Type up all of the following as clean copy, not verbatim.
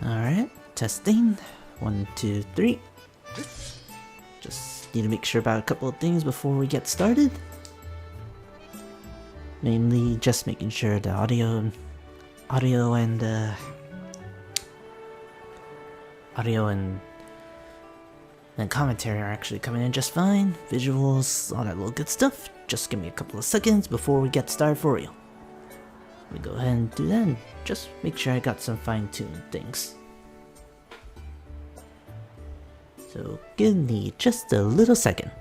Alright, testing. 1, 2, 3. Just need to make sure about a couple of things before we get started. Mainly just making sure the audio and commentary are actually coming in just fine. Visuals, all that little good stuff. Just give me a couple of seconds before we get started for real. Let me go ahead and do that and just make sure I got some fine-tuned things. So give me just a little second.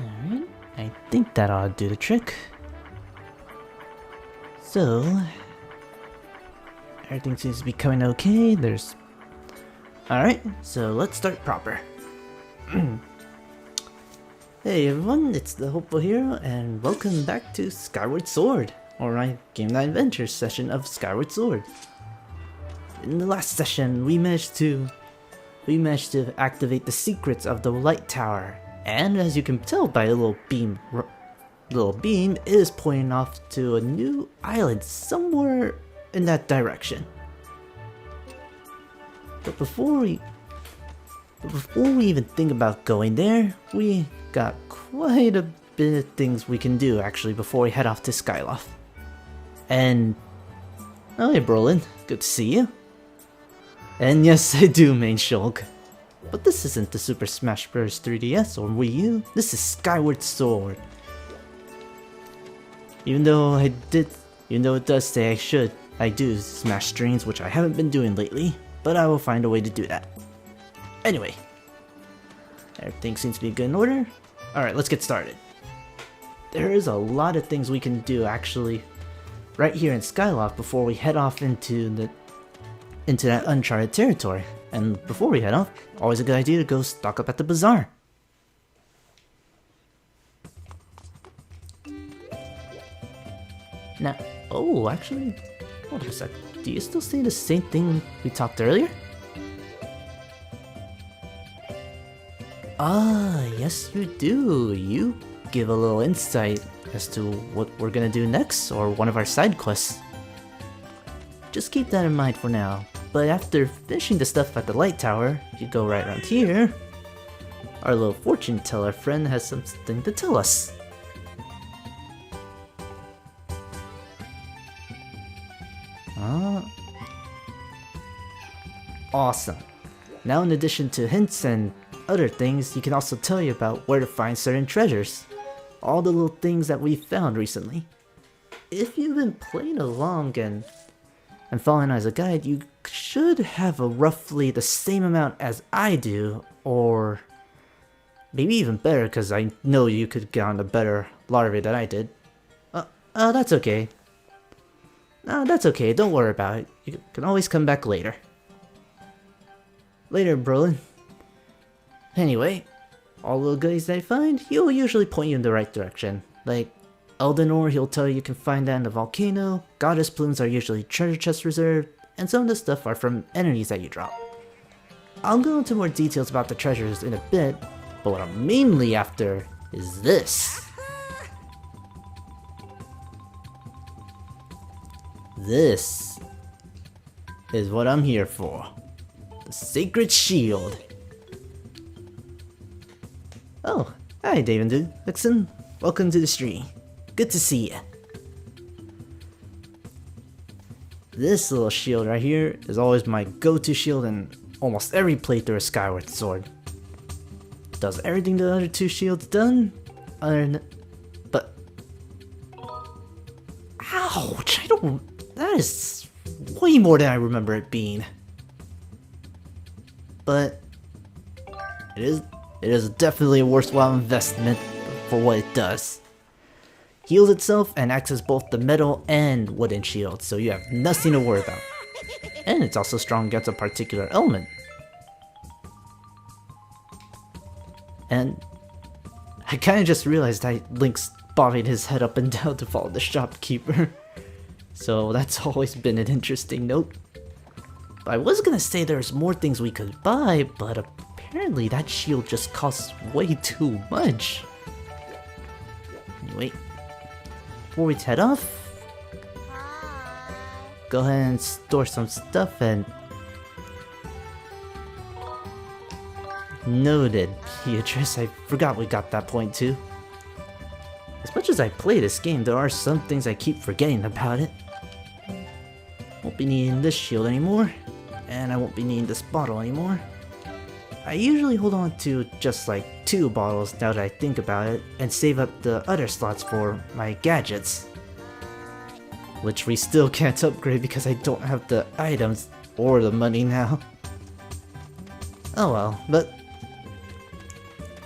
Alright, I think that ought to do the trick. So, everything seems to be coming okay. Alright, so let's start proper. Hey everyone, it's the Hopeful Hero, and welcome back to Skyward Sword, or my Game Night Adventures session of Skyward Sword. In the last session, we managed to activate the secrets of the light tower. And as you can tell by the little beam, it is pointing off to a new island somewhere in that direction. But before we even think about going there, we got quite a bit of things we can do actually before we head off to Skyloft. And oh hey Brolin, good to see you. And yes, I do main Shulk. But this isn't the Super Smash Bros. 3DS or Wii U, this is Skyward Sword. Even though it does say I do Smash streams, which I haven't been doing lately, but I will find a way to do that. Anyway, everything seems to be good in order. Alright, let's get started. There is a lot of things we can do actually right here in Skyloft before we head off into that uncharted territory. And before we head off, always a good idea to go stock up at the bazaar. Now, oh, actually, hold on a sec. Do you still say the same thing we talked earlier? Ah, yes you do. You give a little insight as to what we're gonna do next, or one of our side quests. Just keep that in mind for now. But after finishing the stuff at the light tower, you go right around here. Our little fortune teller friend has something to tell us. Awesome. Now in addition to hints and other things, he can also tell you about where to find certain treasures. All the little things that we found recently. If you've been playing along and following as a guide, you should have a roughly the same amount as I do, or maybe even better, because I know you could get on a better larvae than I did. That's okay. No, that's okay, don't worry about it. You can always come back later. Later, Brolin. Anyway, all the goodies that I find, he'll usually point you in the right direction. Like, Eldenor, he'll tell you can find that in the volcano, goddess plumes are usually treasure chest reserved, and some of the stuff are from enemies that you drop. I'll go into more details about the treasures in a bit, but what I'm mainly after is this. This is what I'm here for. The Sacred Shield. Oh, hi David Dixon. welcome to the stream. Good to see ya. This little shield right here is always my go-to shield in almost every playthrough of Skyward Sword. Does everything the other two shields done, but ouch! That is way more than I remember it being. But it is definitely a worthwhile investment for what it does. Heals itself and acts as both the metal and wooden shield, so you have nothing to worry about. And it's also strong against a particular element. And I kinda just realized Link's bobbing his head up and down to follow the shopkeeper. So that's always been an interesting note. But I was gonna say there's more things we could buy, but apparently that shield just costs way too much. Anyway, before we head off, go ahead and store some stuff and... Noted, Beatrice. I forgot we got that point too. As much as I play this game, there are some things I keep forgetting about it. Won't be needing this shield anymore, and I won't be needing this bottle anymore. I usually hold on to just like 2 bottles now that I think about it, and save up the other slots for my gadgets. Which we still can't upgrade because I don't have the items or the money now. Oh well, but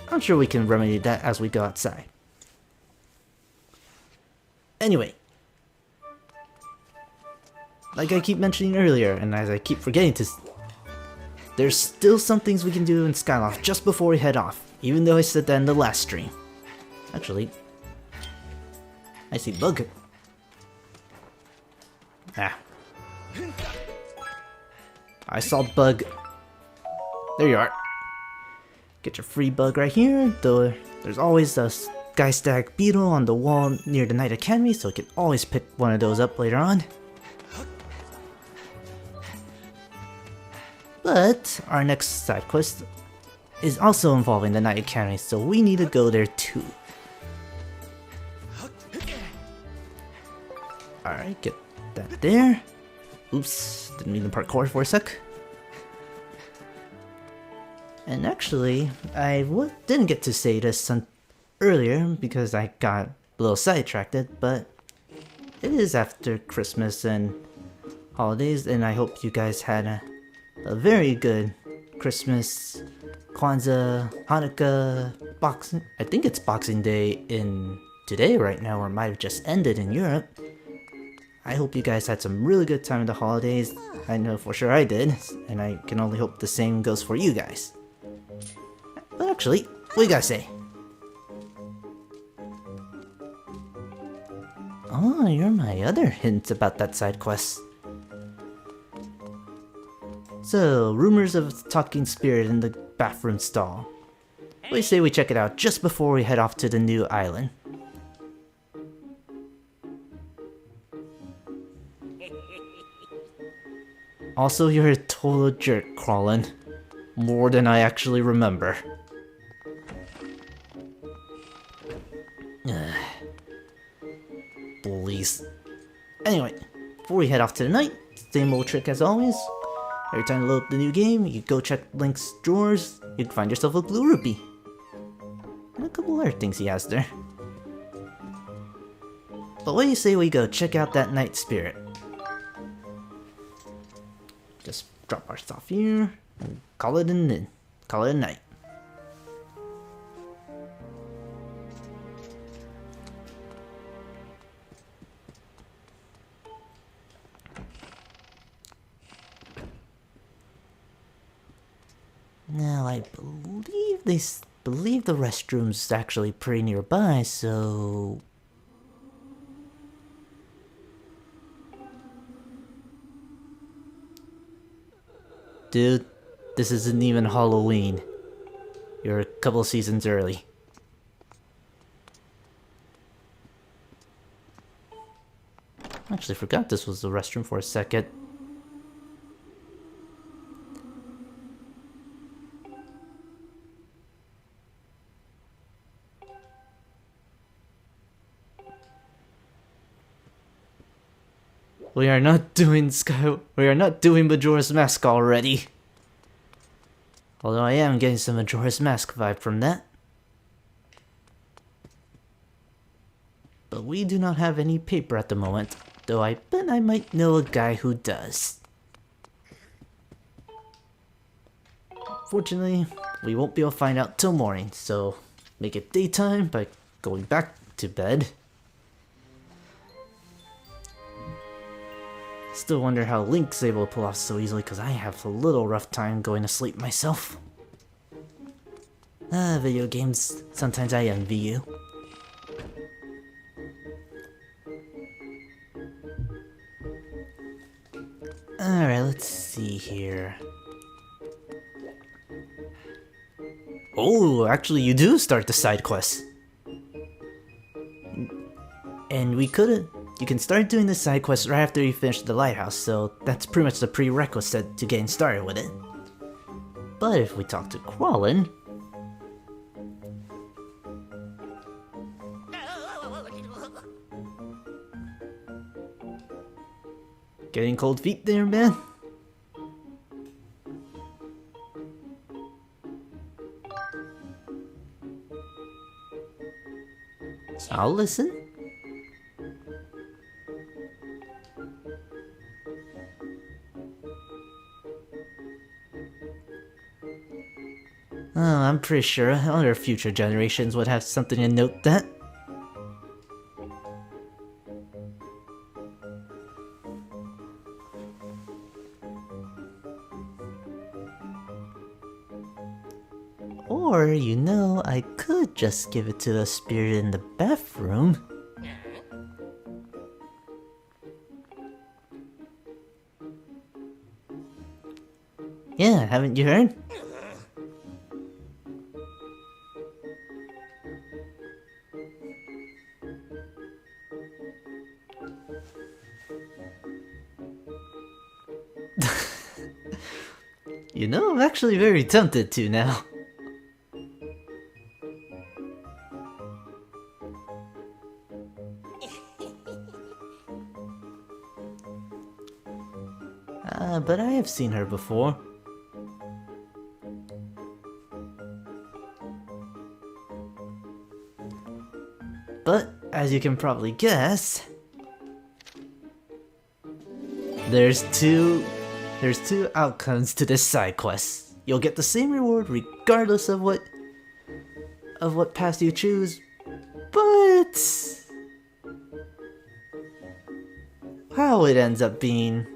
I'm sure we can remedy that as we go outside. Anyway, like I keep mentioning earlier, and as I keep forgetting to... There's still some things we can do in Skyloft just before we head off, even though I said that in the last stream. Actually, I see Bug. Ah. I saw Bug. There you are. Get your free bug right here. There's always a Sky Stag Beetle on the wall near the Knight Academy, so you can always pick one of those up later on. But our next side quest is also involving the Knight Academy, so we need to go there too. Alright, get that there. Oops, didn't mean to parkour for a sec. And actually, I didn't get to say this earlier because I got a little sidetracked, but it is after Christmas and holidays, and I hope you guys had a very good Christmas, Kwanzaa, Hanukkah, I think it's Boxing Day in today right now, or it might have just ended in Europe. I hope you guys had some really good time in the holidays. I know for sure I did, and I can only hope the same goes for you guys. But actually, what do you guys say? Oh, you're my other hint about that side quest. So, rumors of a talking spirit in the bathroom stall. What do you say we check it out just before we head off to the new island? Also, you're a total jerk, Cawlin. More than I actually remember. Bullies. Anyway, before we head off to the night, same old trick as always. Every time you load up the new game, you go check Link's drawers, you'd find yourself a blue rupee. And a couple other things he has there. But what do you say we go check out that night spirit? Just drop our stuff here, and call it a night. Now I believe the restroom's actually pretty nearby, so... Dude, this isn't even Halloween. You're a couple seasons early. I actually forgot this was the restroom for a second. We are not doing Majora's Mask already. Although I am getting some Majora's Mask vibe from that. But we do not have any paper at the moment, though I bet I might know a guy who does. Fortunately, we won't be able to find out till morning, so make it daytime by going back to bed. Still wonder how Link's able to pull off so easily, because I have a little rough time going to sleep myself. Video games, sometimes I envy you. Alright, let's see here. Oh, actually you do start the side quests. And you can start doing the side quests right after you finish the lighthouse, so that's pretty much the prerequisite to getting started with it. But if we talk to Cawlin, getting cold feet there, man? I'll listen. Oh, I'm pretty sure other future generations would have something to note that. Or, you know, I could just give it to the spirit in the bathroom. Yeah, haven't you heard? You know, I'm actually very tempted to now. But I have seen her before. But, as you can probably guess, there's two outcomes to this side quest. You'll get the same reward regardless of what path you choose, but how it ends up being,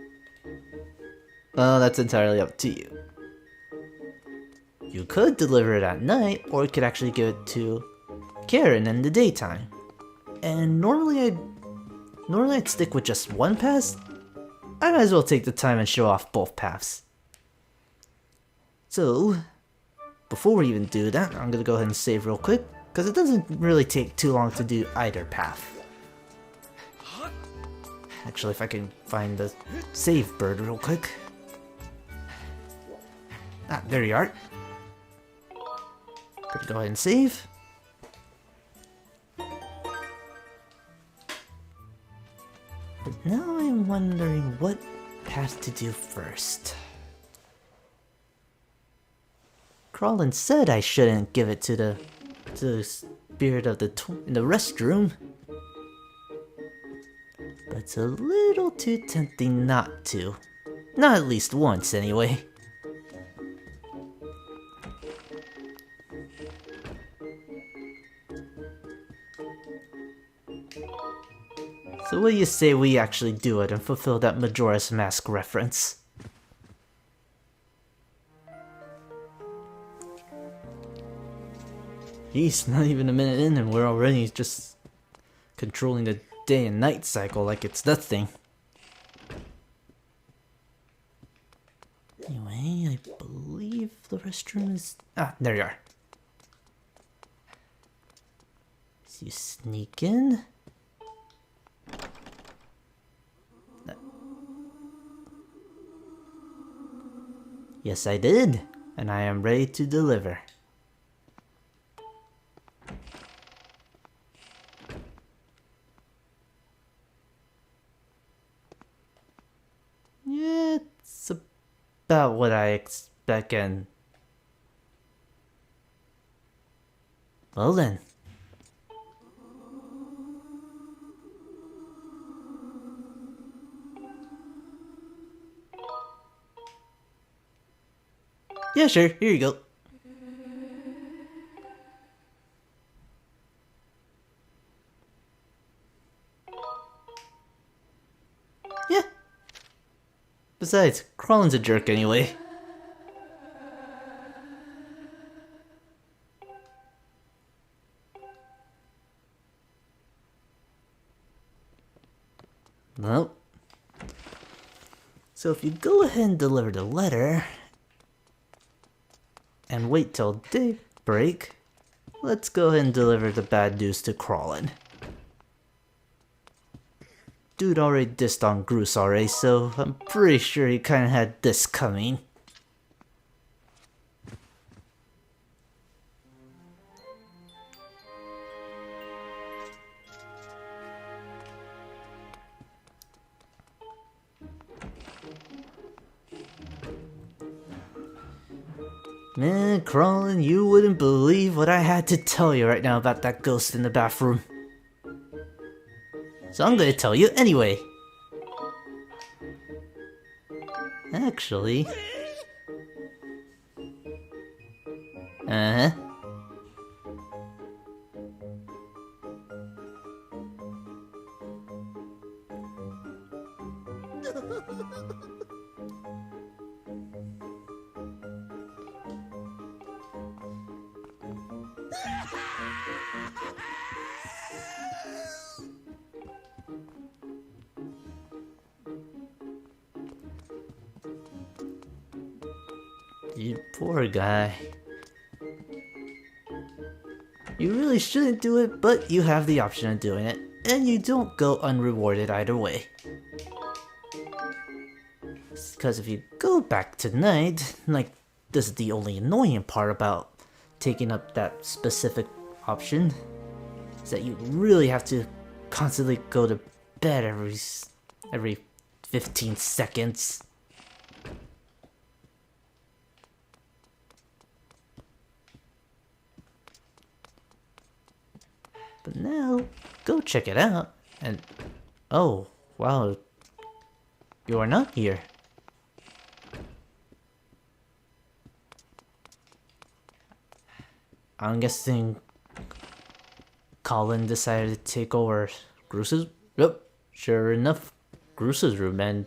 well, that's entirely up to you. You could deliver it at night, or you could actually give it to Karen in the daytime. And normally I'd stick with just one path. I might as well take the time and show off both paths. So, before we even do that, I'm gonna go ahead and save real quick, because it doesn't really take too long to do either path. Actually, if I can find the save bird real quick. Ah, there you are. Gonna go ahead and save. But now I'm wondering what path to do first. Cawlin said I shouldn't give it to the spirit of in the restroom. But it's a little too tempting not to. Not at least once, anyway. So what do you say we actually do it and fulfill that Majora's Mask reference? Jeez, not even a minute in and we're already just controlling the day and night cycle like it's nothing. Anyway, I believe the restroom is... Ah, there you are. So you sneak in. Yes, I did, and I am ready to deliver. It's about what I expect, and... Well then. Yeah, sure, here you go. Yeah. Besides, Crawlin's a jerk anyway. Nope. So if you go ahead and deliver the letter, and wait till daybreak, let's go ahead and deliver the bad news to Cawlin. Dude already dissed on Groose already, so I'm pretty sure he kinda had this coming. Man, Cawlin, you wouldn't believe what I had to tell you right now about that ghost in the bathroom. So I'm gonna tell you anyway. Actually... Uh-huh. You poor guy. You really shouldn't do it, but you have the option of doing it, and you don't go unrewarded either way. Because if you go back tonight, like, this is the only annoying part about taking up that specific option, is that you really have to constantly go to bed every 15 seconds. But now, go check it out, and... Oh, wow. You are not here. I'm guessing... Cawlin decided to take over Groose's... Yep, sure enough, Groose's room, and...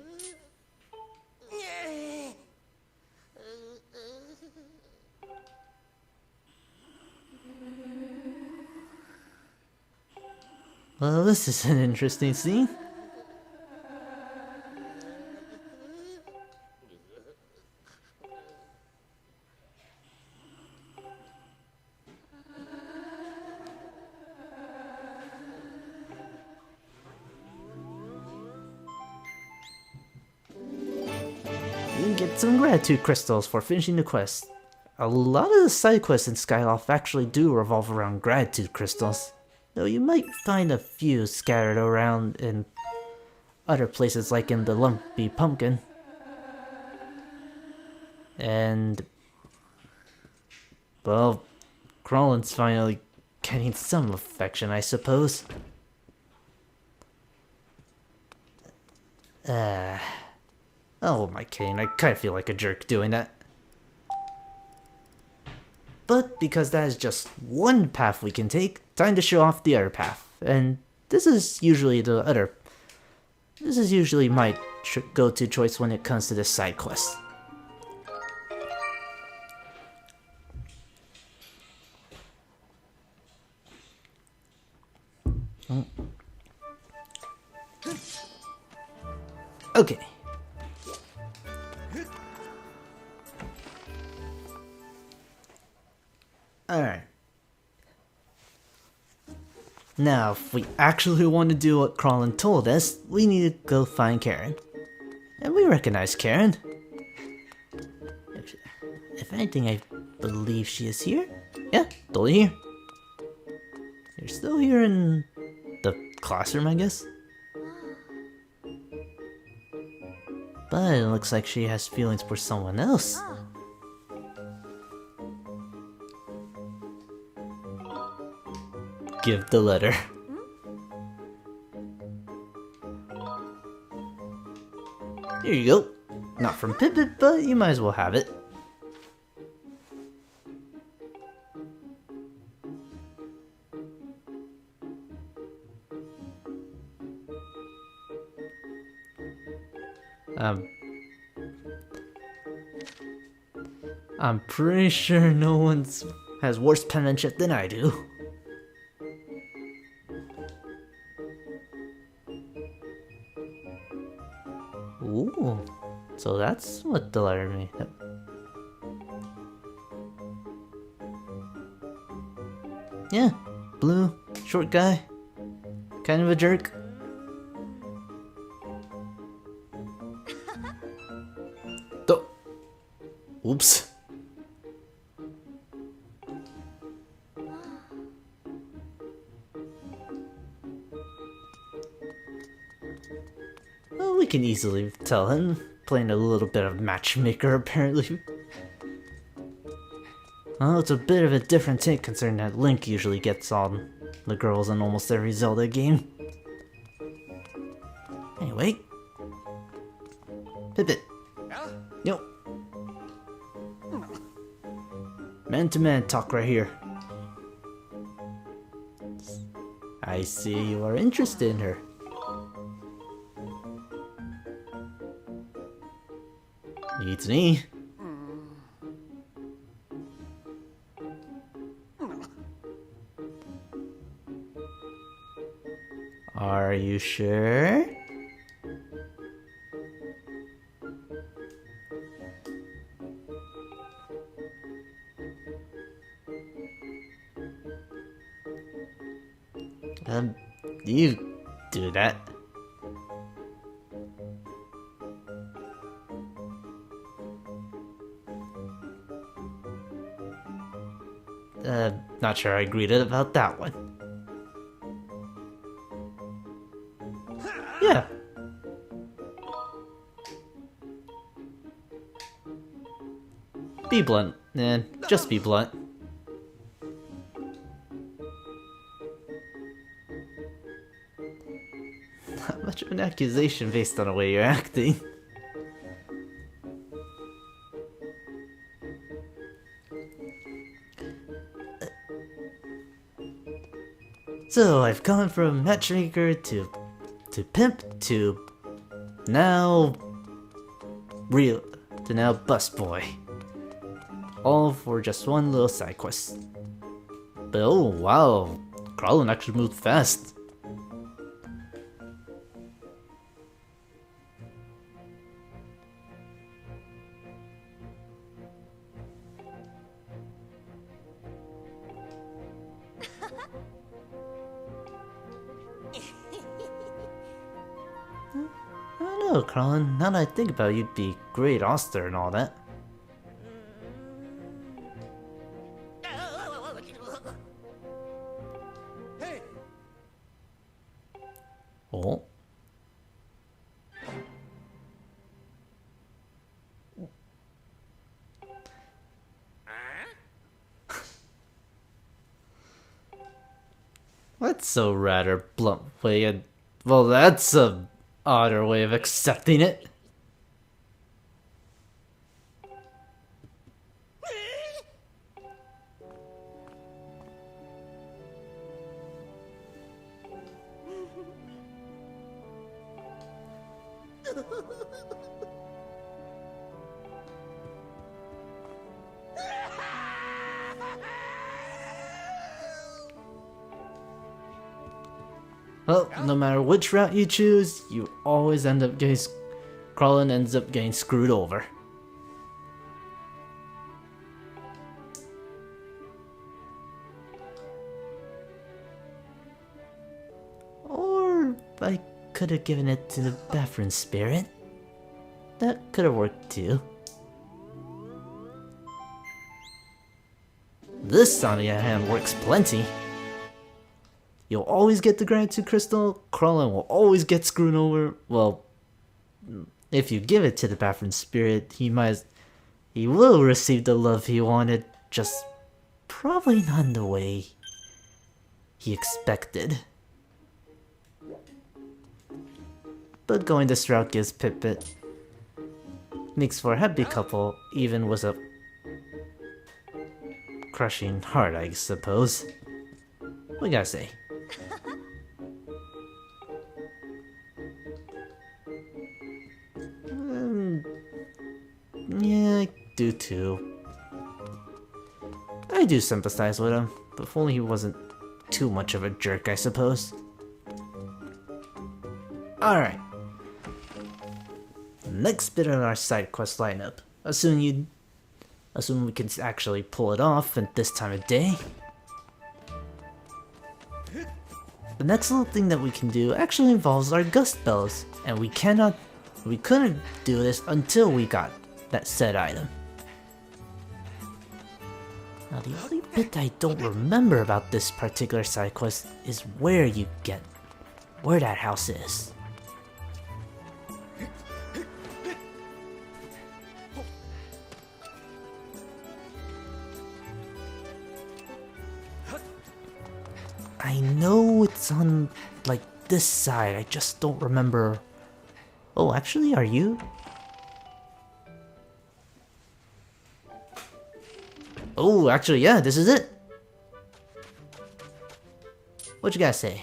Well, this is an interesting scene. You can get some gratitude crystals for finishing the quest. A lot of the side quests in Skyloft actually do revolve around gratitude crystals. Though you might find a few scattered around in other places like in the Lumpy Pumpkin. And... well, Cawlin's finally getting some affection, I suppose. Oh, am I kidding? I kinda feel like a jerk doing that. But because that is just one path we can take, time to show off the other path. And this is usually my go-to choice when it comes to this side quest. Okay. Alright. Now, if we actually want to do what Cawlin told us, we need to go find Karen. And we recognize Karen. If anything, I believe she is here. Yeah, totally here. You're still here in the classroom, I guess? But it looks like she has feelings for someone else. Give the letter. Here you go. Not from Pipit, but you might as well have it. I'm pretty sure no one has worse penmanship than I do. Ooh, so that's what the letter made. Yeah, blue, short guy, kind of a jerk. Oops. Well, we can easily tell him, playing a little bit of matchmaker apparently. Well, it's a bit of a different take considering that Link usually gets on the girls in almost every Zelda game. Anyway. Pipit. Yo. Man-to-man talk right here. I see you are interested in her. It's me. Are you sure? You do that. Not sure I agreed about that one. Yeah. Be blunt, man. Just be blunt. Not much of an accusation based on the way you're acting. So I've gone from matchmaker to pimp to now busboy. All for just one little side quest. But oh wow, Cawlin actually moved fast. I don't know, Cawlin. Now that I think about it, you'd be great Oster and all that. Oh. That's a rather blunt way of... Well, that's a odder way of accepting it. Well, no matter which route you choose, you always end up getting... Cawlin ends up getting screwed over. Or I could have given it to the bathroom spirit. That could have worked too. This, on the other hand, works plenty. You'll always get the gratitude crystal, Cawlin will always get screwed over, well, If you give it to the bathroom spirit, he will receive the love he wanted, just probably not in the way he expected. But going this route gives Pipit makes for a happy couple, even with a crushing heart, I suppose. What you gotta say? Yeah, I do too. I do sympathize with him, but if only he wasn't too much of a jerk, I suppose. Alright. Next bit on our side quest lineup. Assume we can actually pull it off at this time of day. The next little thing that we can do actually involves our gust bells, and we couldn't do this until we got that said item. Now the only bit I don't remember about this particular side quest is where that house is. I know it's on, like, this side, I just don't remember. Oh, actually, are you? Oh, actually, yeah, this is it. What you guys say?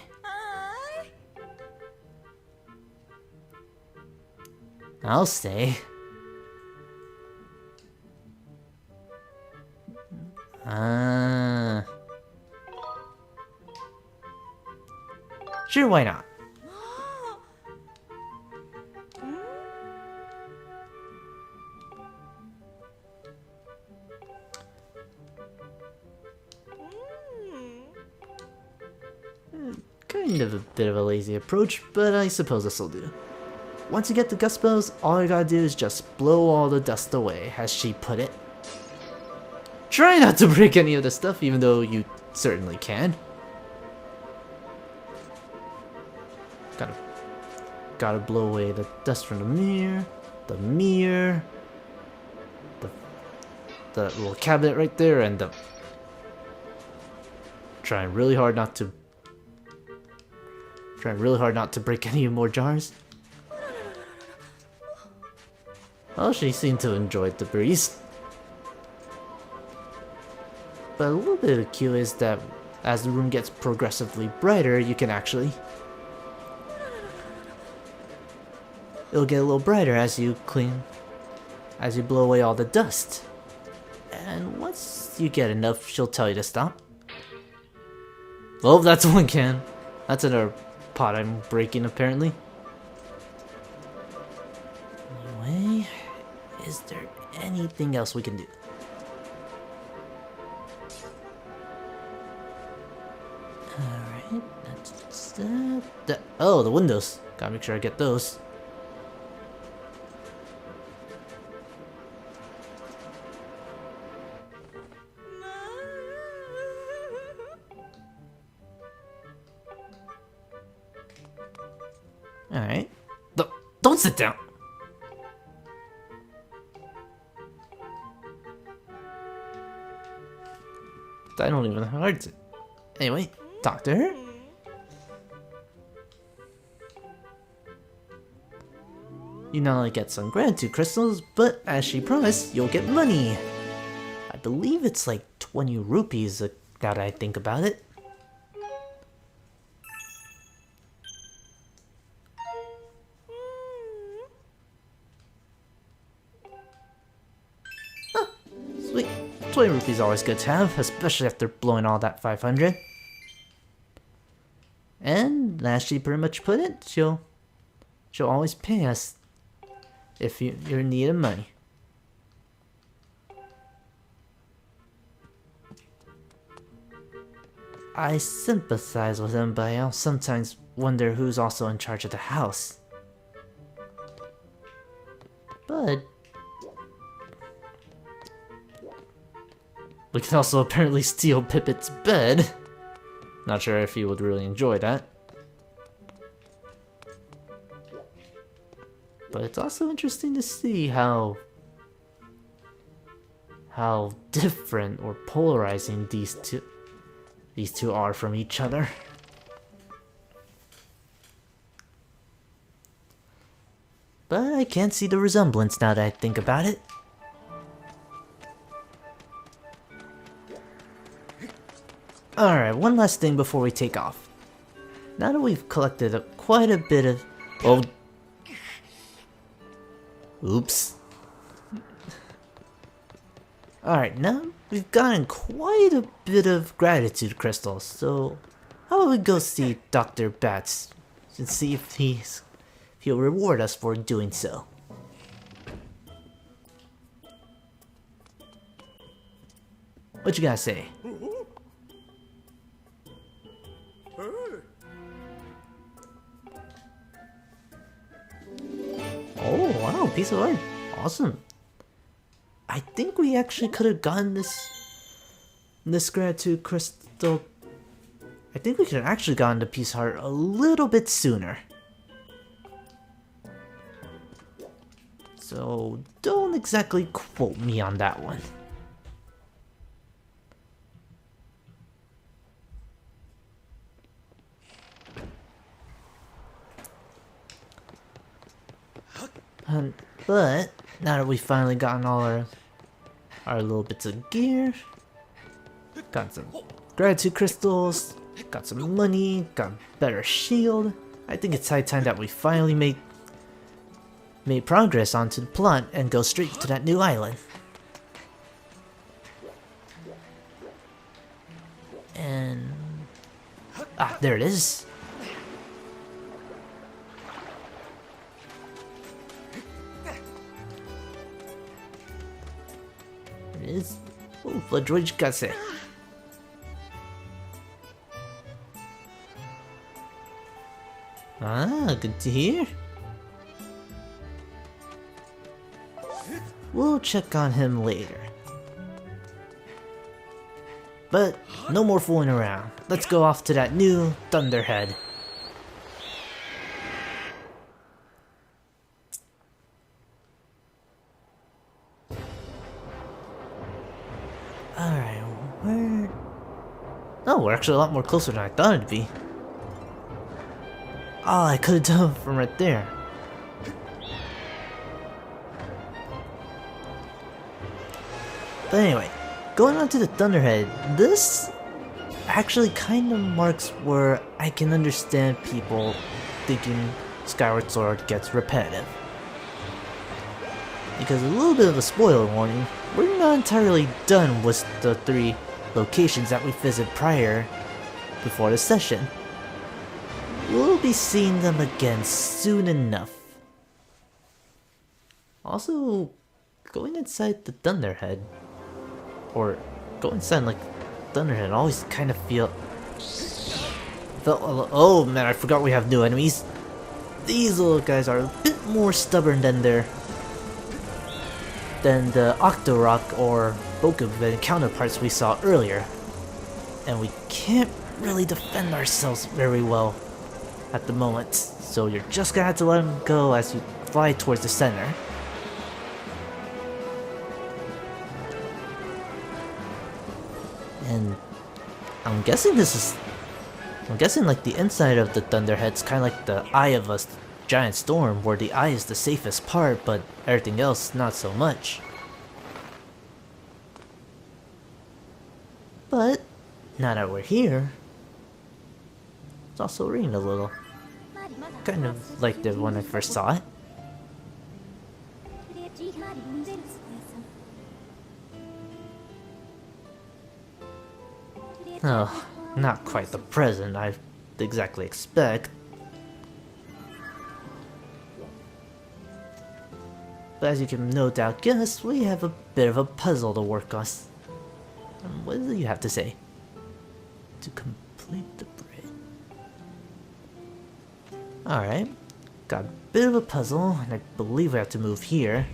I'll stay. Sure, why not? Kind of a bit of a lazy approach, but I suppose this'll do. Once you get the gust bells, all you gotta do is just blow all the dust away, as she put it. Try not to break any of the stuff, even though you certainly can. Gotta blow away the dust from the mirror, the little cabinet right there, and trying really hard not to break any more jars. Well, she seemed to enjoy the breeze. But a little bit of the cue is that as the room gets progressively brighter, you can actually... It'll get a little brighter as you blow away all the dust. And once you get enough, she'll tell you to stop. Oh, that's one can. That's another pot I'm breaking, apparently. Anyway, is there anything else we can do? Alright, that's that. Oh, the windows. Gotta make sure I get those. Alright. Don't sit down! I don't even know how hard it is. Anyway, talk to her. You not only get some gratitude crystals, but as she promised, you'll get money. I believe it's like 20 rupees now that I think about it. Huh, sweet. 20 rupees is always good to have, especially after blowing all that 500. And as she pretty much put it, she'll always pay us if you're in need of money. I sympathize with him, but I sometimes wonder who's also in charge of the house. But we can also apparently steal Pipit's bed. Not sure if he would really enjoy that. But it's also interesting to see how different or polarizing these two are from each other. But I can't see the resemblance now that I think about it. Alright, one last thing before we take off. Now that we've collected quite a bit of... Oh. Oops. Alright, now we've gotten quite a bit of gratitude crystals, so how about we go see Dr. Bats and see if he'll reward us for doing so. What you gotta say? Oh wow, piece of art. Awesome. I think we actually could have gotten this gratitude crystal. I think we could have actually gotten the piece of art a little bit sooner. So don't exactly quote me on that one. But now that we've finally gotten all our little bits of gear, got some gratitude crystals, got some money, got a better shield, I think it's high time that we finally made progress onto the plot and go straight to that new island. And there it is. It is. Oh, what you gotta say? Good to hear. We'll check on him later. But no more fooling around. Let's go off to that new Thunderhead. Alright, where... Oh, we're actually a lot more closer than I thought it'd be. Oh, I could have done it from right there. But anyway, going on to the Thunderhead, this actually kind of marks where I can understand people thinking Skyward Sword gets repetitive. Because a little bit of a spoiler warning, we're not entirely done with the 3 locations that we visited before the session. We'll be seeing them again soon enough. Also, going inside the Thunderhead, or go inside like Thunderhead, always kind of felt oh man, I forgot we have new enemies. These little guys are a bit more stubborn than the Octorok or Bokuben counterparts we saw earlier, and we can't really defend ourselves very well at the moment, so you're just gonna have to let them go as you fly towards the center. And I'm guessing like the inside of the Thunderhead's kind of like the eye of a giant storm, where the eye is the safest part, but everything else not so much. But now that we're here, it's also raining a little. Kind of like the when I first saw it. Oh, not quite the present I'd exactly expect. But as you can no doubt guess, we have a bit of a puzzle to work on. What do you have to say? To complete the bread. Alright, got a bit of a puzzle, and I believe we have to move here.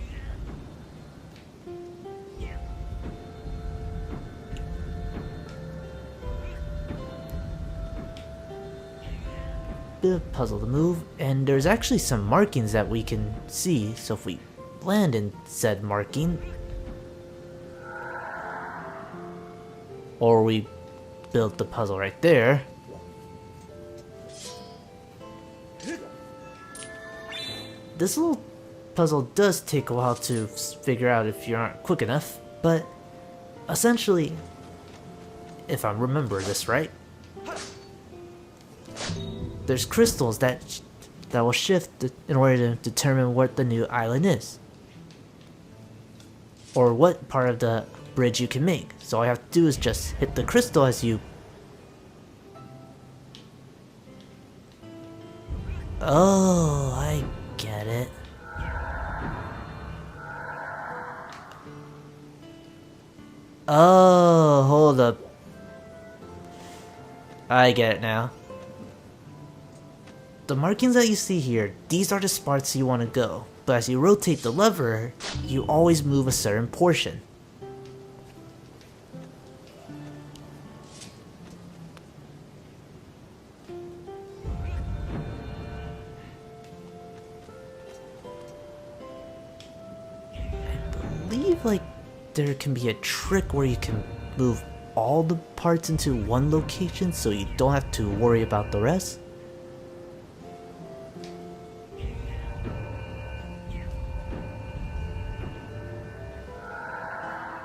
bit of puzzle to move, and there's actually some markings that we can see, so if we land in said marking, or we build the puzzle right there, this little puzzle does take a while to figure out if you aren't quick enough, but essentially, if I remember this right, there's crystals that will shift in order to determine what the new island is, or what part of the bridge you can make. So all you have to do is just hit the crystal as you... Oh, I get it. Oh, hold up. I get it now. The markings that you see here, these are the spots you want to go, but as you rotate the lever, you always move a certain portion. I believe like there can be a trick where you can move all the parts into one location so you don't have to worry about the rest.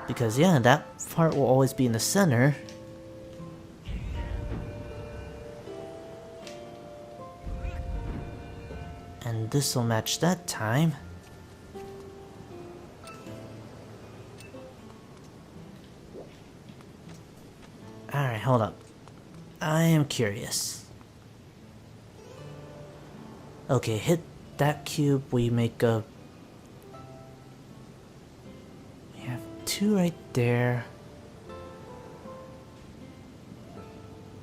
Because yeah, that part will always be in the center. And this will match that time. Alright, hold up. I am curious. Okay, hit that cube, we make a... We have two right there.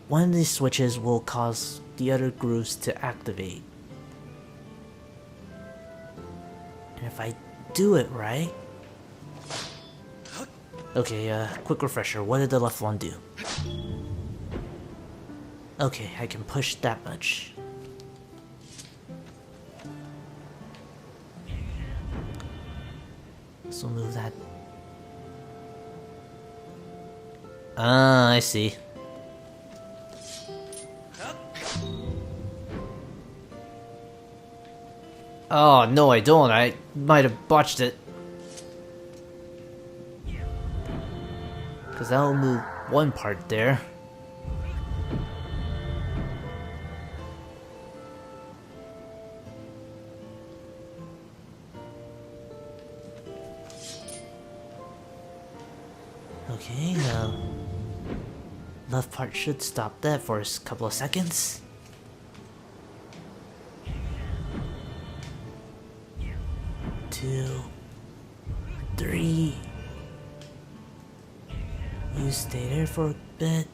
One of these switches will cause the other grooves to activate. And if I do it right... Okay, quick refresher, what did the left one do? Okay, I can push that much. So move that. Ah, I see. Oh, no I don't, I might have botched it. Because that'll move one part there. Okay, left part should stop that for a couple of seconds. Two, three. You stay there for a bit.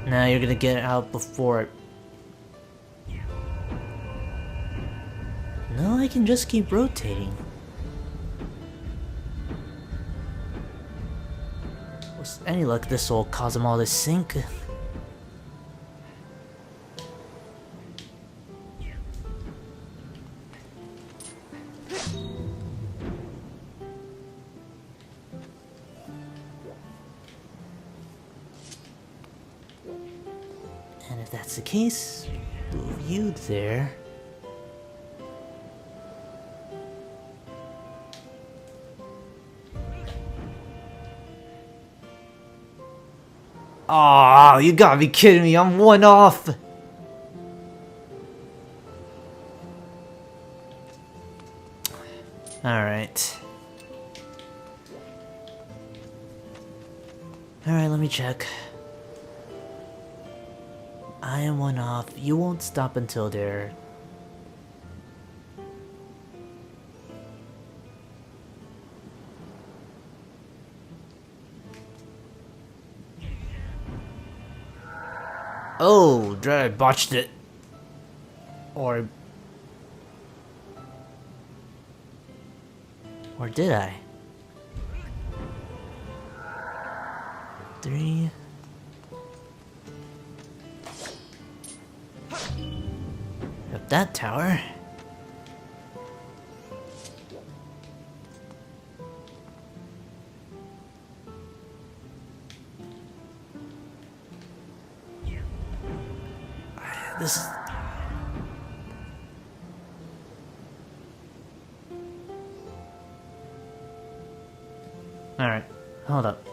Now you're gonna get out before it. No, I can just keep rotating. With any luck, this will cause them all to sink. And if that's the case, move you there. Oh, you gotta be kidding me, I'm one off! Alright. Alright, let me check. I am one off. You won't stop until there. Oh, I botched it. Or did I? 3. that tower. This... Alright, hold up.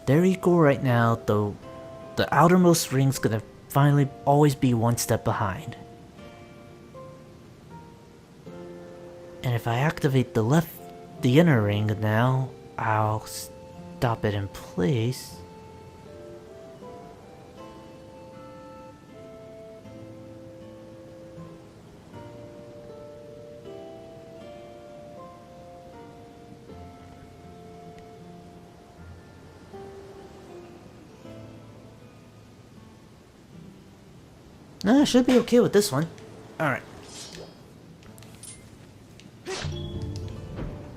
They're equal right now, though the outermost ring's gonna finally always be one step behind. And if I activate the inner ring now, I'll stop it in place. I should be okay with this one. Alright.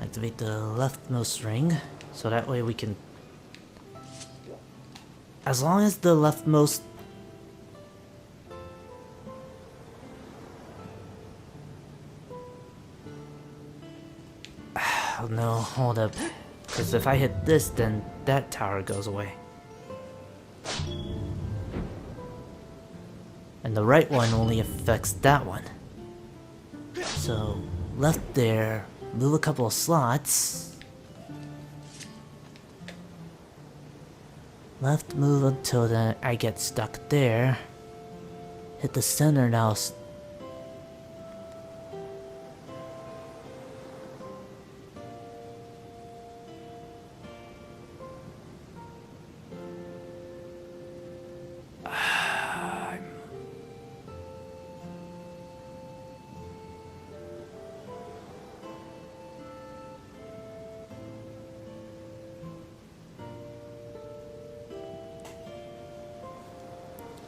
Activate the leftmost ring, so that way we can... As long as the leftmost... Oh no, hold up. Because if I hit this, then that tower goes away. And the right one only affects that one. So, left there, move a couple of slots. Left move until then I get stuck there. Hit the center now.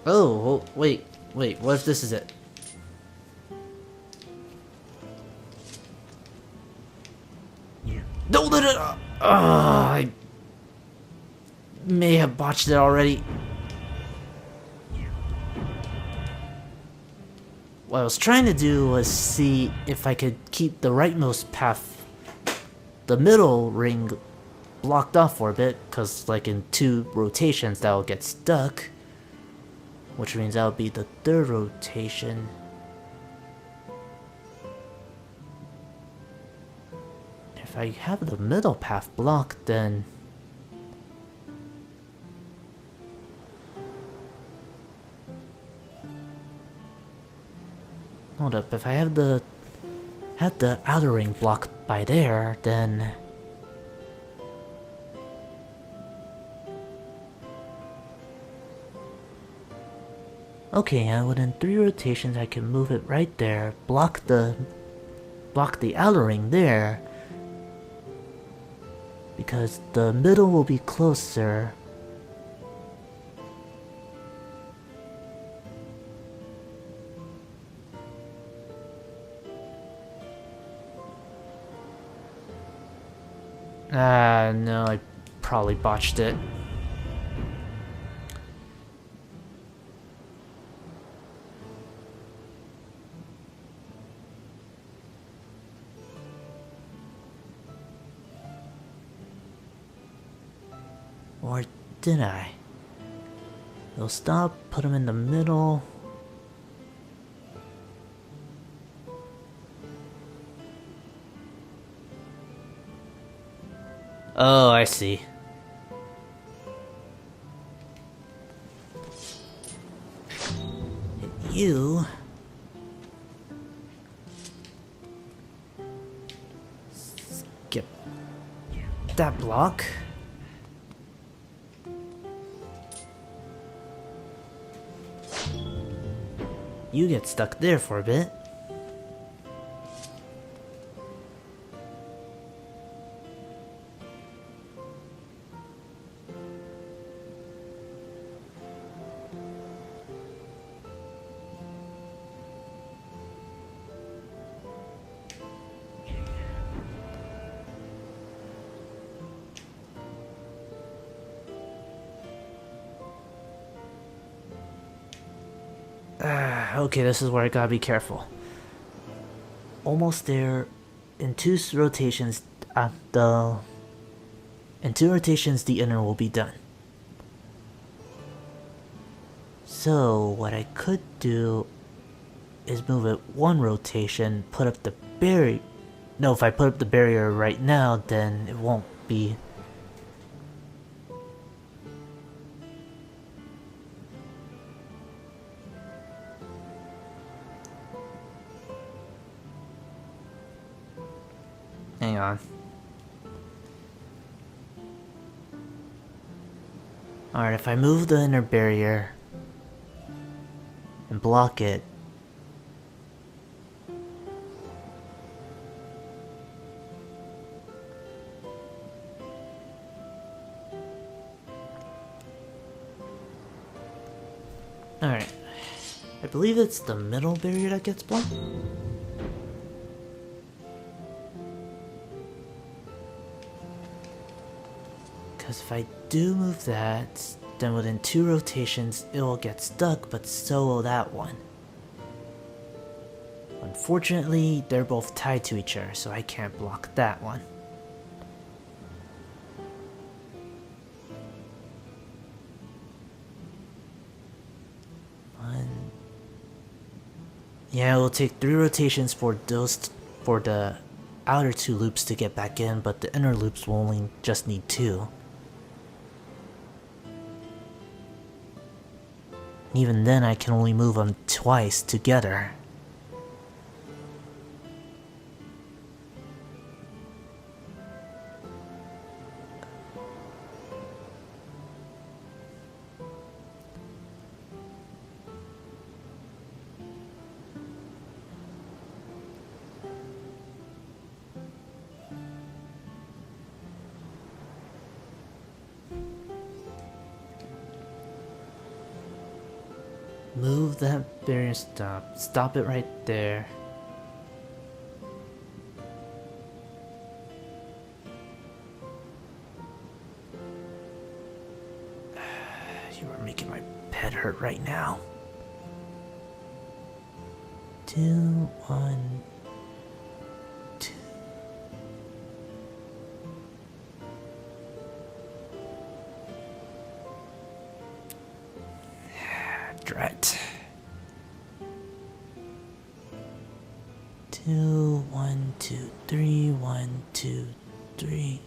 Oh, wait, what if this is it? No, I may have botched it already. What I was trying to do was see if I could keep the rightmost path, the middle ring, blocked off for a bit, because like in 2 rotations that'll get stuck. Which means that would be the 3rd rotation. If I have the middle path blocked, then... Hold up, if I have the outer ring blocked by there, then... Okay, and within 3 rotations I can move it right there, block the outer ring there, because the middle will be closer. No, I probably botched it. Or did I? They'll stop, put them in the middle. Oh, I see. Hit you. Skip that block. You get stuck there for a bit. Okay, this is where I gotta be careful. Almost there. In two rotations, the inner will be done. So what I could do is move it one rotation, put up the barrier. No, if I put up the barrier right now, then it won't be. Hang on. Alright, if I move the inner barrier and block it, alright, I believe it's the middle barrier that gets blocked. Because if I do move that, then within two rotations it will get stuck, but so will that one. Unfortunately, they're both tied to each other, so I can't block that one. Yeah, it will take 3 rotations for the outer 2 loops to get back in, but the inner loops will only just need 2. Even then, I can only move them twice together. Move that barrier, stop it right there. You are making my head hurt right now. 2, 1, 2. Drat. 2, 1, 2, 3, 1, 2, 3.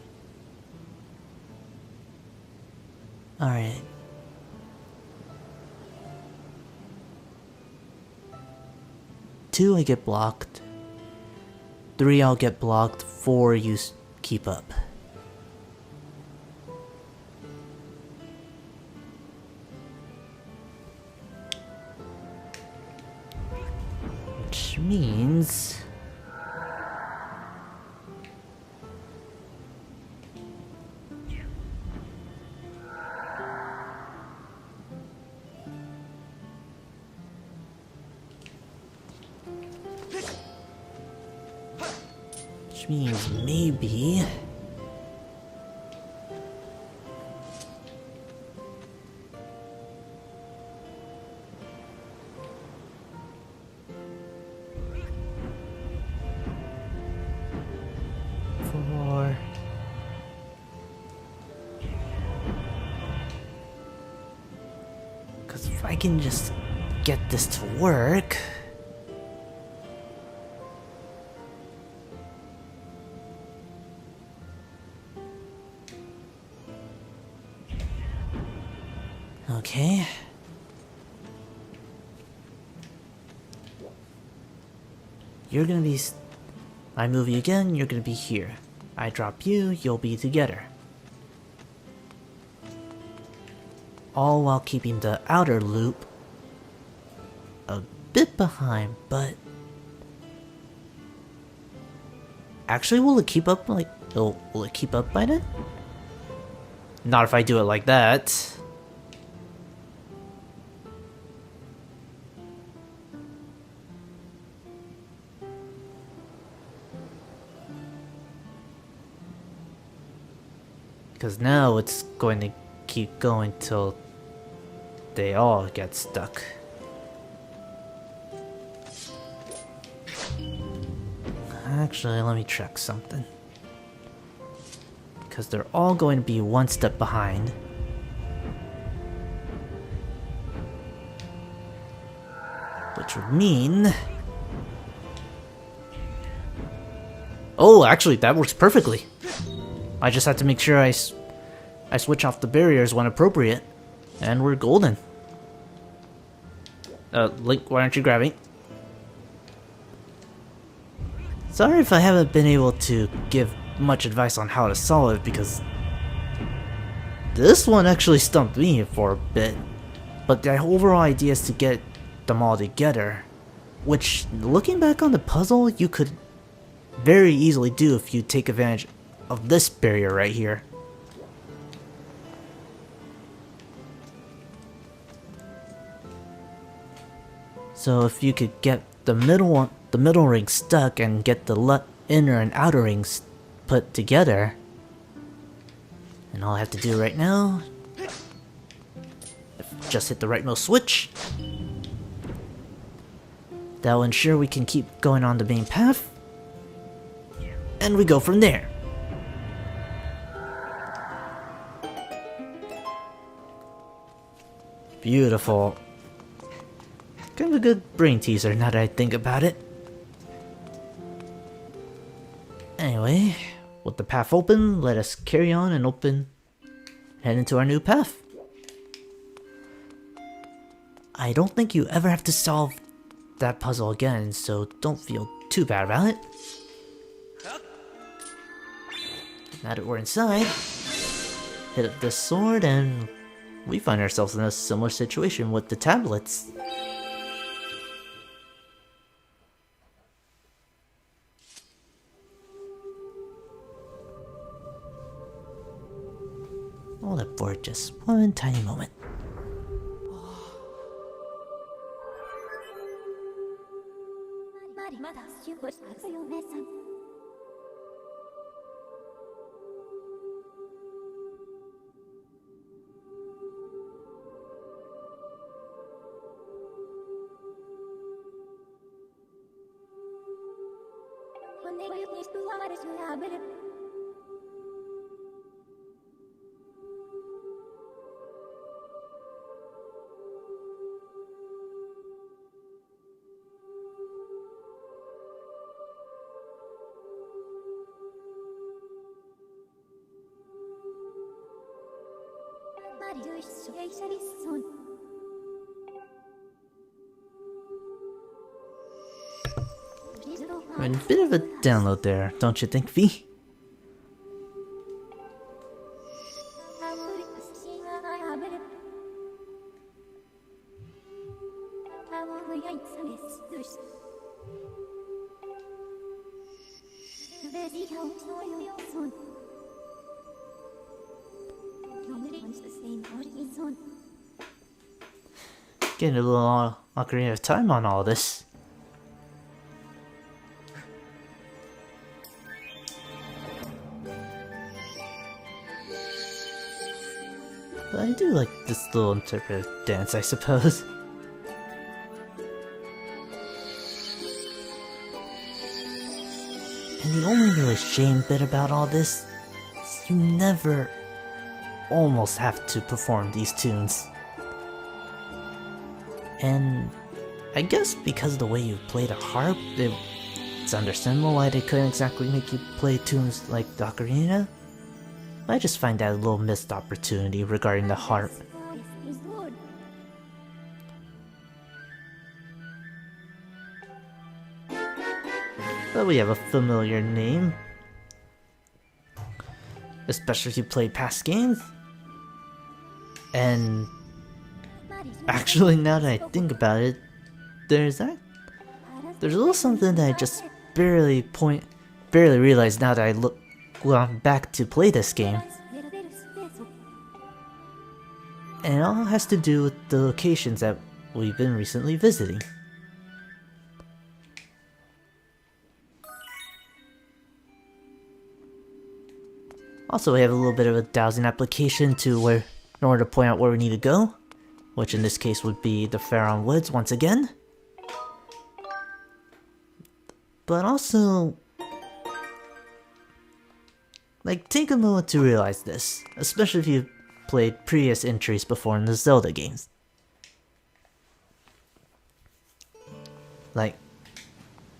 Alright. Two, I get blocked. 3, I'll get blocked. 4, you keep up. Which means... maybe... Farore. Because if I can just get this to work... Okay. You're gonna be... I move you again, you're gonna be here. I drop you, you'll be together. All while keeping the outer loop a bit behind, but... Actually, will it keep up like... will it keep up by then? Not if I do it like that. Because now it's going to keep going till they all get stuck. Actually, let me check something. Because they're all going to be one step behind. Which would mean... Oh, actually, that works perfectly. I just have to make sure I switch off the barriers when appropriate. And we're golden. Link, why aren't you grabbing? Sorry if I haven't been able to give much advice on how to solve it, because this one actually stumped me for a bit. But the overall idea is to get them all together, which, looking back on the puzzle, you could very easily do if you take advantage of this barrier right here. So if you could get the middle ring stuck and get the inner and outer rings put together, and all I have to do right now, just hit the rightmost switch. That will ensure we can keep going on the main path, and we go from there. Beautiful. Kind of a good brain teaser now that I think about it. Anyway, with the path open, let us carry on and head into our new path. I don't think you ever have to solve that puzzle again, so don't feel too bad about it. Now that we're inside, hit up this sword and we find ourselves in a similar situation with the tablets. Hold up for just one tiny moment. A bit of a download there, don't you think, V? Getting a little Ocarina of Time on all this. But I do like this little interpretive dance, I suppose. And the only really shame bit about all this is you never almost have to perform these tunes. And I guess because of the way you play the harp, it's understandable why they couldn't exactly make you play tunes like the ocarina. I just find that a little missed opportunity regarding the harp. But we have a familiar name, especially if you play past games. And actually, now that I think about it, there's a little something that I just barely realized now that I gone back to play this game. And it all has to do with the locations that we've been recently visiting. Also, we have a little bit of a dowsing application in order to point out where we need to go, which in this case would be the Faron Woods once again. But also, Like, take a moment to realize this, especially if you've played previous entries before in the Zelda games. Like,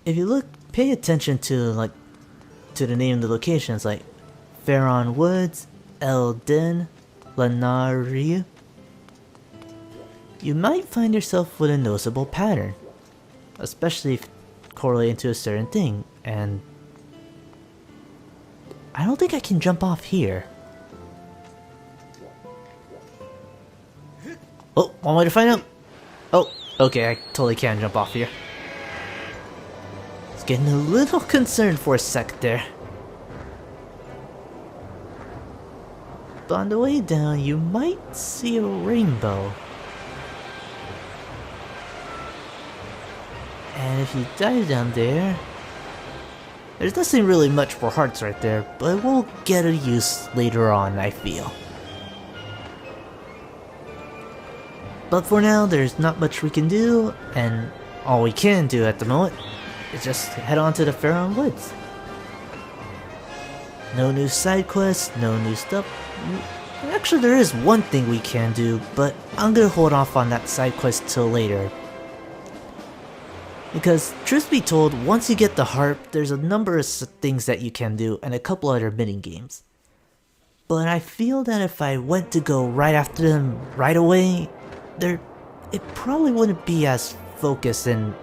if you look, pay attention to the name of the locations, like Faron Woods, Elden, Lanariu. You might find yourself with a noticeable pattern, especially if correlating to a certain thing, and I don't think I can jump off here. Oh, one way to find out. Oh, okay, I totally can jump off here. Getting a little concerned for a sec there. But on the way down, you might see a rainbow. And if you dive down there, there's nothing really much for hearts right there, but it will get a use later on, I feel. But for now, there's not much we can do, and all we can do at the moment is just head on to the Faron Woods. No new side quests, no new stuff. Actually, there is one thing we can do, but I'm gonna hold off on that side quest till later. Because, truth be told, once you get the harp, there's a number of things that you can do and a couple other mini-games. But I feel that if I went to go right after them right away, it probably wouldn't be as focused, and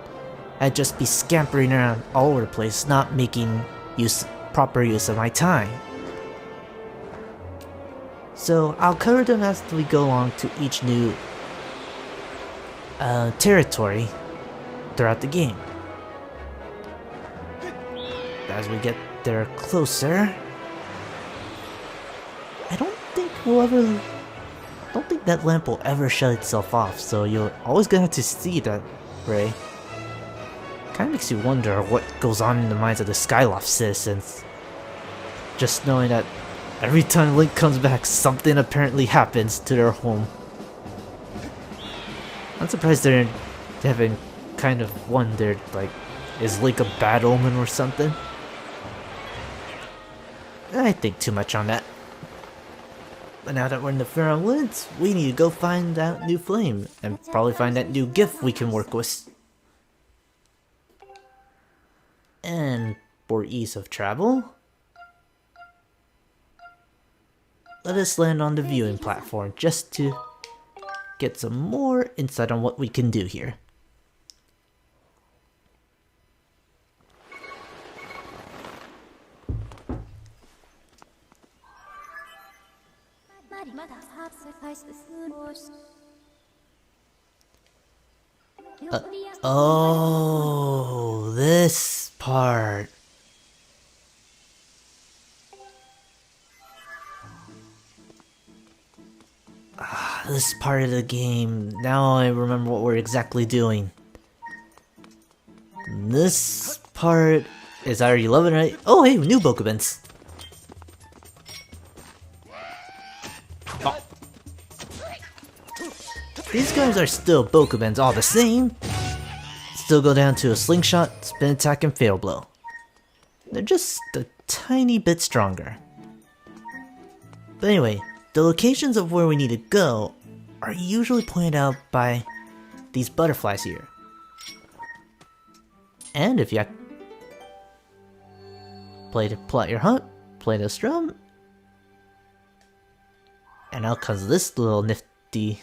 I'd just be scampering around all over the place, not making proper use of my time. So I'll cover them as we go along to each new territory throughout the game. As we get there closer, I don't think that lamp will ever shut itself off, so you're always gonna have to see that ray. Kinda makes you wonder what goes on in the minds of the Skyloft citizens. Just knowing that every time Link comes back, something apparently happens to their home. I'm surprised they haven't kind of wondered, like, is Link a bad omen or something? I think too much on that. But now that we're in the Faron Woods, we need to go find that new flame, and probably find that new gift we can work with. And for ease of travel, let us land on the viewing platform just to get some more insight on what we can do here. Oh, this part. This part of the game. Now I remember what we're exactly doing. This part is I already loving, right? Oh, hey, new Bokobens. Oh. These guys are still Bokobens all the same. Still go down to a slingshot, spin attack, and fatal blow. They're just a tiny bit stronger. But anyway, the locations of where we need to go are usually pointed out by these butterflies here. And if you pull out your hunt, play this drum, and out comes this little nifty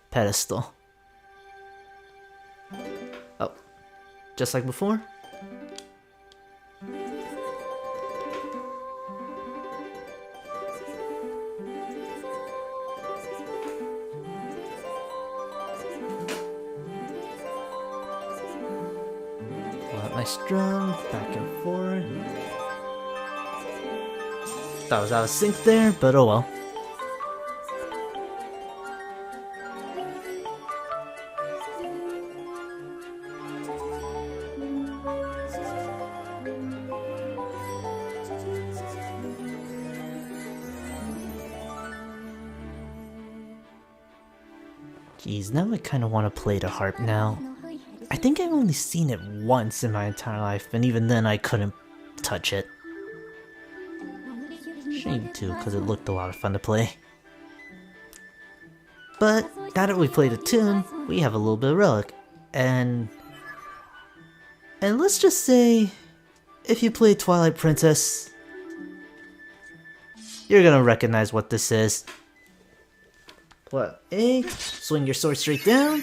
pedestal. Oh, just like before. My strum, back and forth. Thought I was out of sync there, but oh well. Geez, now I kinda wanna play the harp now. I think I've only seen it once in my entire life, and even then I couldn't touch it. Shame too, because it looked a lot of fun to play. But now that we played a tune, we have a little bit of relic. And let's just say, if you play Twilight Princess, you're gonna recognize what this is. What? A, swing your sword straight down.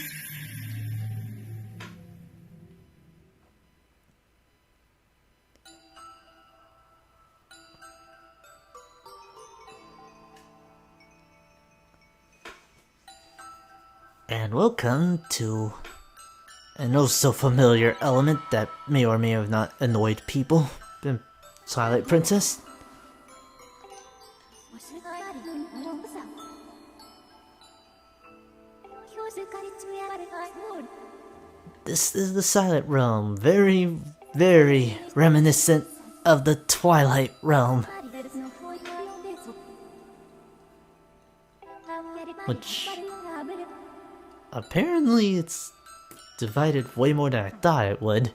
And welcome to an oh so familiar element that may or may have not annoyed people in Twilight Princess. This is the Silent Realm, very, very reminiscent of the Twilight Realm. Which, apparently it's divided way more than I thought it would.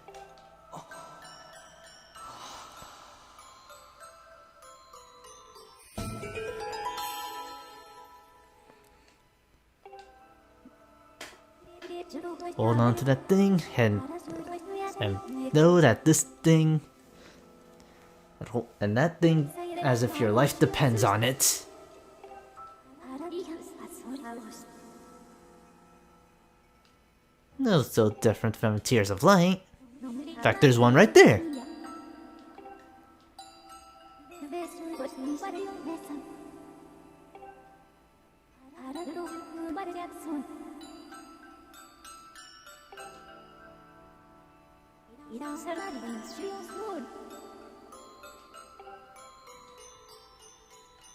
Hold on to that thing and know that this thing and that thing as if your life depends on it. No, so different from Tears of Light. In fact, there's one right there.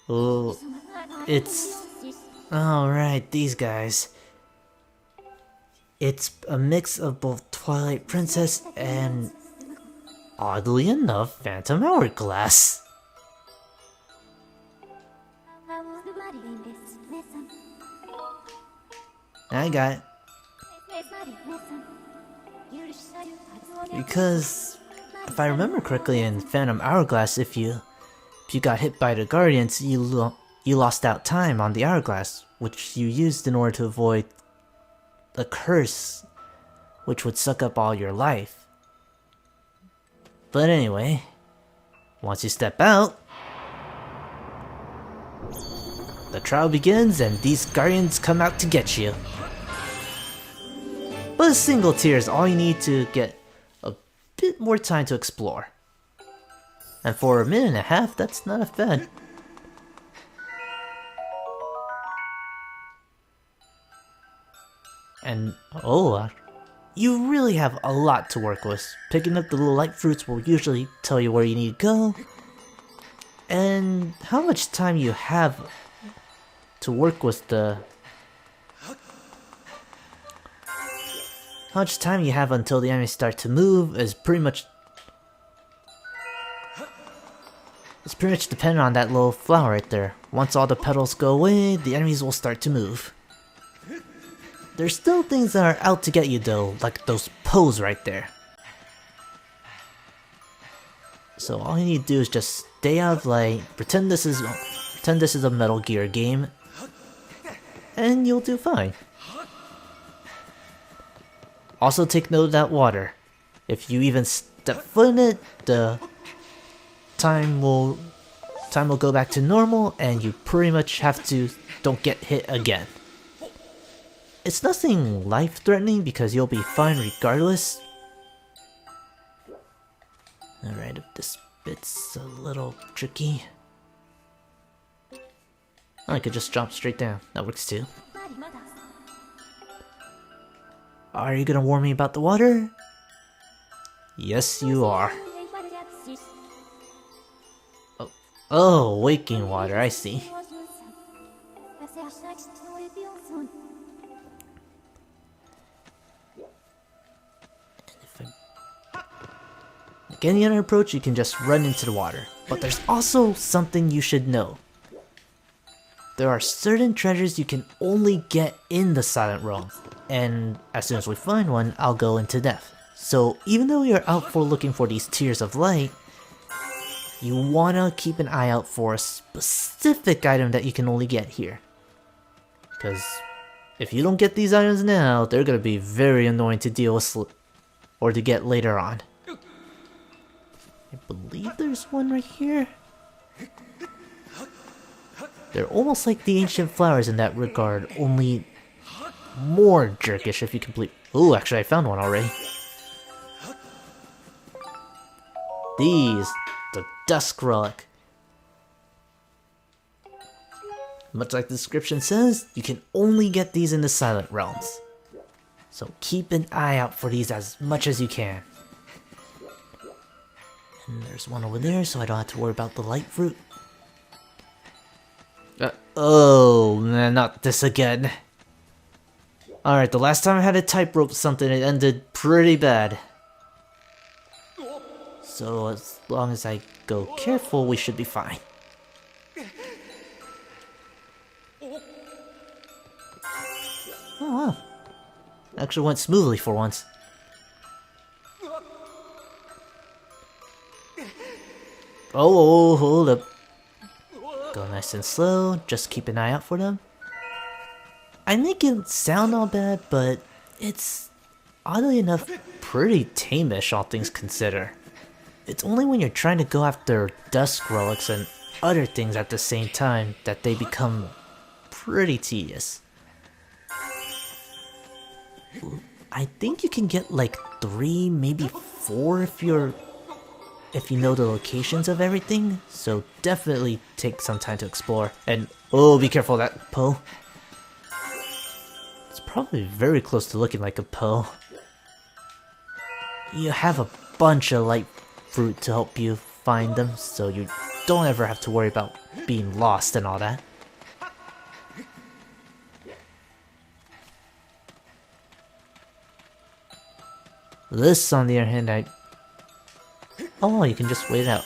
Oh, it's... Alright, these guys. It's a mix of both Twilight Princess and, oddly enough, Phantom Hourglass. I got it. Because, if I remember correctly in Phantom Hourglass, if you got hit by the Guardians, you lost out time on the Hourglass, which you used in order to avoid a curse, which would suck up all your life. But anyway, once you step out, the trial begins and these Guardians come out to get you. But a single tear is all you need to get a bit more time to explore. And for a minute and a half, that's not bad. And oh, you really have a lot to work with. Picking up the little light fruits will usually tell you where you need to go. And how much time you have to work with the... How much time you have until the enemies start to move is pretty much... It's pretty much dependent on that little flower right there. Once all the petals go away, the enemies will start to move. There's still things that are out to get you though, like those Poes right there. So all you need to do is just stay out of light, pretend this is a Metal Gear game, and you'll do fine. Also take note of that water. If you even step foot in it, the time will go back to normal and you pretty much don't get hit again. It's nothing life-threatening because you'll be fine regardless. Alright, if this bit's a little tricky. I could just jump straight down. That works too. Are you gonna warn me about the water? Yes, you are. Oh, waking water, I see. Like any other approach, you can just run into the water. But there's also something you should know. There are certain treasures you can only get in the Silent Realm. And as soon as we find one, I'll go into depth. So even though you're out for looking for these Tears of Light, you wanna keep an eye out for a specific item that you can only get here. Because if you don't get these items now, they're gonna be very annoying to deal with or to get later on. I believe there's one right here. They're almost like the ancient flowers in that regard, only more jerkish if you complete. Ooh, actually I found one already. These, the Dusk Relic. Much like the description says, you can only get these in the Silent Realms. So keep an eye out for these as much as you can. And there's one over there, so I don't have to worry about the light fruit. Oh man, not this again. Alright, the last time I had to type rope something, it ended pretty bad. So as long as I go careful, we should be fine. Oh wow. Actually went smoothly for once. Oh, hold up. Go nice and slow, just keep an eye out for them. I make it sound all bad, but it's, oddly enough, pretty tame-ish, all things considered. It's only when you're trying to go after Dusk Relics and other things at the same time that they become pretty tedious. I think you can get like 3, maybe 4 if you know the locations of everything, so definitely take some time to explore. And oh, be careful of that Poe. It's probably very close to looking like a Poe. You have a bunch of light fruit to help you find them, so you don't ever have to worry about being lost and all that. This, on the other hand, oh, you can just wait it out.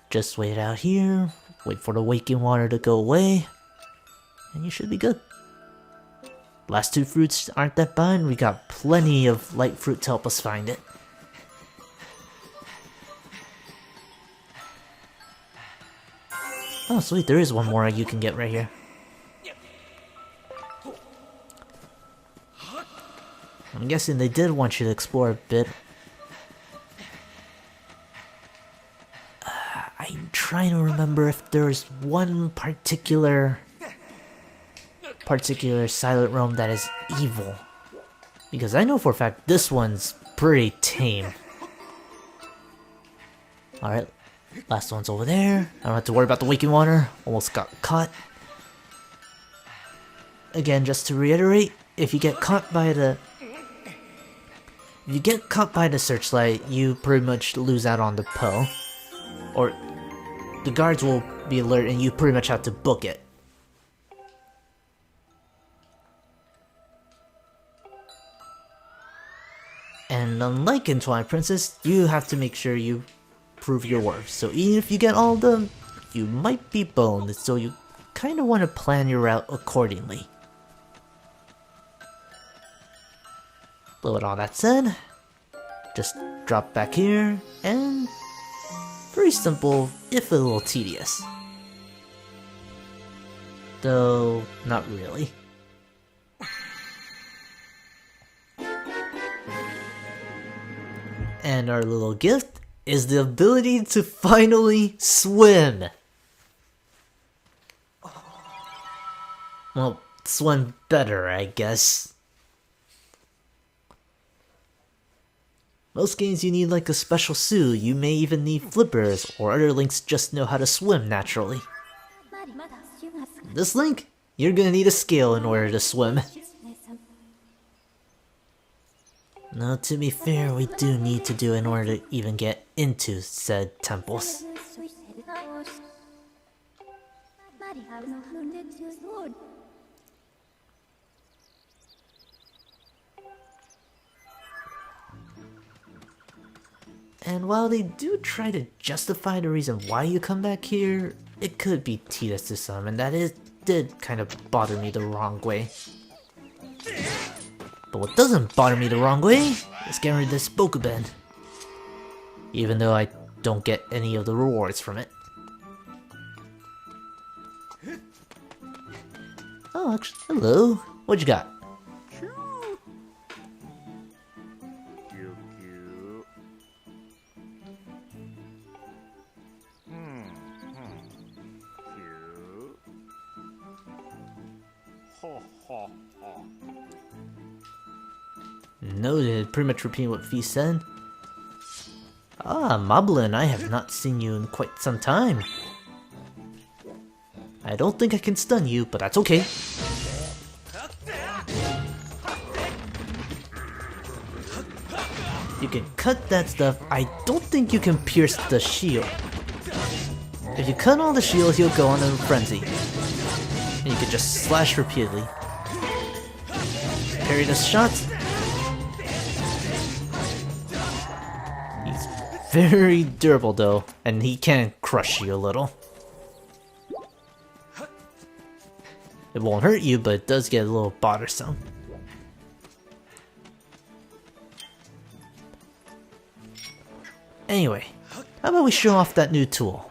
Just wait it out here, wait for the waking water to go away, and you should be good. Last 2 fruits aren't that bad, we got plenty of light fruit to help us find it. Oh sweet, there is one more you can get right here. I'm guessing they did want you to explore a bit. I'm trying to remember if there's one particular Silent Realm that is evil. Because I know for a fact this one's pretty tame. Alright, last one's over there. I don't have to worry about the waking water. Almost got caught. Again, just to reiterate, if you get caught by the searchlight, you pretty much lose out on the Poe. Or the guards will be alert and you pretty much have to book it. And unlike in Twilight Princess, you have to make sure you prove your worth. So even if you get all of them, you might be boned, so you kind of want to plan your route accordingly. But with all that said, just drop back here, and very simple, if a little tedious. Though, not really. And our little gift is the ability to finally swim! Well, swim better, I guess. Most games you need like a special suit, you may even need flippers, or other links just know how to swim naturally. This link, you're gonna need a scale in order to swim. Now to be fair, we do need to do in order to even get into said temples. And while they do try to justify the reason why you come back here, it could be tedious to some, and that did kind of bother me the wrong way. But what doesn't bother me the wrong way is getting rid of this Bokuben. Even though I don't get any of the rewards from it. Oh, actually, hello. What you got? Noted, pretty much repeating what Fee said. Ah, Moblin, I have not seen you in quite some time. I don't think I can stun you, but that's okay. You can cut that stuff. I don't think you can pierce the shield. If you cut all the shield, he'll go on a frenzy. And you can just slash repeatedly. Parry the shots. He's very durable though, and he can crush you a little. It won't hurt you, but it does get a little bothersome. Anyway, how about we show off that new tool?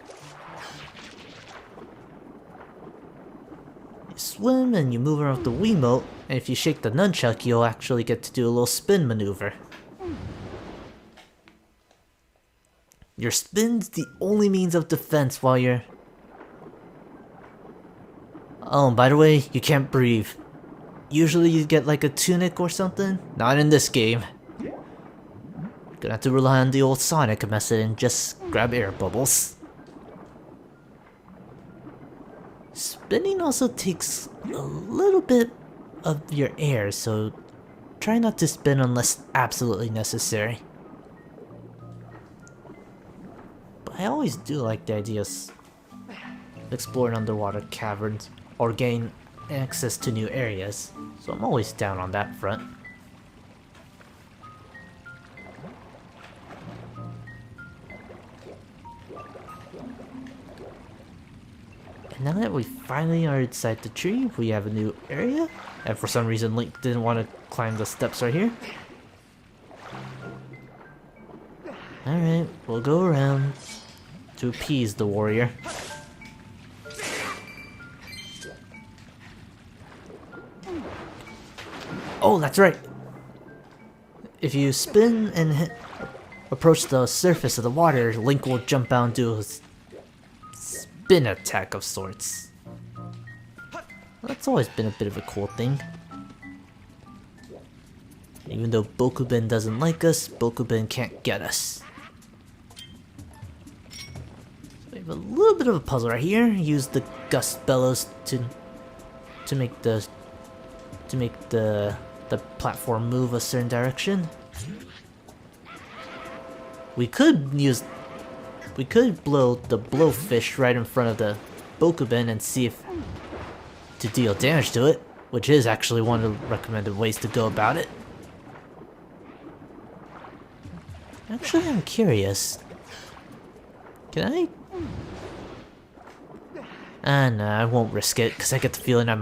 You swim and you move around the Wiimote, and if you shake the nunchuck, you'll actually get to do a little spin maneuver. Your spin's the only means of defense while you're... Oh, by the way, you can't breathe. Usually you get like a tunic or something. Not in this game. Gonna have to rely on the old Sonic method and just grab air bubbles. Spinning also takes a little bit of your air, so try not to spin unless absolutely necessary. But I always do like the idea of exploring underwater caverns or gain access to new areas, so I'm always down on that front. And now that we finally are inside the tree, we have a new area, and for some reason Link didn't want to climb the steps right here. Alright, we'll go around to appease the warrior. Oh, that's right! If you spin and approach the surface of the water, Link will jump out and do a spin attack of sorts. That's always been a bit of a cool thing. Even though Bokuben doesn't like us, Bokuben can't get us. So we have a little bit of a puzzle right here. Use the gust bellows to make the platform move a certain direction. We could blow the blowfish right in front of the Bokuben and see if to deal damage to it, which is actually one of the recommended ways to go about it. Actually, I'm curious. Can I? No, I won't risk it because I get the feeling I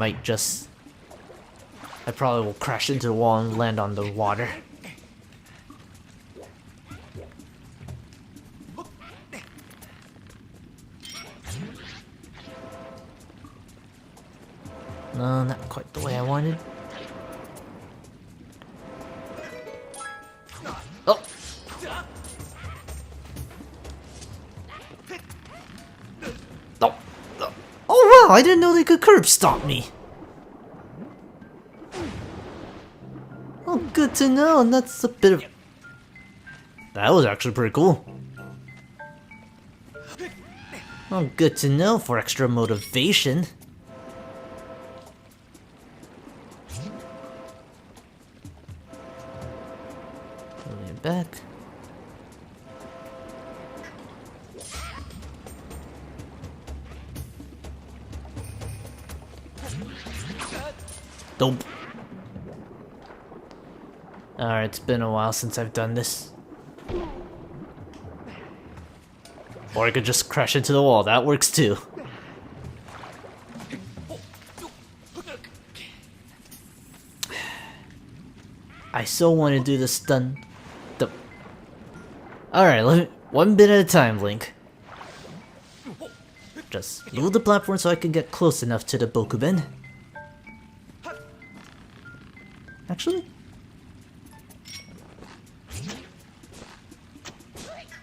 probably will crash into the wall and land on the water. No, not quite the way I wanted. Oh! Oh wow, I didn't know they could curb stomp me! Oh, good to know, and that's a bit of... That was actually pretty cool. Oh, good to know for extra motivation. Moving it back. Nope. Alright, it's been a while since I've done this. Or I could just crash into the wall, that works too. I so want to do the stun. Alright, One bit at a time, Link. Just move the platform so I can get close enough to the Bokuben. Actually?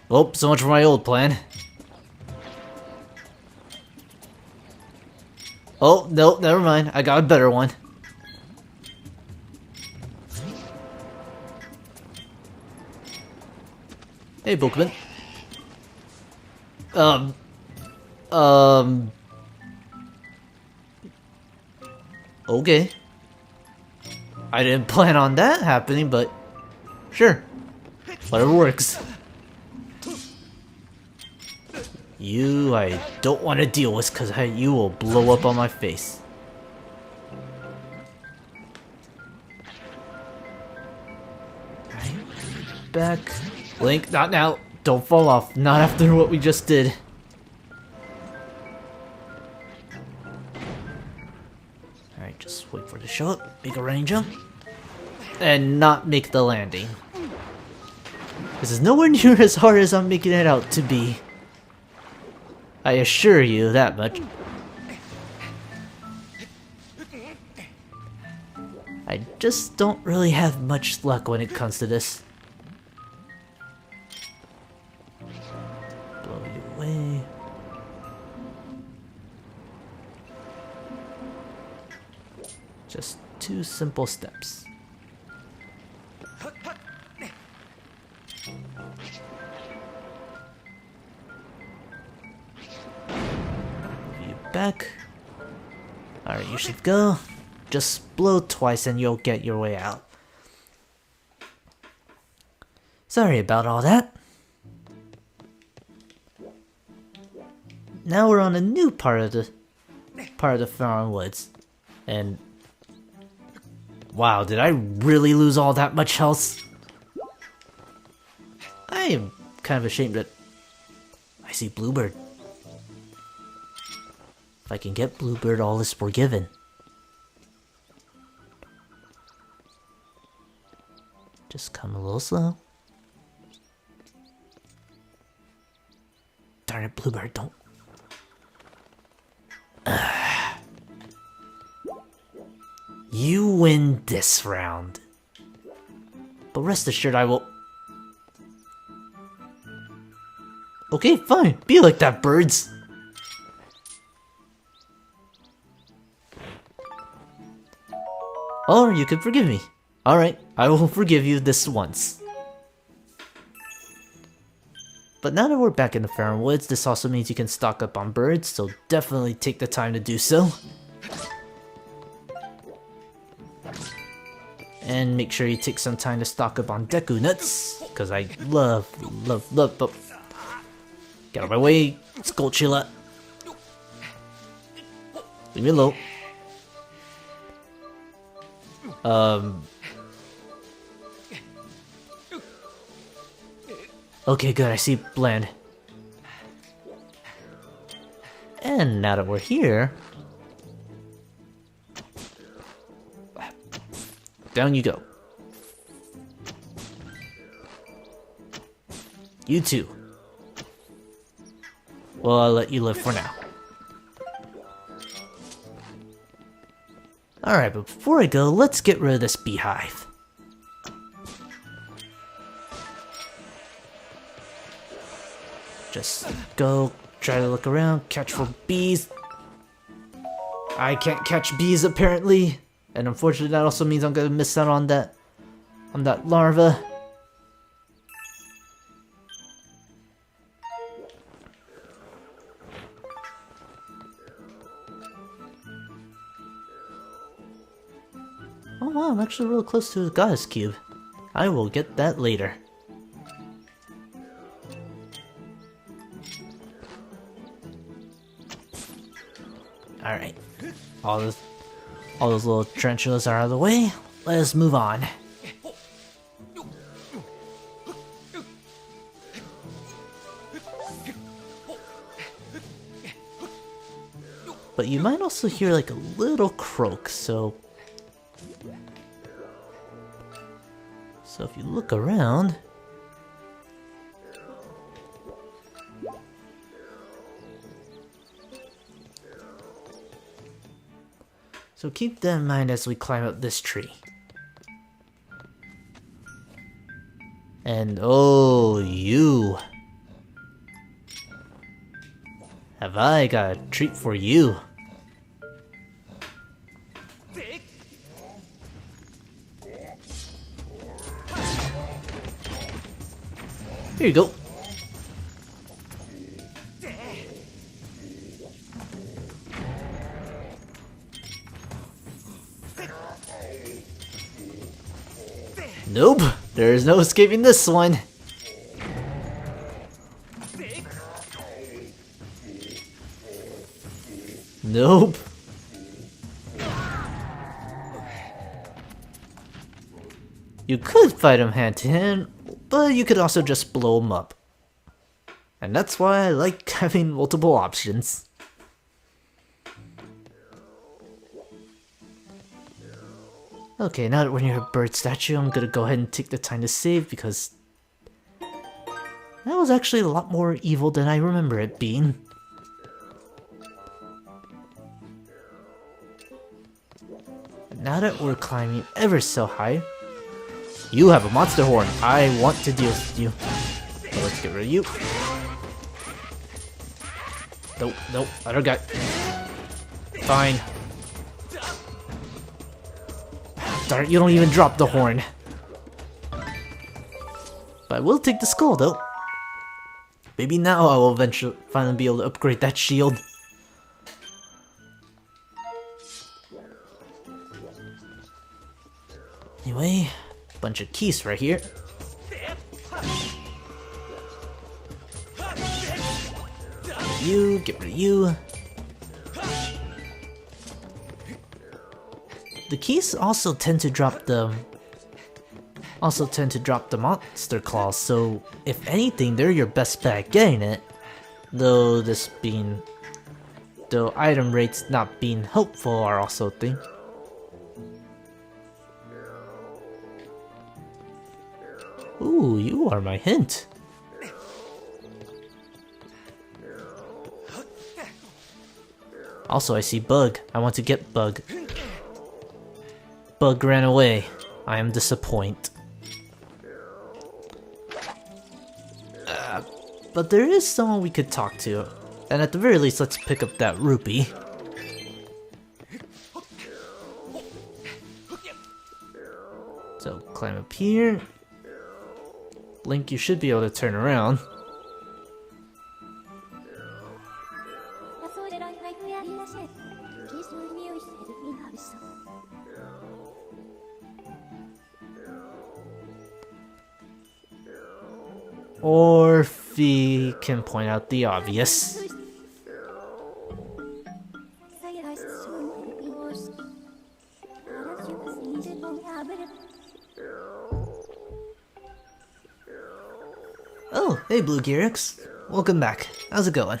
Oh, so much for my old plan. Oh, no, never mind. I got a better one. Hey, Bokuben. Okay. I didn't plan on that happening, but sure. Whatever works. You, I don't want to deal with because you will blow up on my face. Right. Back. Link, not now. Don't fall off. Not after what we just did. Alright, just wait for it to show up. Make a running jump. And not make the landing. This is nowhere near as hard as I'm making it out to be. I assure you that much. I just don't really have much luck when it comes to this. Blow you away. Just 2 simple steps. Back. Alright, you should go. Just blow twice and you'll get your way out. Sorry about all that. Now we're on a new part of the Faron Woods. And wow, did I really lose all that much health? I am kind of ashamed that I see Bluebird. If I can get Bluebird, all is forgiven. Just come a little slow. Darn it, Bluebird, don't. You win this round. But rest assured I will... Okay, fine. Be like that, birds. Or you could forgive me. Alright, I will forgive you this once. But now that we're back in the Faron Woods, this also means you can stock up on birds, so definitely take the time to do so. And make sure you take some time to stock up on Deku Nuts, because I love, but... Get out of my way, Skulltula. Leave me alone. Okay, good, I see Bland. And now that we're here... Down you go. You too. Well, I'll let you live for now. Alright, but before I go, let's get rid of this beehive. Just go, try to look around, catch for bees. I can't catch bees apparently. And unfortunately that also means I'm gonna miss out on that larva. Oh wow, I'm actually real close to the Goddess Cube. I will get that later. Alright. All those little tarantulas are out of the way. Let us move on. But you might also hear like a little croak, so if you look around, So keep that in mind as we climb up this tree. And oh, you. Have I got a treat for you? Here you go. Nope, there is no escaping this one. Nope. You could fight him hand to hand, but you could also just blow him up. And that's why I like having multiple options. Okay, now that we're near a bird statue, I'm gonna go ahead and take the time to save because that was actually a lot more evil than I remember it being. Now that we're climbing ever so high, you have a monster horn. I want to deal with you. So let's get rid of you. Nope, nope, other guy. Fine. Darn it, you don't even drop the horn. But I will take the skull though. Maybe now I will eventually finally be able to upgrade that shield. Anyway, bunch of keys right here. You, get rid of you. The keys also tend to drop the monster claws, so if anything, they're your best bet at getting it. Though item rates not being helpful are also a thing. Ooh, you are my hint. Also, I see Bug. I want to get Bug. Bug ran away. I am disappointed. But there is someone we could talk to. And at the very least, let's pick up that rupee. So, climb up here. Link, you should be able to turn around. Or Fee can point out the obvious. Oh, hey Blue Gearix. Welcome back. How's it going?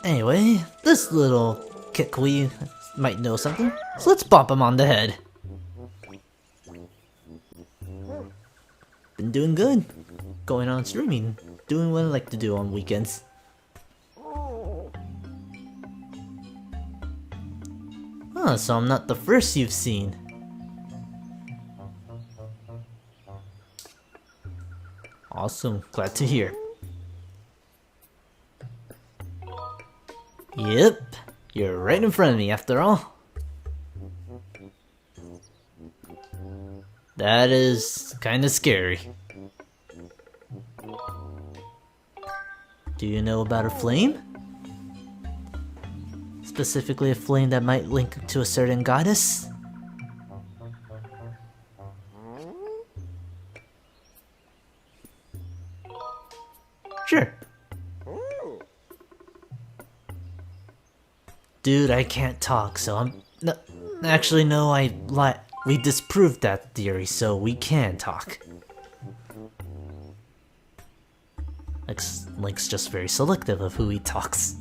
Anyway, this little Kikui might know something, so let's bop him on the head. Been doing good. Going on streaming. Doing what I like to do on weekends. Huh, so I'm not the first you've seen. Awesome, glad to hear. Yep, you're right in front of me after all. That is kinda scary. Do you know about a flame? Specifically a flame that might link to a certain goddess? Sure. Dude, I can't talk, so I'm... No, actually, no, I lied. We disproved that theory, so we can talk. Link's just very selective of who he talks.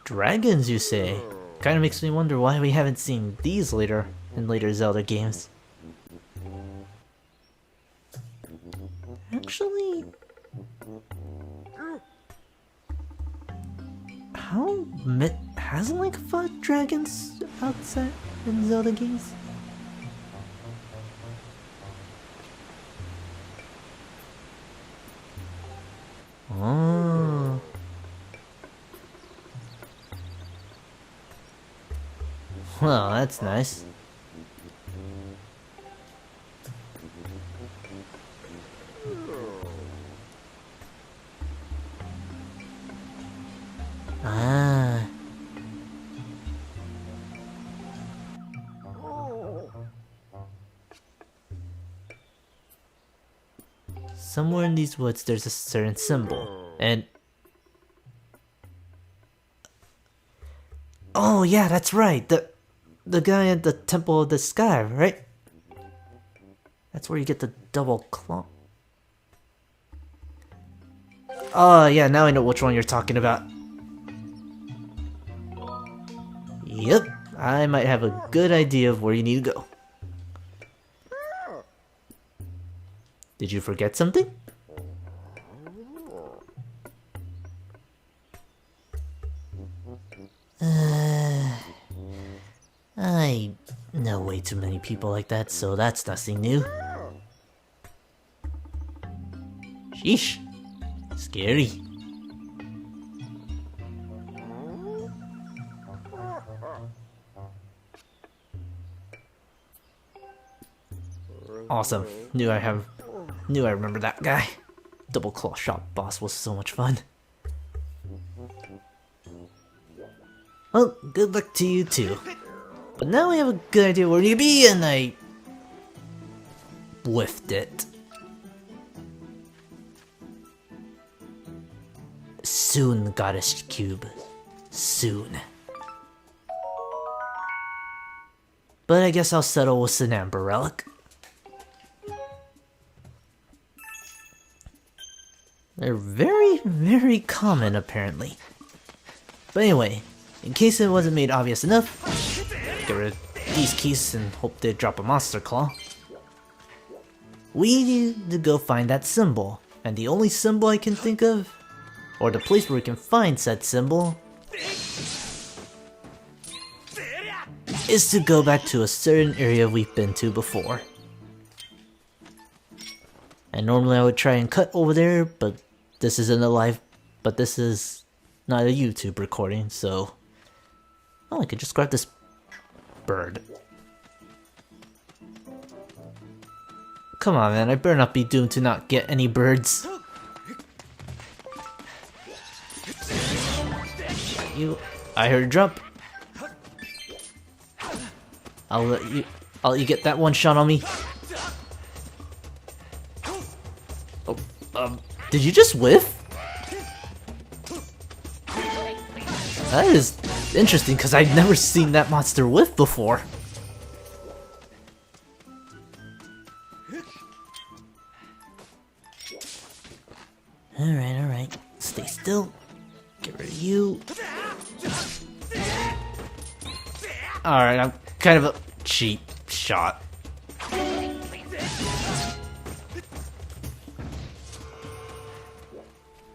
Dragons, you say? Kinda makes me wonder why we haven't seen these later in later Zelda games. Actually, hasn't Link fought dragons outside in Zelda games? Oh. Well, that's nice. Ah. Somewhere in these woods there's a certain symbol, and... Oh yeah, that's right, the guy at the Temple of the Sky, right? That's where you get the double claw. Oh yeah, now I know which one you're talking about. Yep, I might have a good idea of where you need to go. Did you forget something? I know way too many people like that, so that's nothing new. Sheesh. Scary. Awesome. Knew I remember that guy. Double claw shot boss was so much fun. Well, good luck to you too. But now we have a good idea where you be, and I whiffed it. Soon, Goddess Cube. Soon. But I guess I'll settle with an Amber Relic. They're very, very common, apparently. But anyway, in case it wasn't made obvious enough, get rid of these keys and hope they drop a Monster Claw. We need to go find that symbol, and the only symbol I can think of, or the place where we can find said symbol, is to go back to a certain area we've been to before. And normally I would try and cut over there, but this isn't a live, but this is not a YouTube recording, so... Oh, I could just grab this bird. Come on, man, I better not be doomed to not get any birds. I heard a drop. I'll let you get that one shot on me. Oh, did you just whiff? That is interesting, because I've never seen that monster whiff before. Alright. Stay still. Get rid of you. Alright, I'm kind of a cheap shot.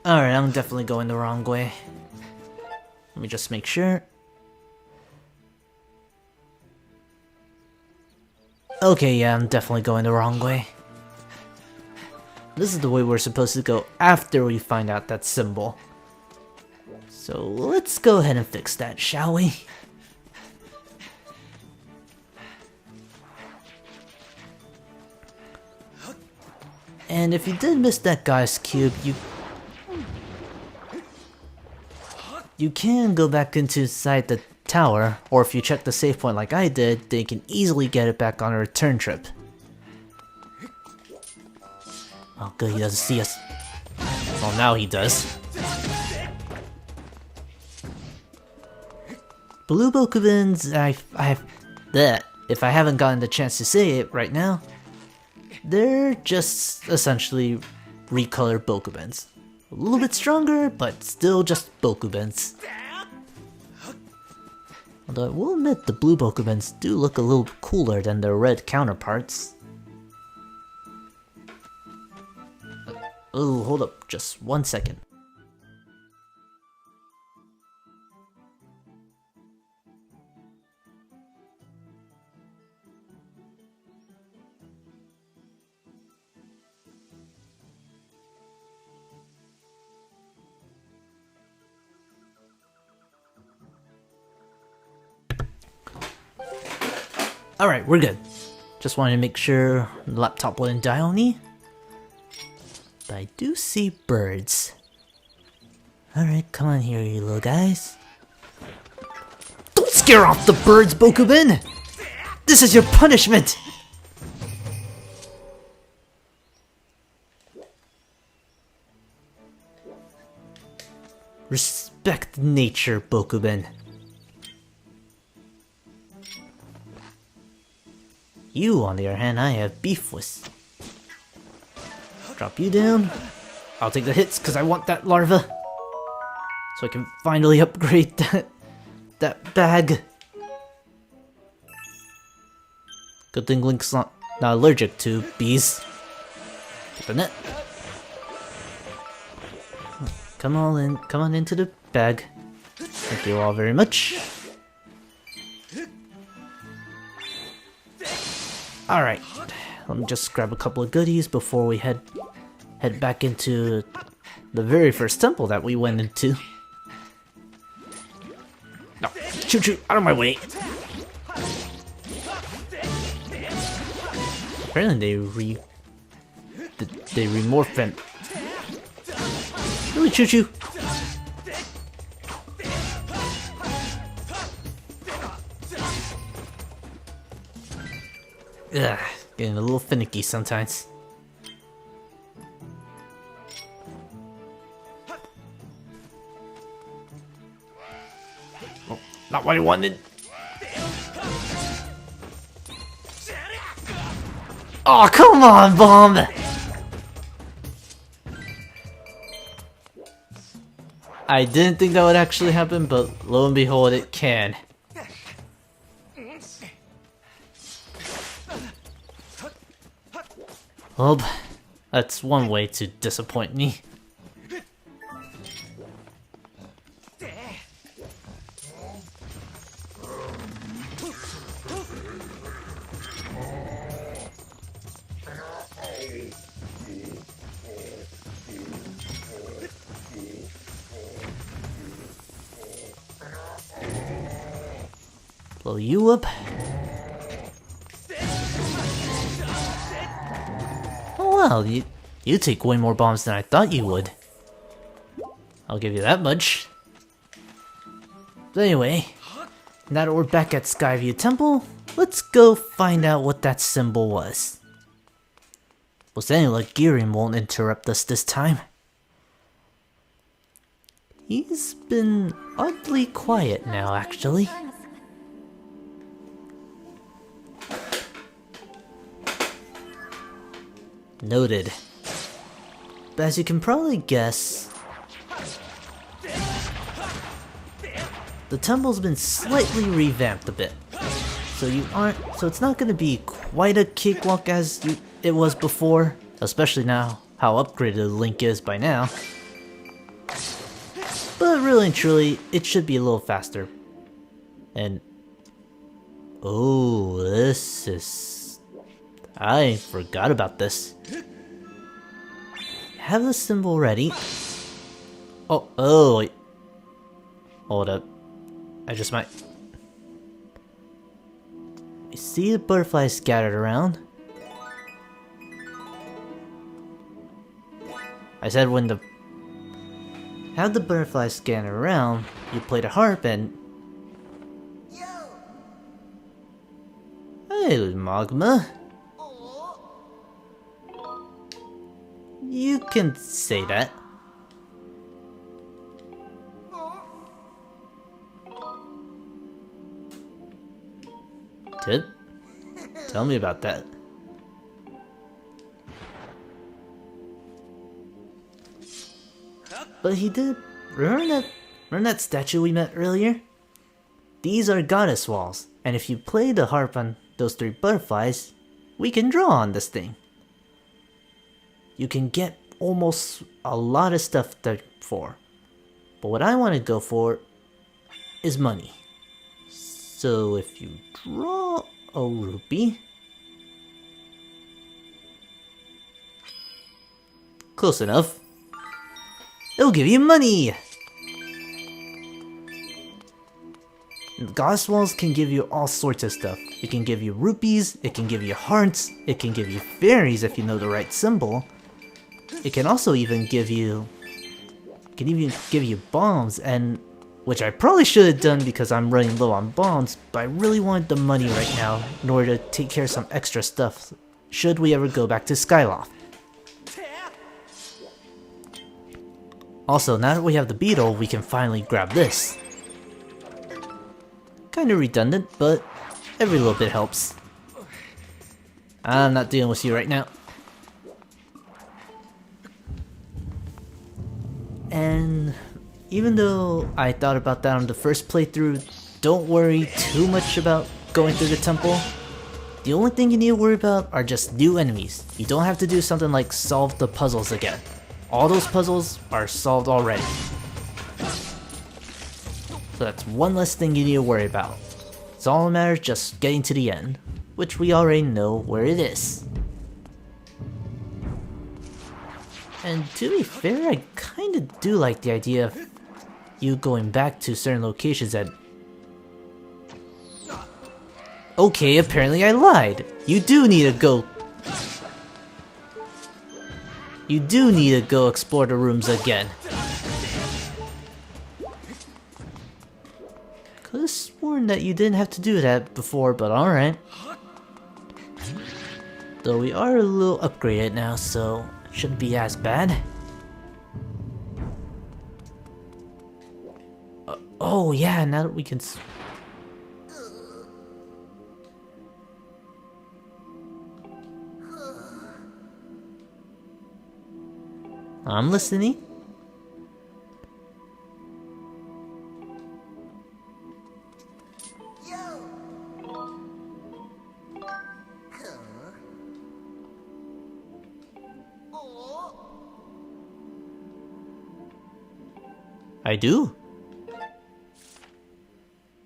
Alright, I'm definitely going the wrong way. Let me just make sure. Okay, yeah, I'm definitely going the wrong way. This is the way we're supposed to go after we find out that symbol. So let's go ahead and fix that, shall we? And if you did miss that guy's cube, you can go back inside the tower, or if you check the save point like I did, then you can easily get it back on a return trip. Oh good, he doesn't see us. Well, now he does. Blue Bokubins, if I haven't gotten the chance to say it right now, they're just essentially recolored Bokubins. A little bit stronger, but still just Bokubins. Although I will admit the blue Pokemons do look a little cooler than their red counterparts. Oh, hold up, just 1 second. Alright, we're good. Just wanted to make sure the laptop wouldn't die on me. But I do see birds. Alright, come on here, you little guys. Don't scare off the birds, Bokuben! This is your punishment! Respect nature, Bokuben. You, on the other hand, I have beef with. Drop you down. I'll take the hits because I want that larva. So I can finally upgrade that bag. Good thing Link's not allergic to bees. Get the net. Come on into the bag. Thank you all very much. Alright, let me just grab a couple of goodies before we head back into the very first temple that we went into. No, choo-choo, out of my way! Apparently they remorphed them. Really, choo-choo? Ugh, getting a little finicky sometimes. Oh, not what I wanted. Oh, come on, Bomb! I didn't think that would actually happen, but lo and behold, it can. Well, that's one way to disappoint me. Blow you up. Well, you take way more bombs than I thought you would. I'll give you that much. But anyway, now that we're back at Skyview Temple, let's go find out what that symbol was. With any luck, Girin won't interrupt us this time. He's been oddly quiet now, actually. Noted. But as you can probably guess, the temple's been slightly revamped a bit. So it's not gonna be quite a cakewalk as it was before, especially now how upgraded Link is by now. But really and truly, it should be a little faster. And oh, this is... I forgot about this. Have the symbol ready. Oh, wait. Hold up. I just might... I see the butterflies scattered around. I said when the... Have the butterflies scattered around, you play the harp and... Hey, Magma. You can say that. Tip? Tell me about that. But he did... Remember that statue we met earlier? These are goddess walls, and if you play the harp on those 3 butterflies, we can draw on this thing. You can get almost a lot of stuff for, but what I want to go for is money. So if you draw a rupee, close enough, it'll give you money! Goddess walls can give you all sorts of stuff. It can give you rupees, it can give you hearts, it can give you fairies if you know the right symbol. It can also even give you... bombs, and... which I probably should have done because I'm running low on bombs, but I really wanted the money right now in order to take care of some extra stuff should we ever go back to Skyloft. Also, now that we have the beetle, we can finally grab this. Kinda redundant, but every little bit helps. I'm not dealing with you right now. And even though I thought about that on the first playthrough, don't worry too much about going through the temple. The only thing you need to worry about are just new enemies. You don't have to do something like solve the puzzles again. All those puzzles are solved already. So that's one less thing you need to worry about. It's all that matters just getting to the end, which we already know where it is. And to be fair, I kinda do like the idea of you going back to certain locations that... Okay, apparently I lied. You do need to go... You do need to go explore the rooms again. Could've sworn that you didn't have to do that before, but alright. Though we are a little upgraded now, so it shouldn't be as bad. Oh yeah, now that we can... I'm listening. I do.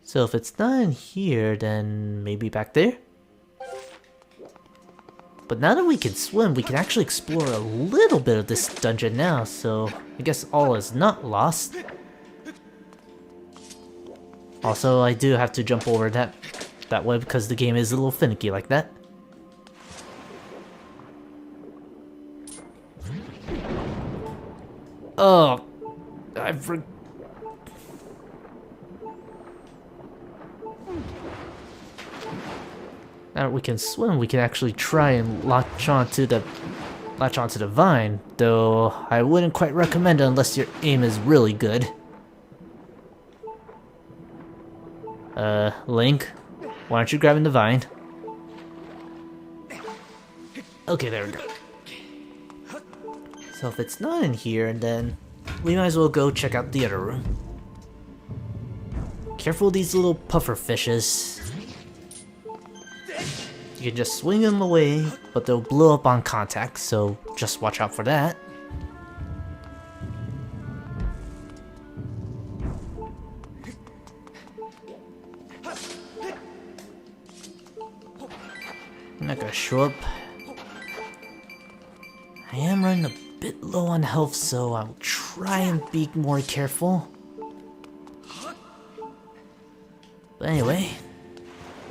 So if it's not in here, then maybe back there? But now that we can swim, we can actually explore a little bit of this dungeon now, so I guess all is not lost. Also, I do have to jump over that way because the game is a little finicky like that. Oh, I forgot. Now that we can swim, we can actually try and latch onto the vine, though I wouldn't quite recommend it unless your aim is really good. Link, why aren't you grabbing the vine? Okay, there we go. So if it's not in here, then we might as well go check out the other room. Careful of these little puffer fishes. You can just swing them away, but they'll blow up on contact, so just watch out for that. I'm not gonna show up. I am running a bit low on health, so I'll try and be more careful. But anyway,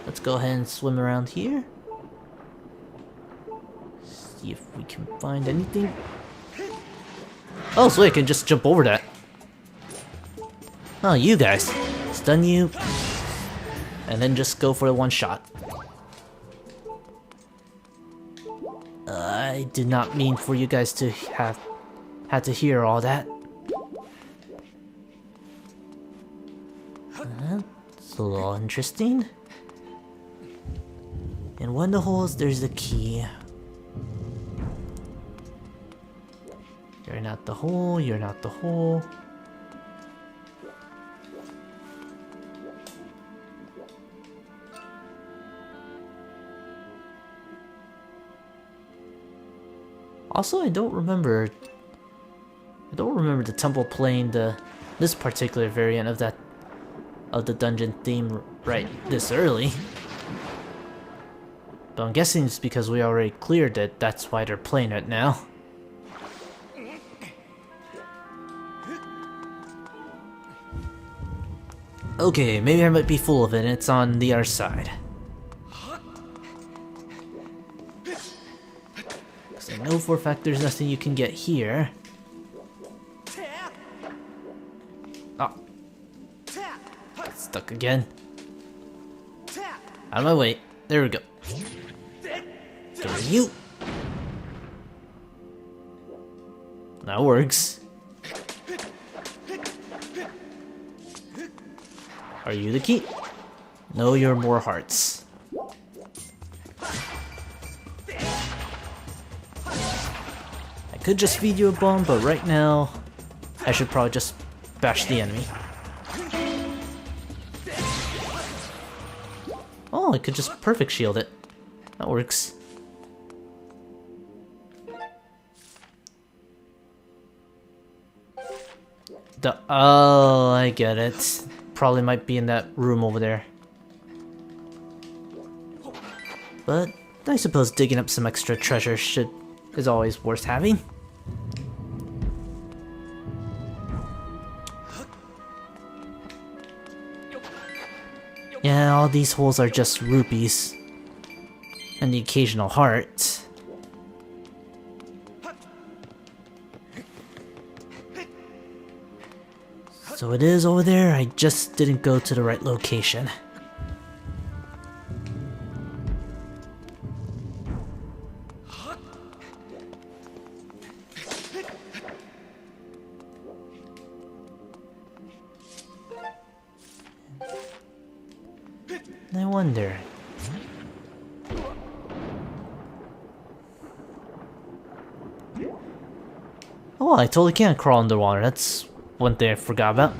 let's go ahead and swim around here. See if we can find anything. Oh, so I can just jump over that. Oh, you guys. Stun you. And then just go for the one shot. I did not mean for you guys to have to hear all that. That's a little interesting. In one of the holes, there's a key. You're not the hole, you're not the hole. Also, I don't remember the temple playing this particular variant of the dungeon theme right this early. But I'm guessing it's because we already cleared it, that's why they're playing it now. Okay, maybe I might be full of it and it's on the other side. Because I know for a fact there's nothing you can get here. Oh. Got stuck again. Out of my way. There we go. Get rid of you. That works. Are you the key? No, you're more hearts. I could just feed you a bomb, but right now, I should probably just bash the enemy. Oh, I could just perfect shield it. That works. Oh, I get it. Probably might be in that room over there. But I suppose digging up some extra treasure is always worth having. Yeah, all these holes are just rupees. And the occasional heart. So it is over there, I just didn't go to the right location. I wonder. Oh, I totally can't crawl underwater, that's one thing I forgot about.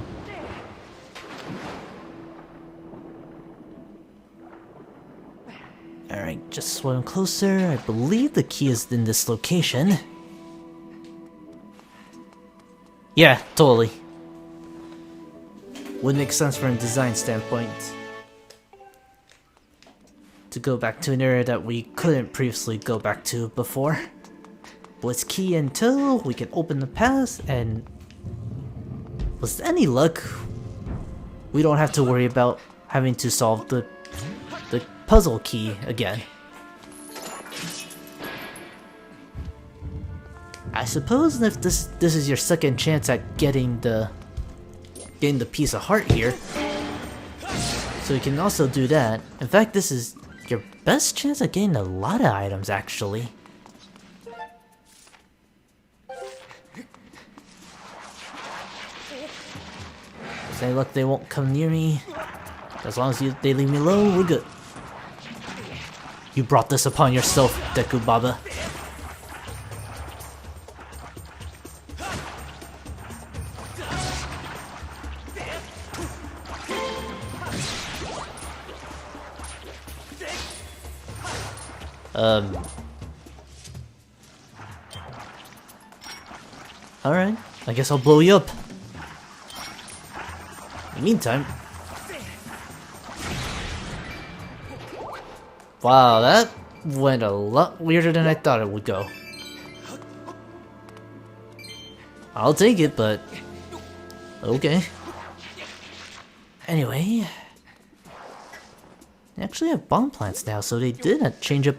Alright, just swim closer. I believe the key is in this location. Yeah, totally. Would make sense from a design standpoint to go back to an area that we couldn't previously go back to before. With key in tow, we can open the pass, and with any luck, we don't have to worry about having to solve the puzzle key again. I suppose if this is your second chance at getting the piece of heart here, so you can also do that. In fact, this is your best chance at getting a lot of items, actually. With any luck, they won't come near me. As long as they leave me alone, we're good. You brought this upon yourself, Deku Baba. Alright, I guess I'll blow you up. In the meantime... Wow, that went a lot weirder than I thought it would go. I'll take it, but... okay. Anyway... They actually have bomb plants now, so they did change up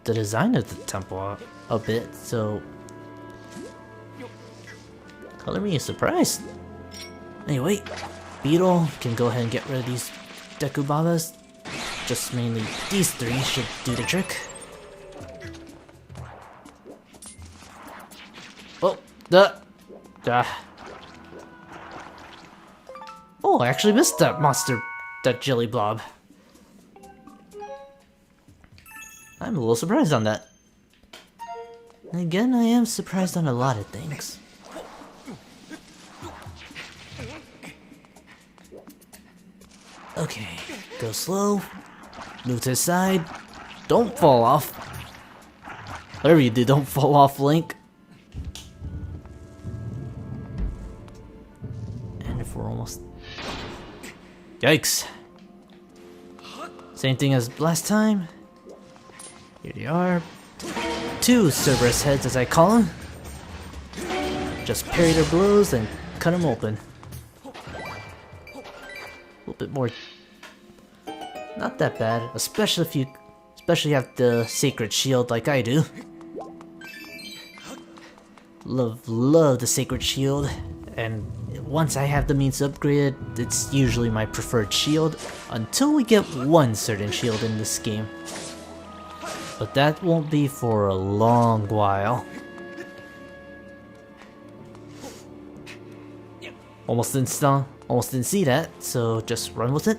the design of the temple a bit, so... Color me surprised. Anyway, Beetle can go ahead and get rid of these Deku Babas. Just mainly these three should do the trick. Oh, oh, I actually missed that monster, that jelly blob. I'm a little surprised on that. And again, I am surprised on a lot of things. Okay, go slow. Move to the side. Don't fall off. Whatever you do, don't fall off, Link. And if we're almost... Yikes. Same thing as last time. Here they are. 2 Cerberus heads, as I call them. Just parry their blows and cut them open. A little bit more... Not that bad, especially if you have the Sacred Shield like I do. Love the Sacred Shield, and once I have the means to upgrade it, it's usually my preferred shield, until we get one certain shield in this game. But that won't be for a long while. Almost didn't see that, so just run with it.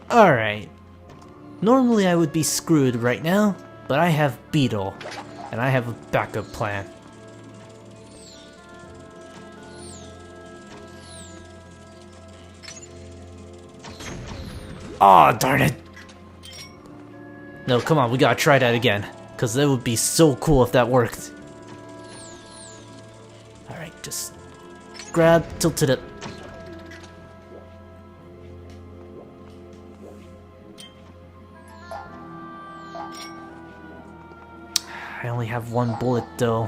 Alright. Normally I would be screwed right now, but I have Bateaux, and I have a backup plan. Aw, darn it! No, come on, we gotta try that again, because that would be so cool if that worked. Alright, just grab, tilt it up. I only have 1 bullet though.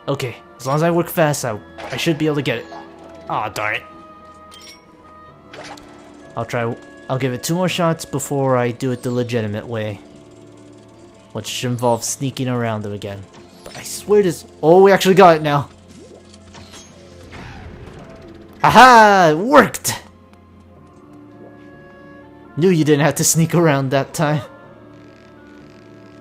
Okay, as long as I work fast, I should be able to get it. Aw, darn it. I'll give it 2 more shots before I do it the legitimate way. Which involves sneaking around them again. But I swear this... Oh, we actually got it now. Aha! It worked! Knew you didn't have to sneak around that time.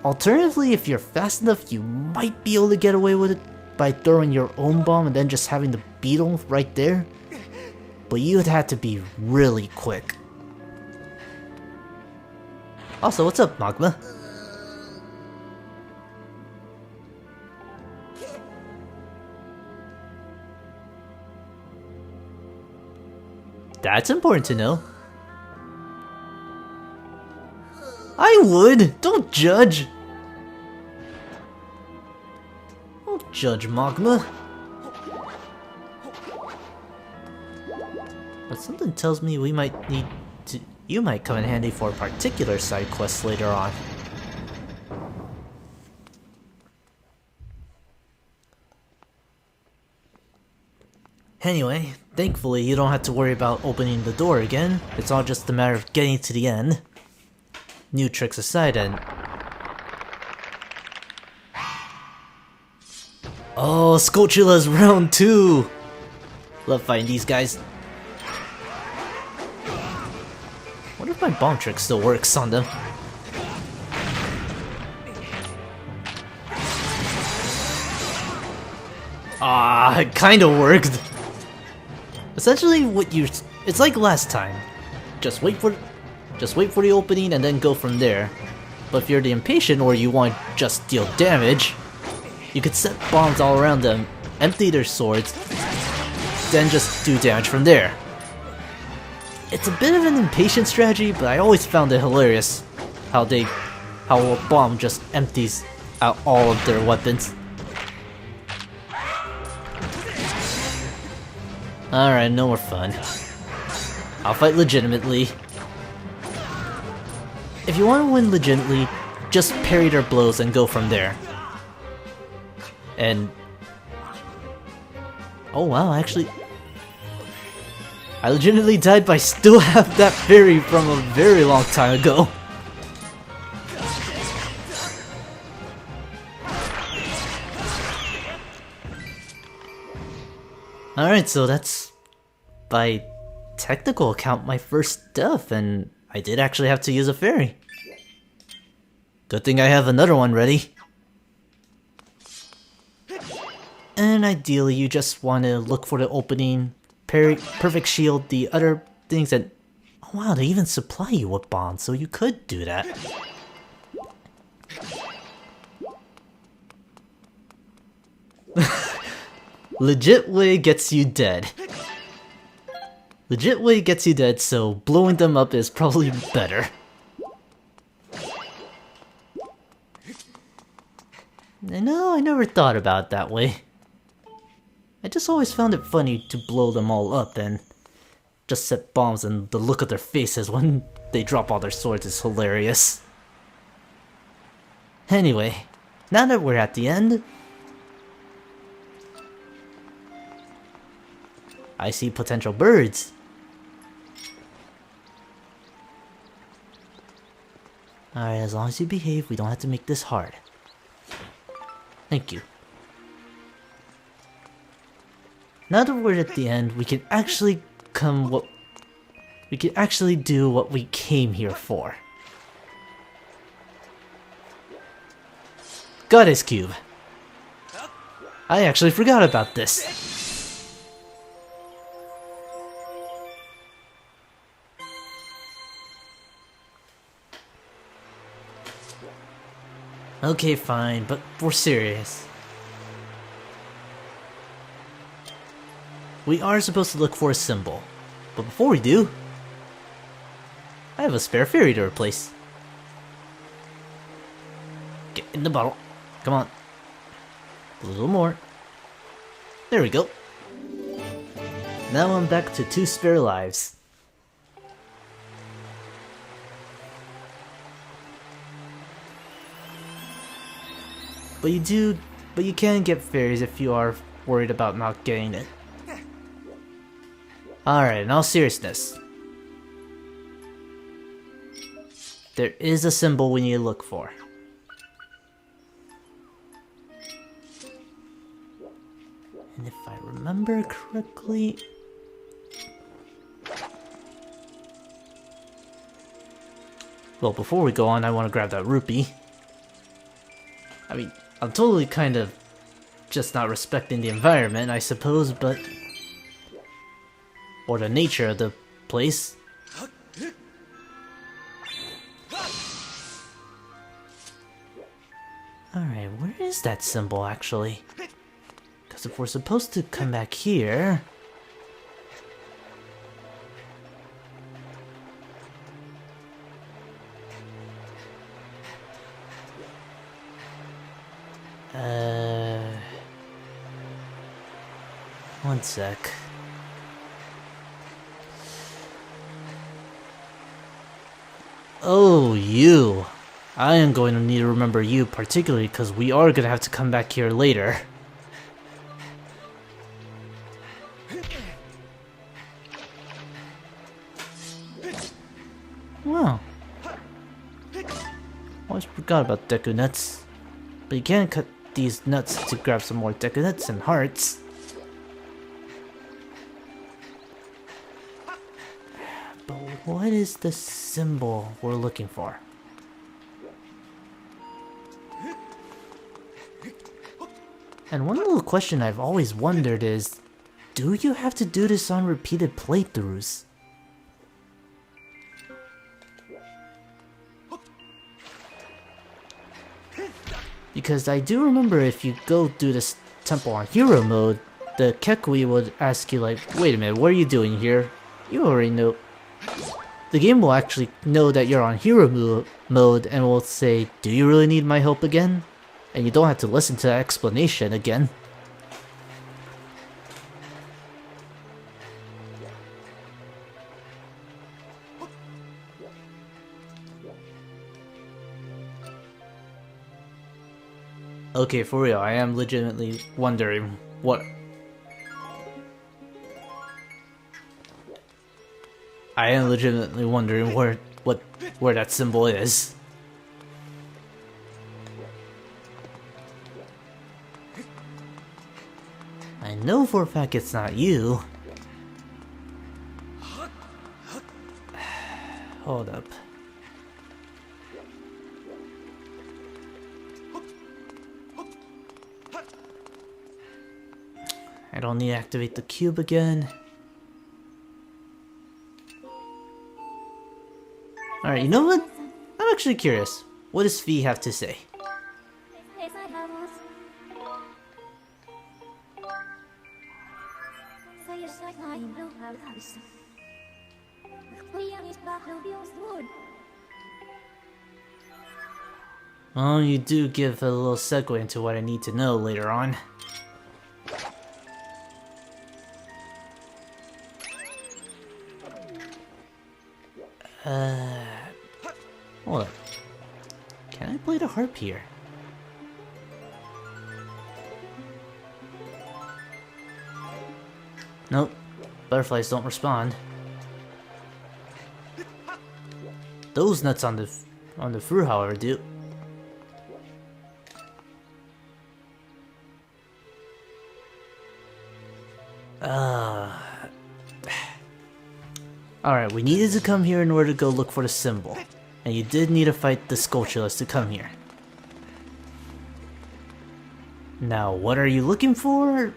Alternatively, if you're fast enough, you might be able to get away with it by throwing your own bomb and then just having the Bateaux right there. But you'd have to be really quick. Also, what's up, Magma? That's important to know. I would! Don't judge! Don't judge, Magma. But something tells me we might need to... You might come in handy for a particular side quest later on. Anyway, thankfully you don't have to worry about opening the door again. It's all just a matter of getting to the end. New tricks aside, and... Oh, Skulltula's round 2! Love fighting these guys. Wonder if my bomb trick still works on them. Ah, it kinda worked! Essentially it's like last time. Just wait for the opening and then go from there. But if you're the impatient or you want to just deal damage, you could set bombs all around them, empty their swords, then just do damage from there. It's a bit of an impatient strategy, but I always found it hilarious how a bomb just empties out all of their weapons. Alright, no more fun. I'll fight legitimately. If you want to win legitimately, just parry their blows and go from there. And... Oh wow, actually... I legitimately died, but I still have that parry from a very long time ago. Alright, so that's, by technical account, my first death, and I did actually have to use a fairy. Good thing I have another one ready. And ideally, you just want to look for the opening, parry, perfect shield, the other things that... Oh wow, they even supply you with bombs, so you could do that. Legit way gets you dead. Legit way gets you dead, so blowing them up is probably better. No, I never thought about it that way. I just always found it funny to blow them all up and just set bombs, and the look of their faces when they drop all their swords is hilarious. Anyway, now that we're at the end, I see potential birds. Alright, as long as you behave, we don't have to make this hard. Thank you. Now that we're at the end, we can actually do what we came here for. Goddess Cube. I actually forgot about this. Okay, fine, but we're serious. We are supposed to look for a symbol, but before we do, I have a spare fairy to replace. Get in the bottle. Come on. A little more. There we go. Now I'm back to 2 spare lives. But you can get fairies if you are worried about not getting it. Alright, in all seriousness, there is a symbol we need to look for. And if I remember correctly... Well, before we go on, I want to grab that rupee. I mean, I'm totally kind of just not respecting the environment, I suppose, but... or the nature of the place. Alright, where is that symbol actually? Because if we're supposed to come back here... one sec. Oh, you. I am going to need to remember you, particularly because we are going to have to come back here later. Wow. Always forgot about Deku Nuts. But you can cut these nuts to grab some more Deku Nuts and hearts. But what is the symbol we're looking for? And one little question I've always wondered is, do you have to do this on repeated playthroughs? Because I do remember if you go do this temple on hero mode, the Kekui would ask you like, wait a minute, what are you doing here? You already know. The game will actually know that you're on hero mode and will say, do you really need my help again? And you don't have to listen to that explanation again. Okay, for real, I am legitimately wondering what... I am legitimately wondering where that symbol is. I know for a fact it's not you. Hold up. I don't need to activate the cube again. Alright, you know what? I'm actually curious. What does Fee have to say? Well, you do give a little segue into what I need to know later on. Hold up. Can I play the harp here? Nope. Butterflies don't respond. Those nuts on the fruit, however, do. Alright, we needed to come here in order to go look for the symbol. And you did need to fight the Sculptureless to come here. Now, what are you looking for?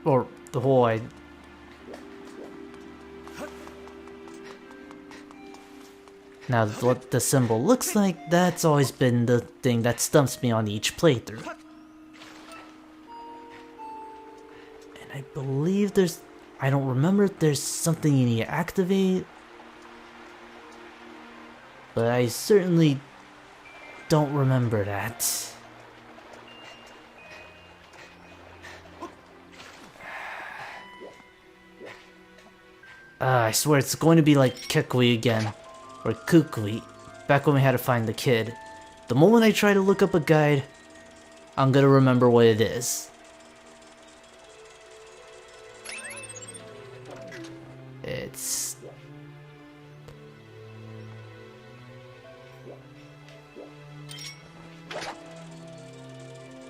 Or the whole Now, what the symbol looks like, that's always been the thing that stumps me on each playthrough. And I believe I don't remember if there's something you need to activate. But I certainly don't remember that. I swear it's going to be like Kekui again. Or Kukui, back when we had to find the kid. The moment I try to look up a guide, I'm gonna remember what it is. It's...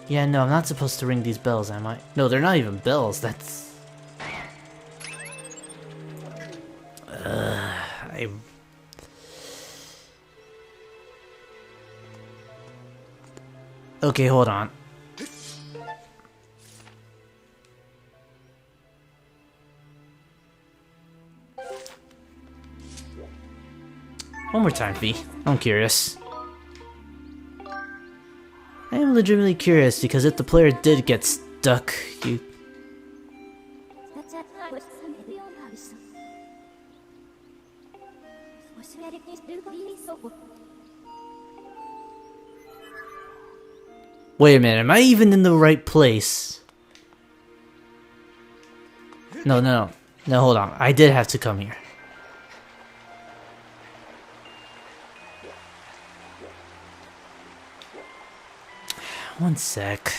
Yeah, no, I'm not supposed to ring these bells, am I? No, they're not even bells, that's... Okay, hold on. One more time, V. I'm curious. I am legitimately curious because if the player did get stuck, you... Wait a minute, am I even in the right place? No, hold on. I did have to come here. One sec.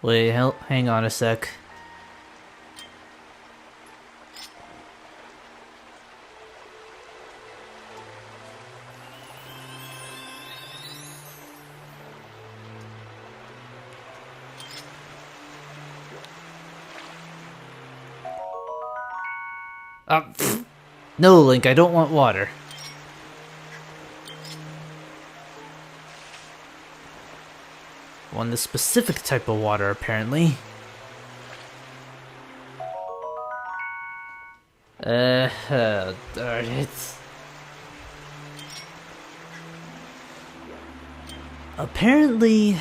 Wait, hang on a sec. No, Link, I don't want water. Want the specific type of water, apparently. Darn it. Apparently...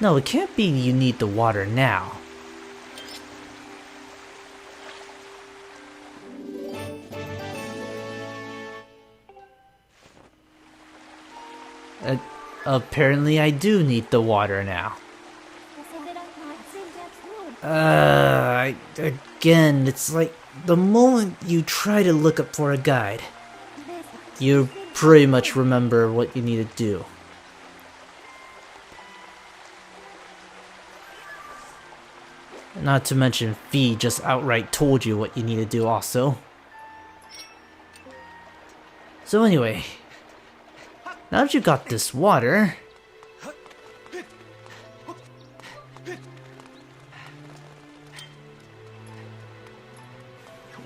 No, it can't be you need the water now. Apparently I do need the water now. Again, it's like the moment you try to look up for a guide, you pretty much remember what you need to do. Not to mention, Fee just outright told you what you need to do also. So anyway, now that you got this water,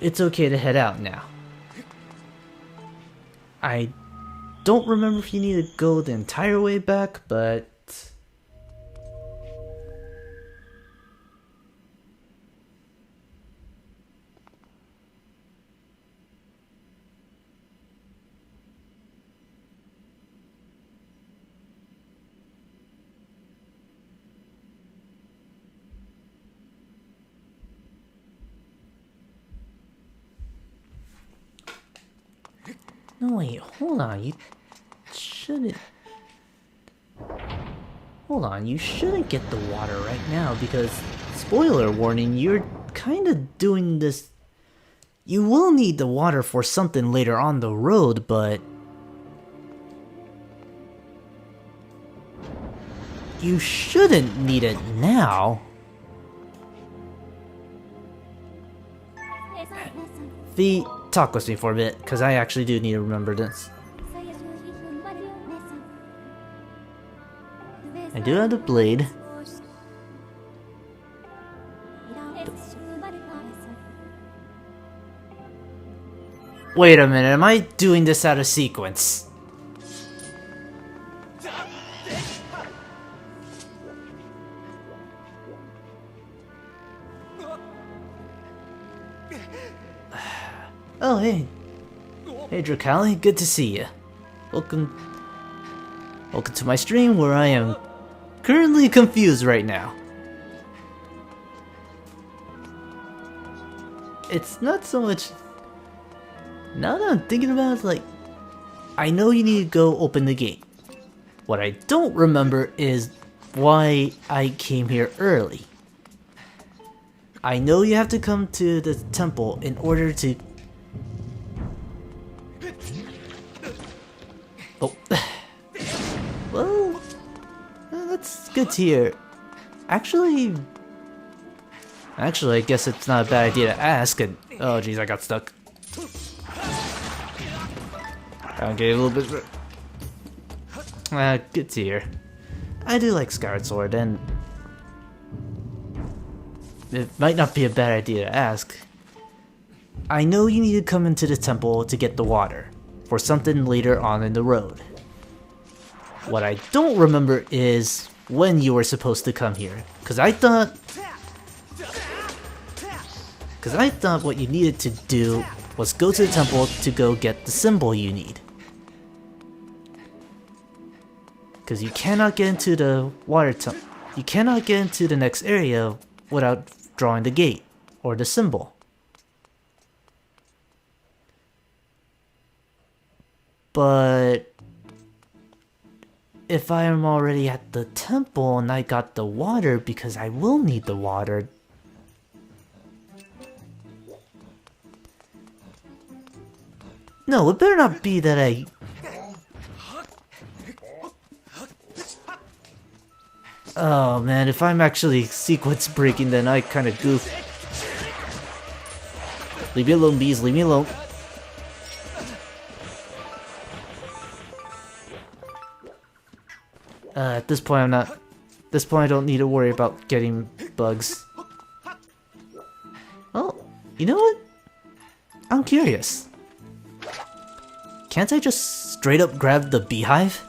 it's okay to head out now. I don't remember if you need to go the entire way back, but... No, wait, hold on, you shouldn't... Hold on, you shouldn't get the water right now because, spoiler warning, you're kinda doing this... You will need the water for something later on the road, but... You shouldn't need it now. The... Talk with me for a bit, because I actually do need to remember this. I do have the blade. Wait a minute, am I doing this out of sequence? Oh, hey. Hey, Drakali, good to see you. Welcome to my stream where I am currently confused right now. It's not so much... Now that I'm thinking about it, like... I know you need to go open the gate. What I don't remember is why I came here early. I know you have to come to the temple in order to... Oh. Well, that's good to hear. Actually, I guess it's not a bad idea to ask. And oh, jeez, I got stuck. I'll get a little bit. Good to hear. I do like Skyward Sword, and it might not be a bad idea to ask. I know you need to come into the temple to get the water for something later on in the road. What I don't remember is when you were supposed to come here, because I thought what you needed to do was go to the temple to go get the symbol you need. Because you cannot get into the you cannot get into the next area without drawing the gate or the symbol. But if I am already at the temple and I got the water, because I will need the water. No, it better not be that I... Oh man, if I'm actually sequence breaking, then I kinda goof. Leave me alone, bees, leave me alone. At this point I'm not... At this point I don't need to worry about getting bugs. Oh, you know what? I'm curious. Can't I just straight up grab the beehive?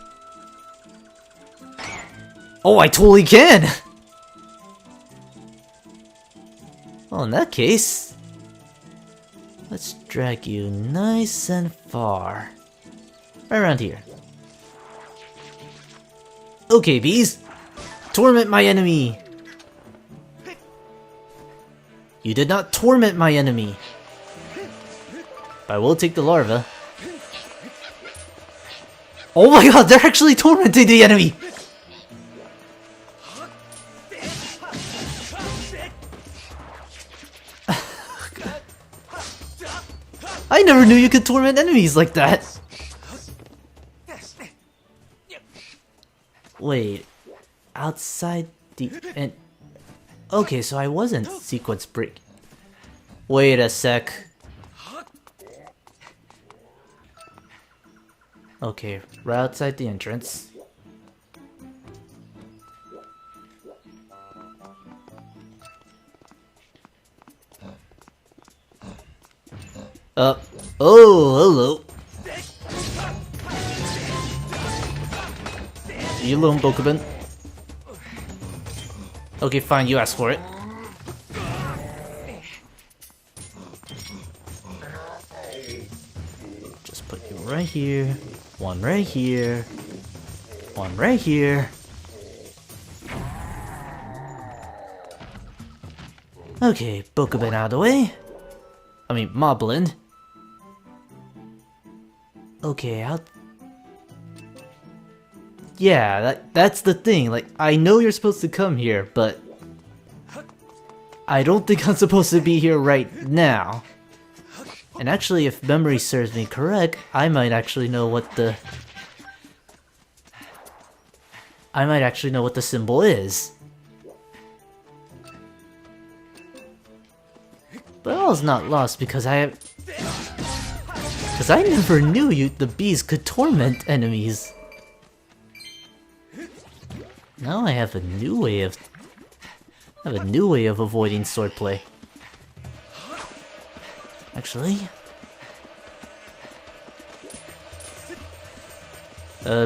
Oh, I totally can! Well, in that case, let's drag you nice and far. Right around here. Okay, bees. Torment my enemy. You did not torment my enemy. But I will take the larva. Oh my god, they're actually tormenting the enemy! I never knew you could torment enemies like that! Wait, outside the... Okay, so I wasn't sequence break. Wait a sec. Okay, right outside the entrance. Oh, hello. You alone, Bokuben. Okay, fine, you asked for it. Just put you right here. One right here. One right here. Okay, Bokuben out of the way. I mean, Moblin. Okay, yeah, that's the thing. Like, I know you're supposed to come here, but I don't think I'm supposed to be here right now. And actually, if memory serves me correct, I might actually know what the symbol is. But all's not lost because I never knew the bees could torment enemies. Now I have a new way of avoiding swordplay. Actually,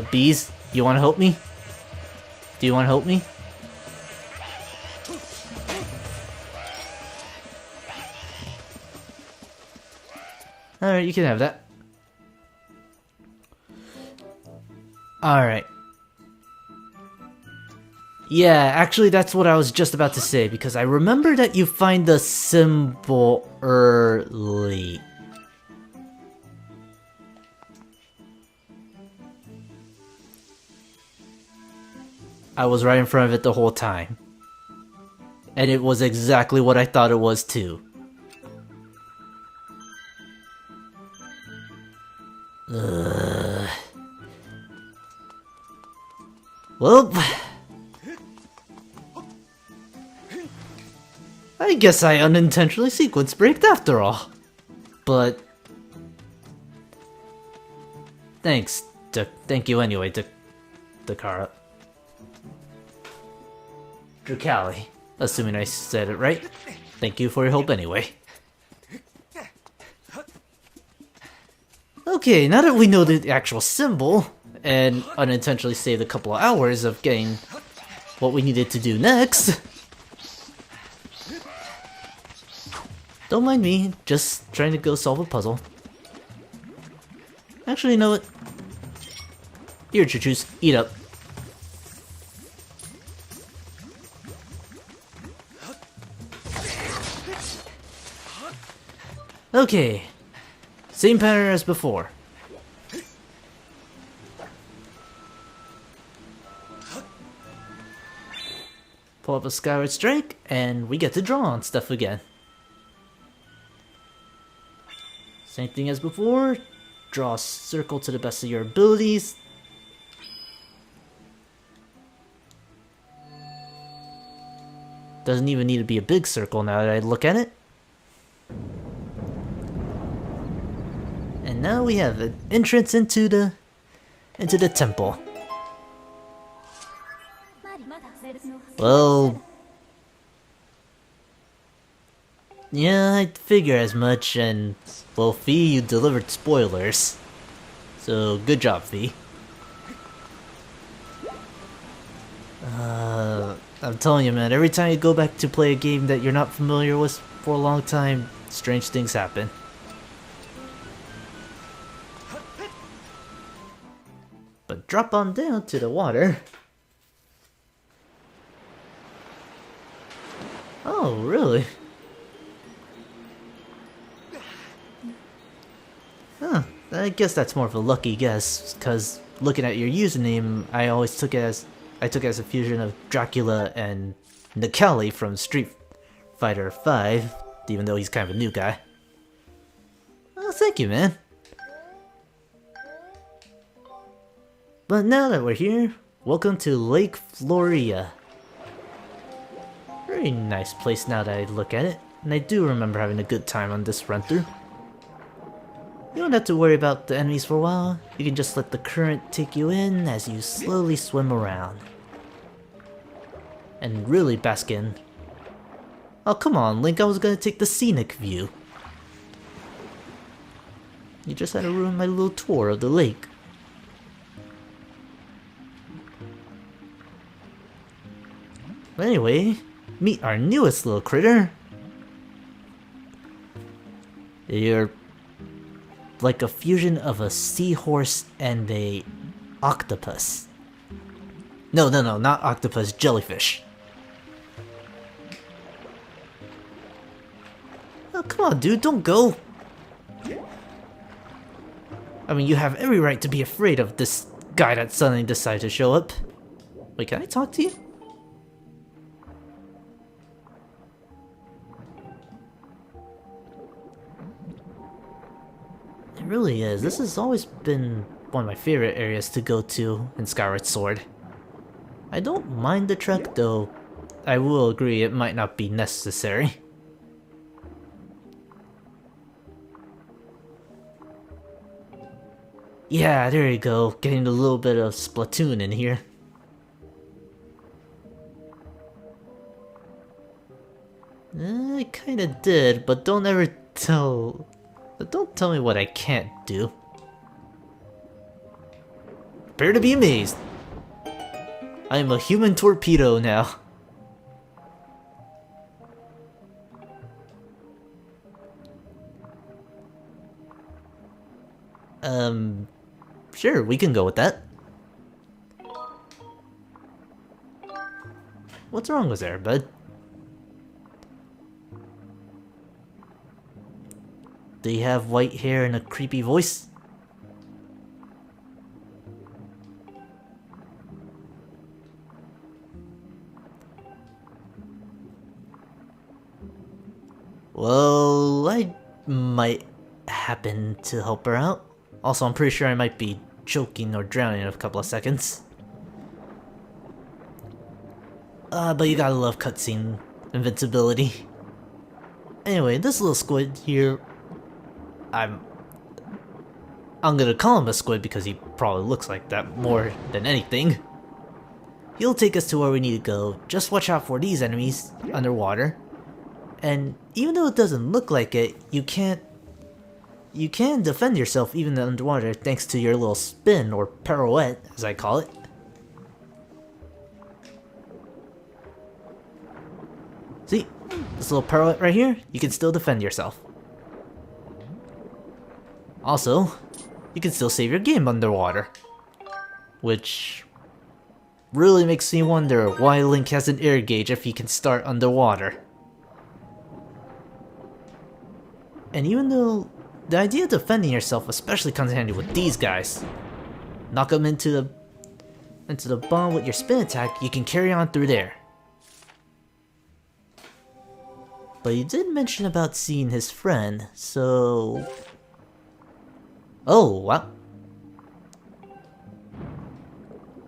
bees, you want to help me? Do you want to help me? Alright, you can have that. Alright. Yeah, actually that's what I was just about to say, because I remember that you find the symbol early. I was right in front of it the whole time. And it was exactly what I thought it was too. Well, I guess I unintentionally sequence breaked after all. But thank you anyway, Dakara. Drakali, assuming I said it right. Thank you for your help anyway. Okay, now that we know the actual symbol, and unintentionally saved a couple of hours of getting what we needed to do next. Don't mind me, just trying to go solve a puzzle. Actually, you know what? Here, Choo-Choos, eat up. Okay, same pattern as before. Pull up a Skyward Strike, and we get to draw on stuff again. Same thing as before, draw a circle to the best of your abilities. Doesn't even need to be a big circle now that I look at it. And now we have an entrance into the temple. Well, yeah, I figure as much, and well, Fee, you delivered spoilers. So, good job, Fee. I'm telling you, man, every time you go back to play a game that you're not familiar with for a long time, strange things happen. But drop on down to the water. Oh, really? Huh, I guess that's more of a lucky guess, because looking at your username, I took it as a fusion of Dracula and Nikali from Street Fighter 5, even though he's kind of a new guy. Oh, thank you, man. But now that we're here, welcome to Lake Floria. Very nice place now that I look at it, and I do remember having a good time on this run through. You don't have to worry about the enemies for a while, you can just let the current take you in as you slowly swim around. And really bask in. Oh come on Link, I was gonna take the scenic view. You just had to ruin my little tour of the lake. But anyway, meet our newest little critter. You're like a fusion of a seahorse and a octopus. No, not octopus, jellyfish. Oh, come on, dude, don't go. I mean, you have every right to be afraid of this guy that suddenly decided to show up. Wait, can I talk to you? It really is. This has always been one of my favorite areas to go to in Skyward Sword. I don't mind the trek, though I will agree it might not be necessary. Yeah, there you go. Getting a little bit of Splatoon in here. I kinda did, but don't tell me what I can't do. Prepare to be amazed. I am a human torpedo now. Sure, we can go with that. What's wrong with there, bud? Do you have white hair and a creepy voice? Well, I might happen to help her out. Also, I'm pretty sure I might be choking or drowning in a couple of seconds. But you gotta love cutscene invincibility. Anyway, this little squid here, I'm gonna call him a squid because he probably looks like that more than anything. He'll take us to where we need to go. Just watch out for these enemies underwater. And even though it doesn't look like it, you can defend yourself even underwater thanks to your little spin, or pirouette as I call it. See, this little pirouette right here, you can still defend yourself. Also, you can still save your game underwater, which really makes me wonder why Link has an air gauge if he can start underwater. And even though the idea of defending yourself especially comes in handy with these guys, knock them into the bomb with your spin attack, you can carry on through there. But you did mention about seeing his friend, so... Oh, wow.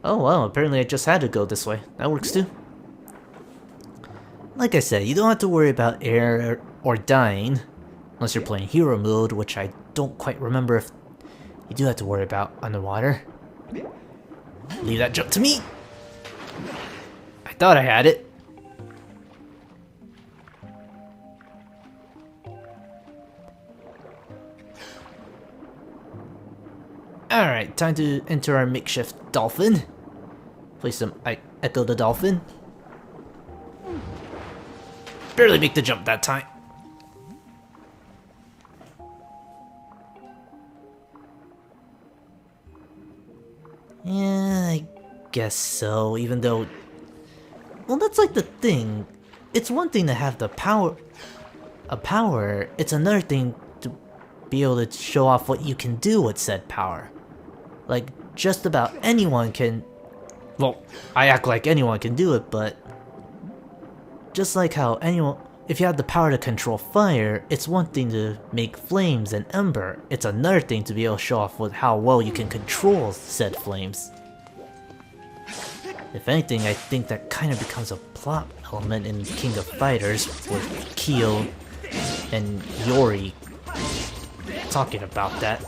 Oh, wow, apparently I just had to go this way. That works too. Like I said, you don't have to worry about air or dying, unless you're playing hero mode, which I don't quite remember if you do have to worry about underwater. Leave that jump to me! I thought I had it. Alright, time to enter our makeshift dolphin. Play some Echo the Dolphin. Barely make the jump that time. Yeah, I guess so, even though... Well, that's like the thing. It's one thing to have the power... a power, it's another thing to be able to show off what you can do with said power. Like, just about anyone can... Well, I act like anyone can do it, but... Just like how anyone... If you have the power to control fire, it's one thing to make flames and ember. It's another thing to be able to show off with how well you can control said flames. If anything, I think that kind of becomes a plot element in King of Fighters, with Kyo and Yori talking about that.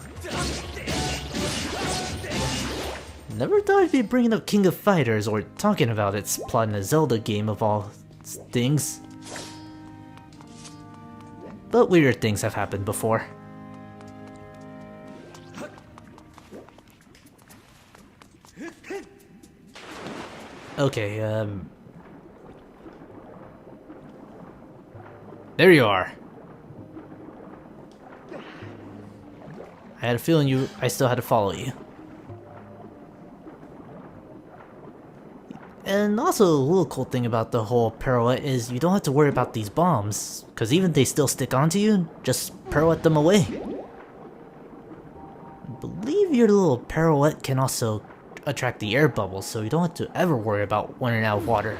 Never thought I'd be bringing up King of Fighters or talking about its plot in a Zelda game of all things. But weirder things have happened before. Okay, there you are. I had a feeling I still had to follow you. And also, a little cool thing about the whole pirouette is you don't have to worry about these bombs, because even if they still stick onto you, just pirouette them away. I believe your little pirouette can also attract the air bubbles, so you don't have to ever worry about running out of water.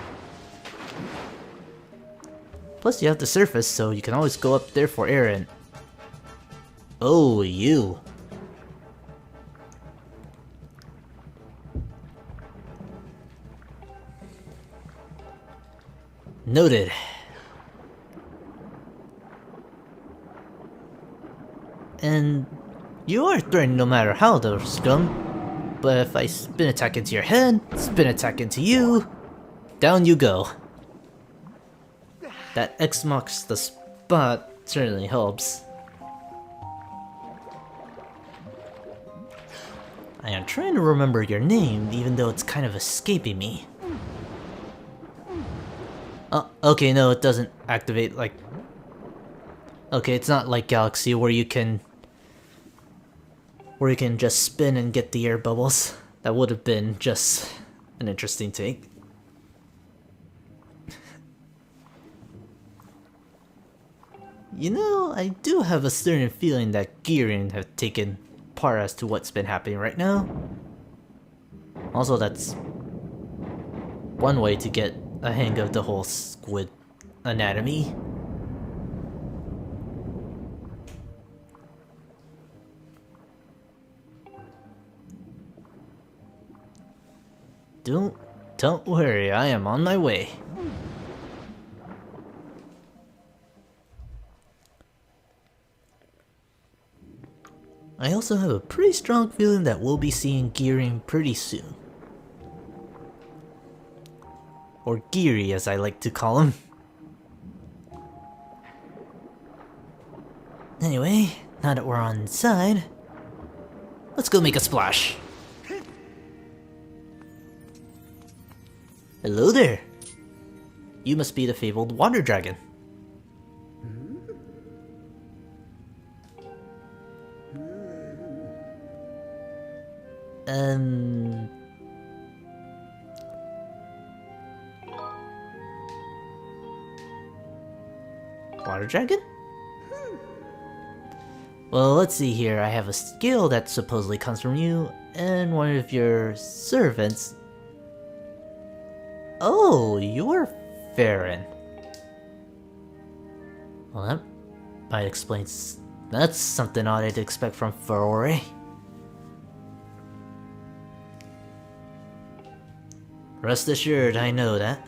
Plus you have the surface, so you can always go up there for air and... Oh, you. Noted. And you are threatened no matter how, though, Scum. But if I spin attack into your head, spin attack into you, down you go. That X marks the spot certainly helps. I am trying to remember your name, even though it's kind of escaping me. Oh, okay, no, it doesn't activate like... Okay, it's not like Galaxy where you can just spin and get the air bubbles. That would have been just an interesting take. You know, I do have a certain feeling that Gearing have taken part as to what's been happening right now. Also, that's one way to get a hang of the whole squid anatomy. Don't worry, I am on my way. I also have a pretty strong feeling that we'll be seeing Gearing pretty soon. Or Geary, as I like to call him. Anyway, now that we're on side, let's go make a splash. Hello there. You must be the fabled water dragon. Water dragon? Well, let's see here. I have a skill that supposedly comes from you, and one of your servants. Oh, you're Faron. Well, that might explain. That's something odd I'd expect from Farore. Rest assured, I know that.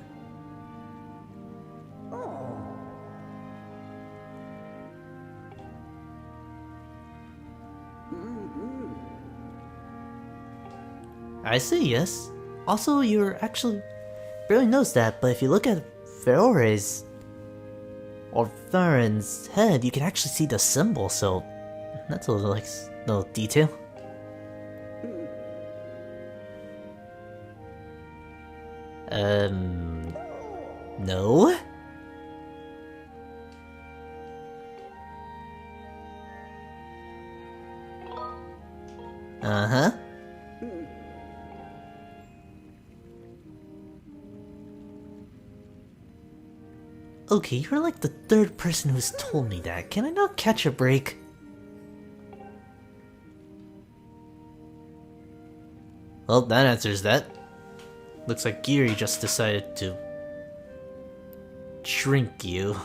I say yes. Also, you're actually barely knows that, but if you look at Farore's or Faron's head, you can actually see the symbol, so that's a little detail. No? Uh-huh. Okay, you're like the third person who's told me that. Can I not catch a break? Well, that answers that. Looks like Geary just decided to shrink you.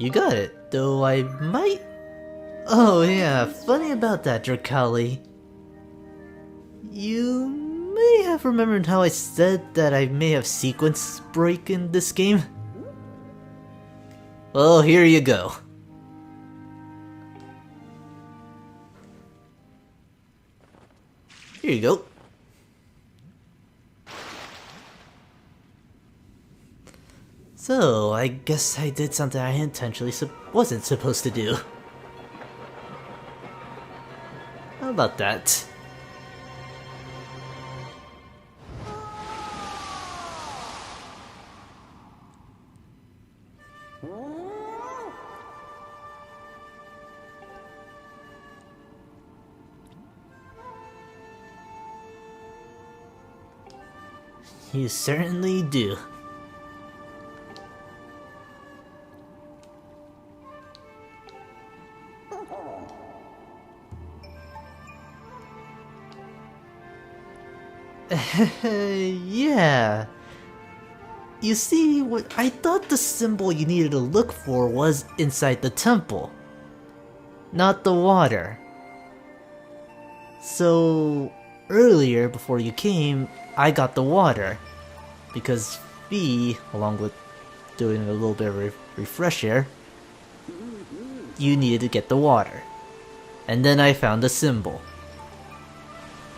You got it, though I might... Oh yeah, funny about that, Drakali. You may have remembered how I said that I may have sequence break in this game? Well, here you go. Here you go. So, I guess I did something I intentionally wasn't supposed to do. How about that? You certainly do. Yeah. You see, what I thought the symbol you needed to look for was inside the temple, not the water. So, earlier, before you came, I got the water, because Fee, along with doing a little bit of a refresher, you needed to get the water. And then I found the symbol.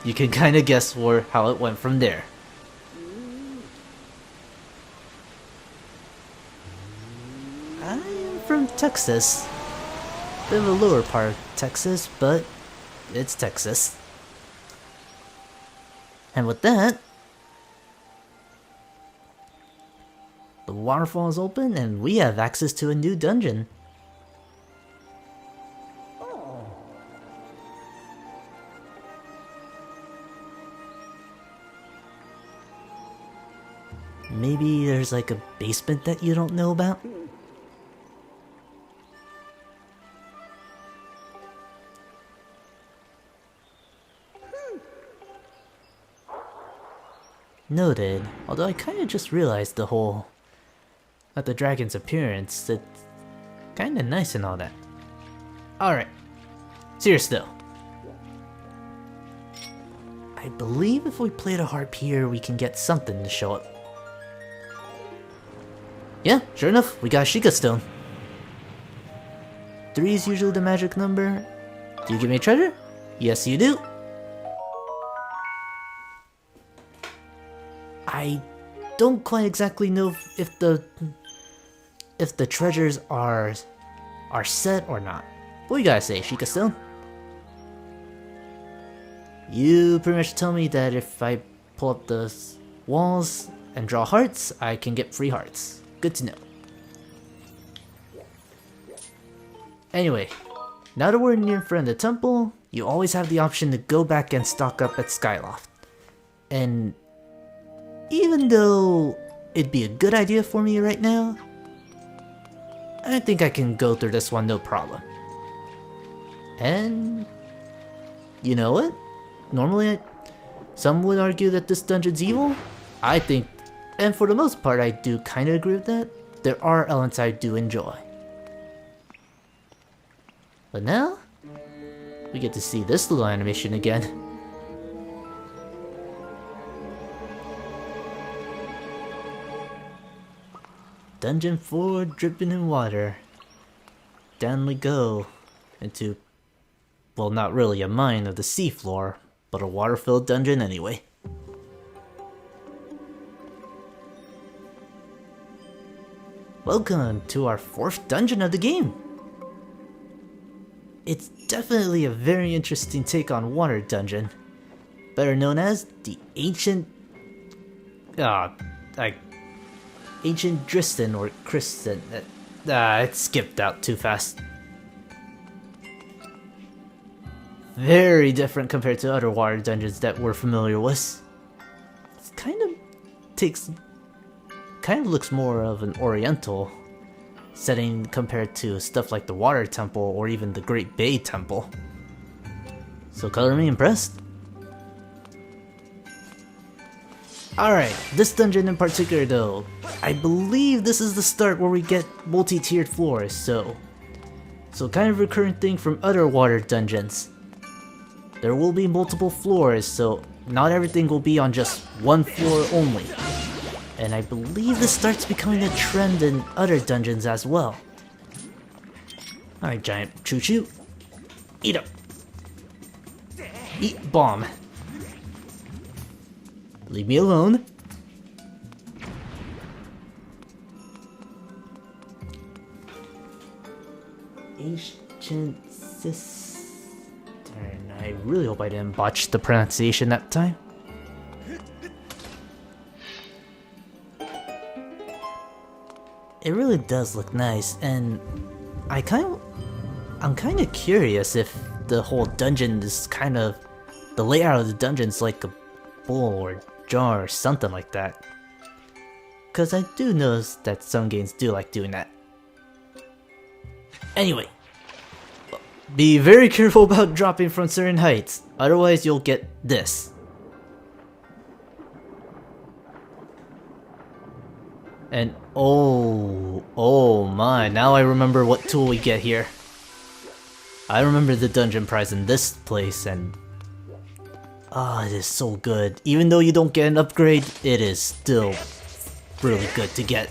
You can kinda guess how it went from there. I am from Texas. Bit of a lower part of Texas, but it's Texas. And with that, the waterfall is open and we have access to a new dungeon. Maybe there's like a basement that you don't know about? Noted, although I kinda just realized the dragon's appearance, it's kinda nice and all that. Alright, serious though. I believe if we play the harp here, we can get something to show up. Yeah, sure enough, we got a Sheikah Stone. 3 is usually the magic number. Do you give me a treasure? Yes, you do. I don't quite exactly know if the treasures are set or not. What you gotta say, Sheikah Stone? You pretty much tell me that if I pull up the walls and draw hearts, I can get free hearts. Good to know. Anyway, now that we're near in front of the temple, you always have the option to go back and stock up at Skyloft. And even though it'd be a good idea for me right now, I think I can go through this one no problem. And you know what? Normally, some would argue that this dungeon's evil. I think, and for the most part, I do kind of agree with that. There are elements I do enjoy. But now, we get to see this little animation again. Dungeon 4 dripping in water. Down we go into, well, not really a mine of the seafloor, but a water-filled dungeon anyway. Welcome to our 4th dungeon of the game! It's definitely a very interesting take on water dungeon, better known as the Ancient Dristan or Kristen. it skipped out too fast. Very different compared to other water dungeons that we're familiar with. It kind of looks more of an oriental setting compared to stuff like the Water Temple or even the Great Bay Temple. So color me impressed. Alright, this dungeon in particular though, I believe this is the start where we get multi-tiered floors, so kind of recurrent thing from other water dungeons. There will be multiple floors, so not everything will be on just one floor only. And I believe this starts becoming a trend in other dungeons as well. Alright, giant choo-choo. Eat up. Eat bomb. Leave me alone. Ancient Cistern. I really hope I didn't botch the pronunciation that time. It really does look nice, and I'm kind of curious if the whole dungeon is kind of the layout of the dungeon's like a bowl or jar or something like that. Cause I do notice that some games do like doing that. Anyway, be very careful about dropping from certain heights, otherwise you'll get this. And oh my, now I remember what tool we get here. I remember the dungeon prize in this place, and it is so good. Even though you don't get an upgrade, it is still really good to get.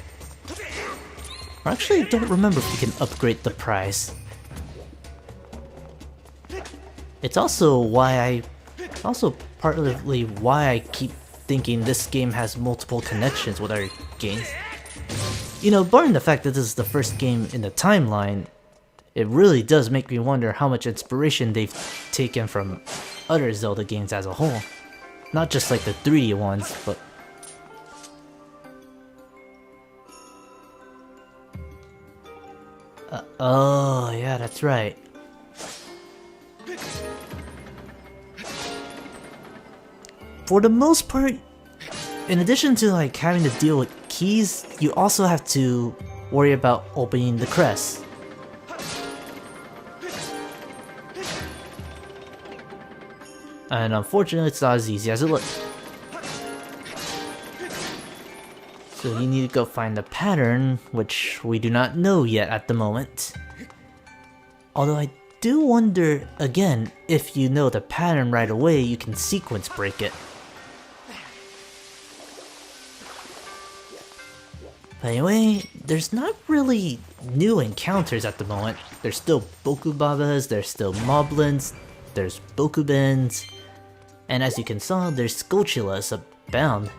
Or actually, I don't remember if you can upgrade the prize. It's also partly why I keep thinking this game has multiple connections with other games. You know, barring the fact that this is the first game in the timeline, it really does make me wonder how much inspiration they've taken from other Zelda games as a whole. Not just like the 3D ones, but... oh, yeah, that's right. For the most part, in addition to like having to deal with keys, you also have to worry about opening the crest. And unfortunately, it's not as easy as it looks. So you need to go find the pattern, which we do not know yet at the moment. Although I do wonder, again, if you know the pattern right away, you can sequence break it. But anyway, there's not really new encounters at the moment. There's still Bokubabas, there's still Moblins, there's Bokubins, and as you can see, there's Skulltulas abound.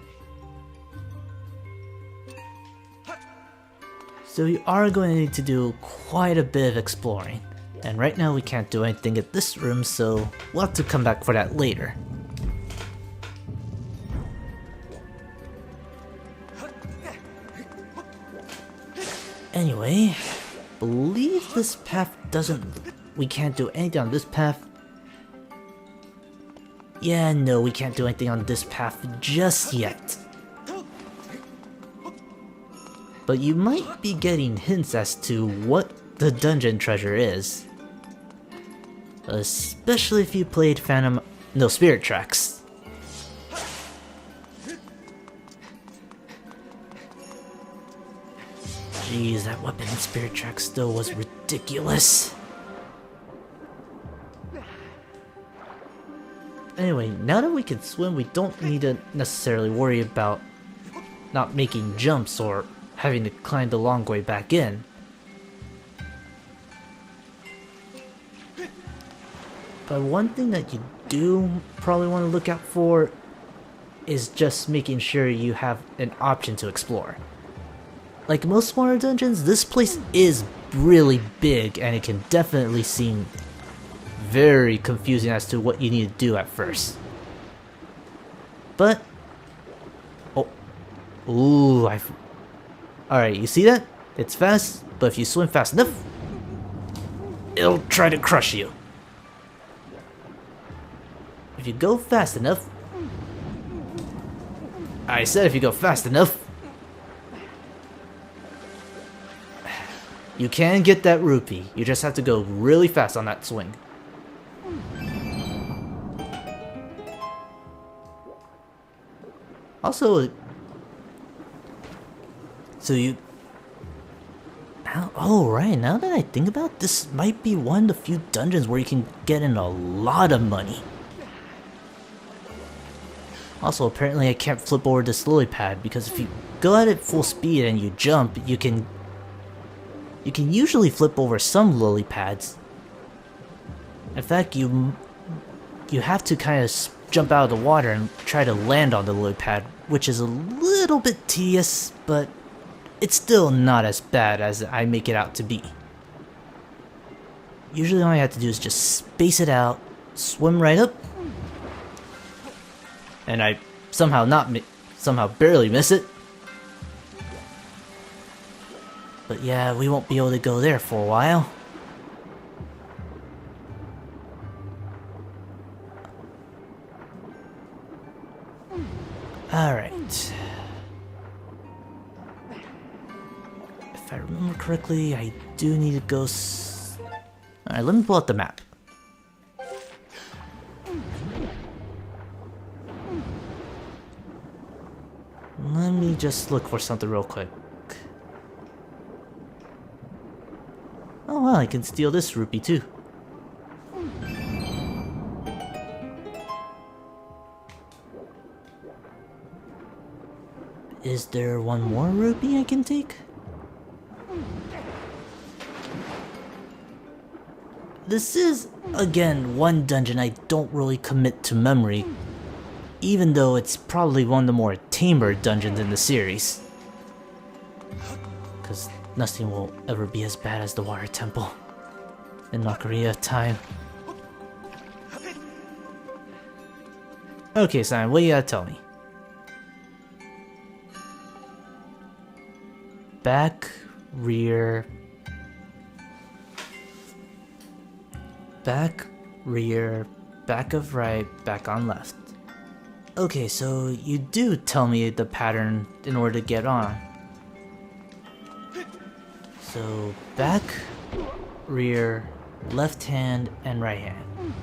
So you are going to need to do quite a bit of exploring. And right now we can't do anything at this room, so we'll have to come back for that later. Anyway, believe this path we can't do anything on this path. Yeah, no, we can't do anything on this path just yet. But you might be getting hints as to what the dungeon treasure is. Especially if you played Spirit Tracks. Jeez, that weapon in Spirit Tracks still was ridiculous. Anyway, now that we can swim, we don't need to necessarily worry about not making jumps or having to climb the long way back in. But one thing that you do probably want to look out for is just making sure you have an option to explore. Like most water dungeons, this place is really big and it can definitely seem very confusing as to what you need to do at first. But... oh. Ooh, alright, you see that? It's fast, but if you swim fast enough, it'll try to crush you. If you go fast enough, I said if you go fast enough, you can get that rupee. You just have to go really fast on that swing. Also, so you... Oh, right, now that I think about it, this might be one of the few dungeons where you can get in a lot of money. Also, apparently I can't flip over this lily pad, because if you go at it full speed and you jump, you can usually flip over some lily pads. In fact, you have to kind of jump out of the water and try to land on the lily pad, which is a little bit tedious, but it's still not as bad as I make it out to be. Usually all I have to do is just space it out, swim right up, and I somehow barely miss it. But yeah, we won't be able to go there for a while. Alright. If I remember correctly, I do need to go Alright, let me pull out the map. Let me just look for something real quick. Oh well, I can steal this rupee too. Is there one more rupee I can take? This is, again, one dungeon I don't really commit to memory, even though it's probably one of the more tamer dungeons in the series. Because nothing will ever be as bad as the Water Temple in Ocarina of Time. Okay, Simon, what you gotta tell me? Back, rear, back, rear, back of right, back on left. Okay, so you do tell me the pattern in order to get on. So back, rear, left hand, and right hand.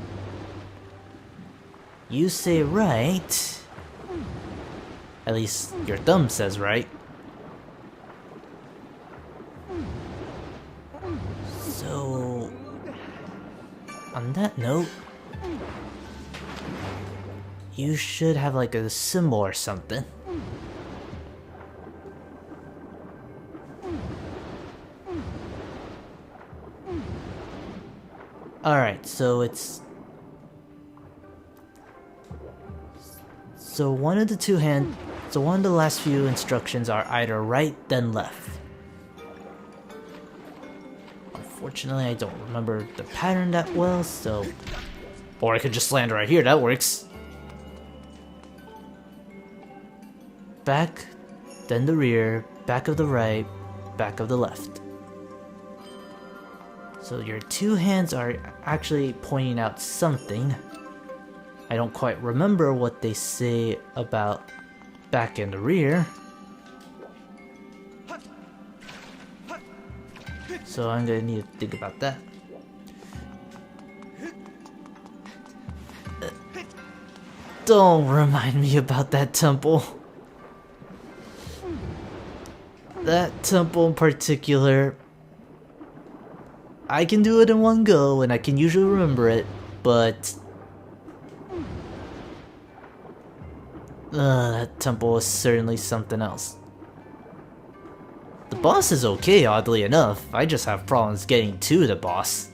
You say right. At least your thumb says right. So, on that note, you should have like a symbol or something. Alright, so it's... So one of the last few instructions are either right, then left. Unfortunately, I don't remember the pattern that well, so... Or I could just land right here, that works. Back, then the rear, back of the right, back of the left. So your two hands are actually pointing out something. I don't quite remember what they say about back and the rear. So I'm gonna need to think about that. Don't remind me about that temple. That temple in particular, I can do it in one go and I can usually remember it, but that temple is certainly something else. The boss is okay, oddly enough. I just have problems getting to the boss.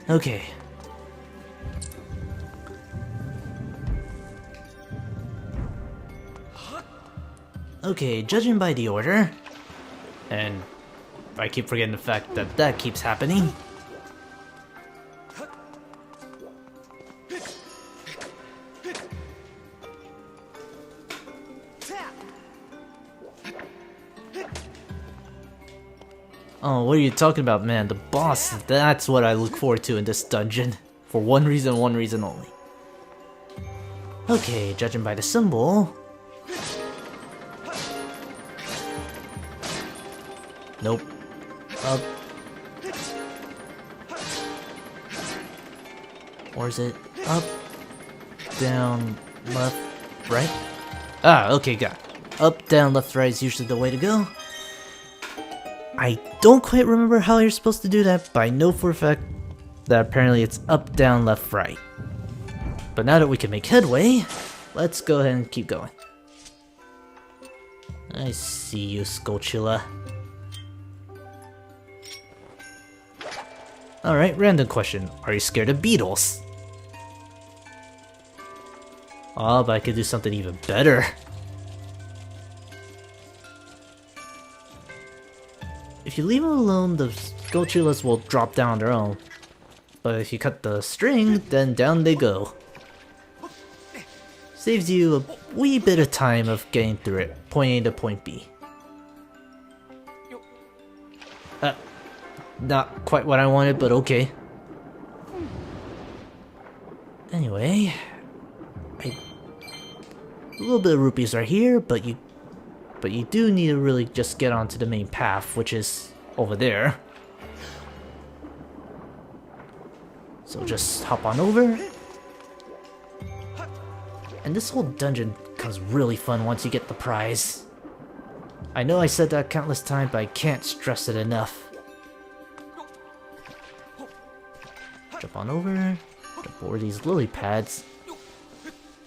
Okay. Okay, judging by the order, and I keep forgetting the fact that that keeps happening. Oh, what are you talking about, man? The boss, that's what I look forward to in this dungeon. For one reason only. Okay, judging by the symbol... Nope. Up. Or is it up, down, left, right? Ah, okay, got it. Up, down, left, right is usually the way to go. I don't quite remember how you're supposed to do that, but I know for a fact that apparently it's up, down, left, right. But now that we can make headway, let's go ahead and keep going. I see you, Skulltula. Alright, random question. Are you scared of beetles? Oh, but I could do something even better. If you leave them alone, the Skulltulas will drop down on their own. But if you cut the string, then down they go. Saves you a wee bit of time of getting through it, point A to point B. Not quite what I wanted, but okay. Anyway, a little bit of rupees are here, but you do need to really just get onto the main path, which is over there. So just hop on over. And this whole dungeon becomes really fun once you get the prize. I know I said that countless times, but I can't stress it enough. Jump on over. Jump over these lily pads.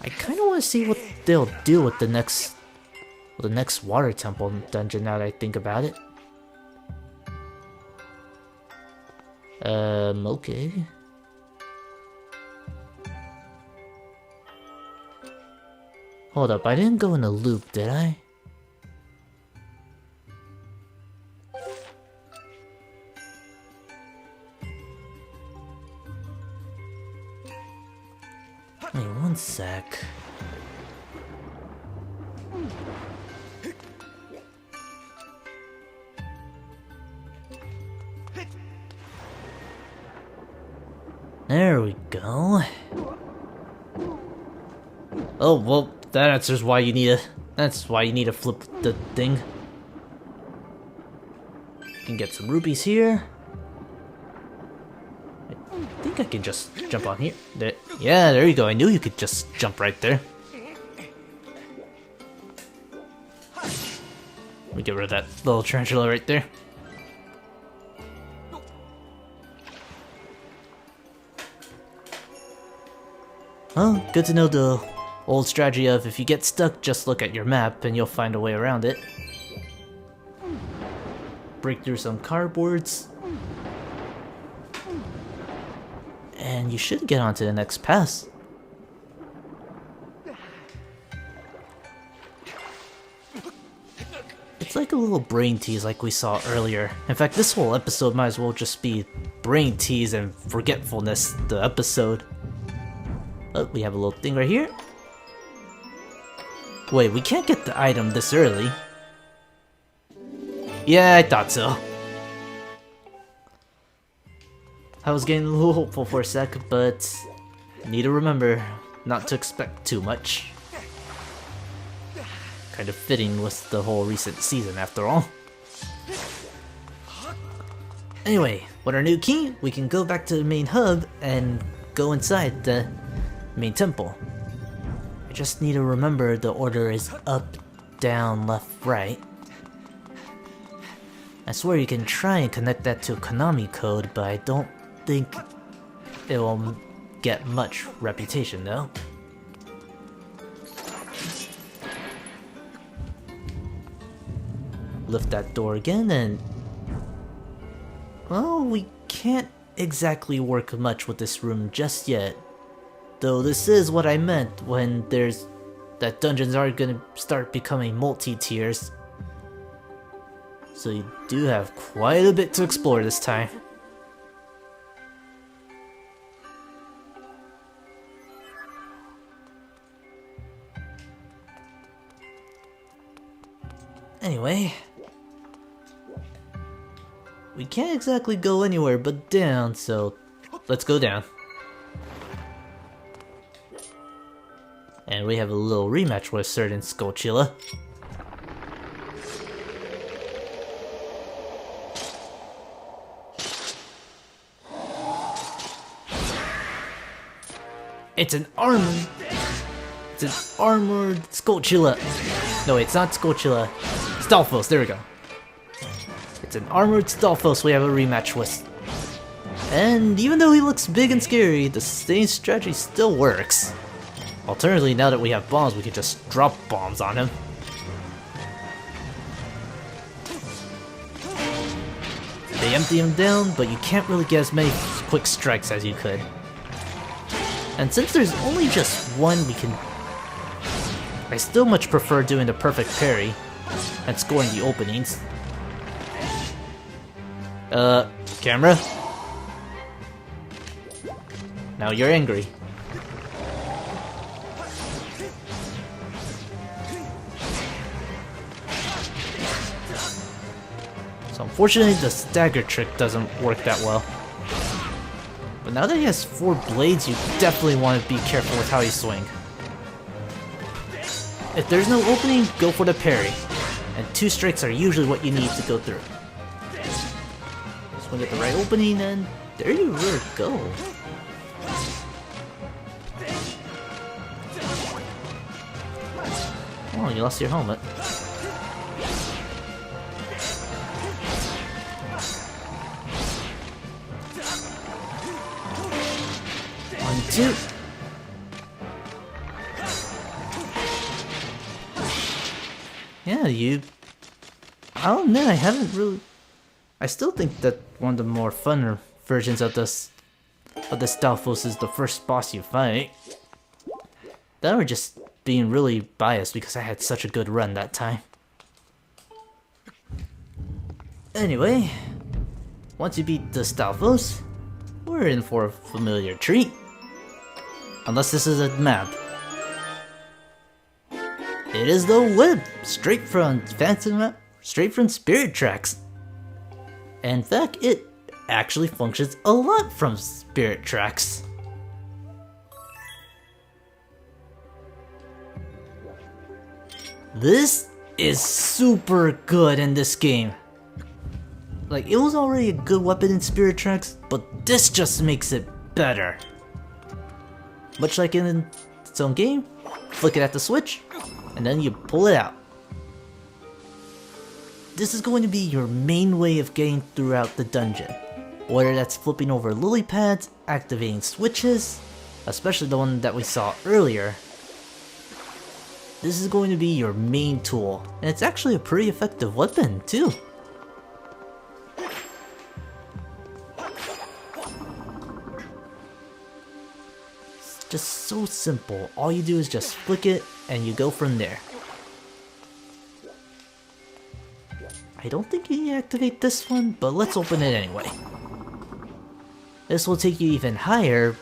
I kind of want to see what they'll do with the next water temple dungeon now that I think about it. Okay. Hold up, I didn't go in a loop, did I? Wait, one sec. There we go. Oh, well, that answers why you need to flip the thing. You can get some rupees here. I think I can just jump on here. Yeah, there you go. I knew you could just jump right there. Let me get rid of that little tarantula right there. Well, good to know the old strategy of if you get stuck, just look at your map and you'll find a way around it. Break through some cardboards. And you should get onto the next pass. It's like a little brain tease like we saw earlier. In fact, this whole episode might as well just be brain tease and forgetfulness, the episode. Oh, we have a little thing right here. Wait, we can't get the item this early. Yeah, I thought so. I was getting a little hopeful for a sec, but need to remember not to expect too much. Kind of fitting with the whole recent season after all. Anyway, with our new key, we can go back to the main hub and go inside the main temple. I just need to remember the order is up, down, left, right. I swear you can try and connect that to a Konami code, but I don't think it will get much reputation though. Lift that door again and... well, we can't exactly work much with this room just yet. Though this is what I meant when that dungeons are gonna start becoming multi-tiers. So you do have quite a bit to explore this time. Anyway, We can't exactly go anywhere but down, so let's go down. And we have a little rematch with certain Skulltula. It's an armored Skulltula. No, it's not Skulltula. Stalfos, there we go. It's an armored Stalfos we have a rematch with. And even though he looks big and scary, the same strategy still works. Alternatively, now that we have bombs, we can just drop bombs on him. They empty him down, but you can't really get as many quick strikes as you could. And since there's only just one, I still much prefer doing the perfect parry and scoring the openings. Camera? Now you're angry. So unfortunately the stagger trick doesn't work that well. But now that he has 4 blades, you definitely want to be careful with how you swing. If there's no opening, go for the parry. And 2 strikes are usually what you need to go through. Swing at the right opening and there you really go. Oh, you lost your helmet. One, two. Yeah, I'll admit I haven't really... I still think that one of the more funner versions of this Stalfos is the first boss you fight. That were just being really biased because I had such a good run that time. Anyway, once you beat the Stalfos, we're in for a familiar treat. Unless this is a map. It is the whip, straight from Spirit Tracks. In fact, it actually functions a lot from Spirit Tracks. This is super good in this game. Like, it was already a good weapon in Spirit Tracks, but this just makes it better. Much like in its own game, flick it at the switch, and then you pull it out. This is going to be your main way of getting throughout the dungeon. Whether that's flipping over lily pads, activating switches, especially the one that we saw earlier. This is going to be your main tool, and it's actually a pretty effective weapon too. It's just so simple. All you do is just flick it and you go from there. I don't think you need to activate this one, but let's open it anyway. This will take you even higher,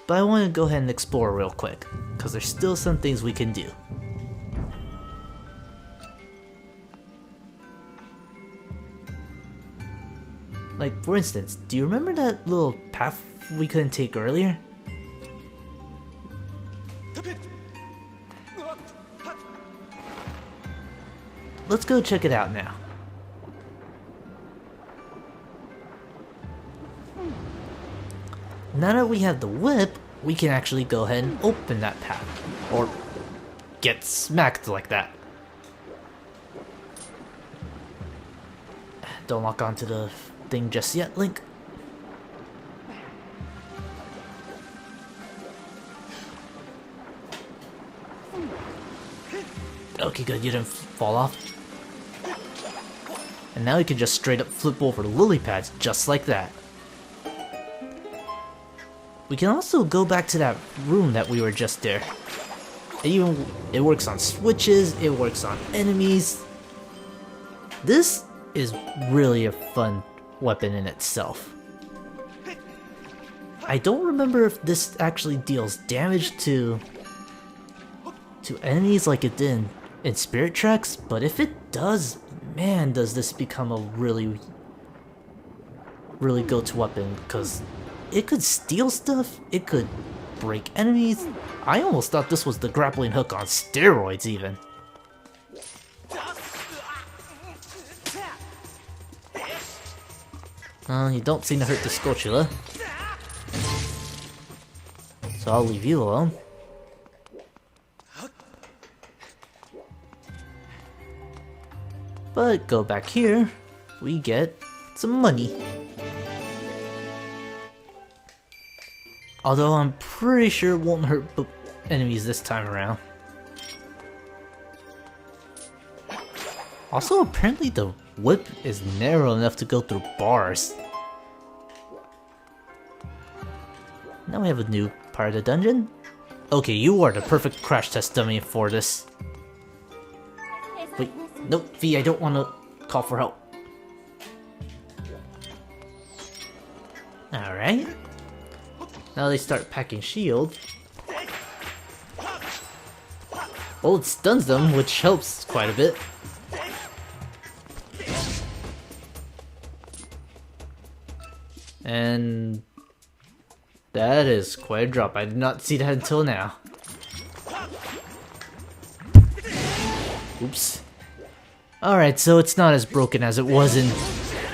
but I want to go ahead and explore real quick, because there's still some things we can do. Like, for instance, do you remember that little path we couldn't take earlier? Let's go check it out now. Now that we have the whip, we can actually go ahead and open that path. Or get smacked like that. Don't lock onto the thing just yet, Link. Okay, good, you didn't fall off. And now you can just straight up flip over the lily pads just like that. We can also go back to that room that we were just there. It works on switches, it works on enemies. This is really a fun weapon in itself. I don't remember if this actually deals damage to enemies like it did in Spirit Tracks, but if it does, man, does this become a really really go-to weapon because it could steal stuff, it could break enemies. I almost thought this was the grappling hook on steroids even. You don't seem to hurt the Scotula, so I'll leave you alone. But go back here, we get some money. Although I'm pretty sure it won't hurt enemies this time around. Also, apparently the whip is narrow enough to go through bars. Now we have a new part of the dungeon. Okay, you are the perfect crash test dummy for this. Wait, nope, V, I don't want to call for help. Alright. Now they start packing shield. Well, it stuns them, which helps quite a bit. And that is quite a drop. I did not see that until now. Oops. Alright, so it's not as broken as it was in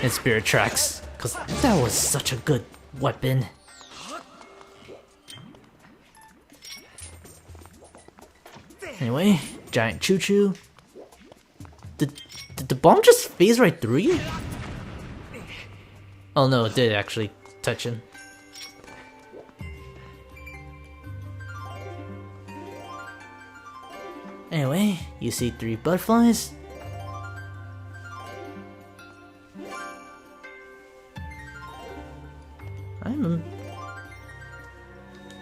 Spirit Tracks, because that was such a good weapon. Anyway, giant choo-choo. Did the bomb just phase right through you? Oh no, it did actually touch him. Anyway, you see 3 butterflies.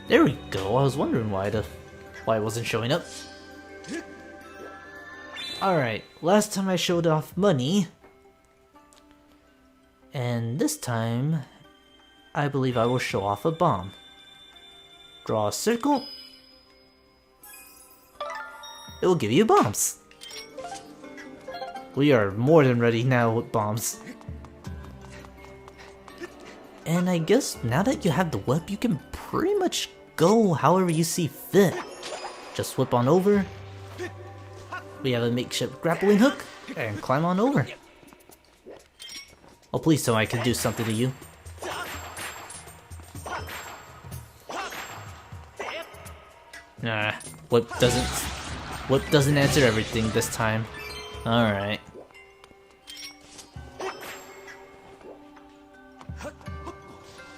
There we go. I was wondering why it wasn't showing up. Alright, last time I showed off money. And this time, I believe I will show off a bomb. Draw a circle. It will give you bombs. We are more than ready now with bombs. And I guess now that you have the whip, you can pretty much go however you see fit. Just whip on over. We have a makeshift grappling hook, and climb on over. Oh, please tell me I can do something to you. Nah, whip doesn't answer everything this time. Alright.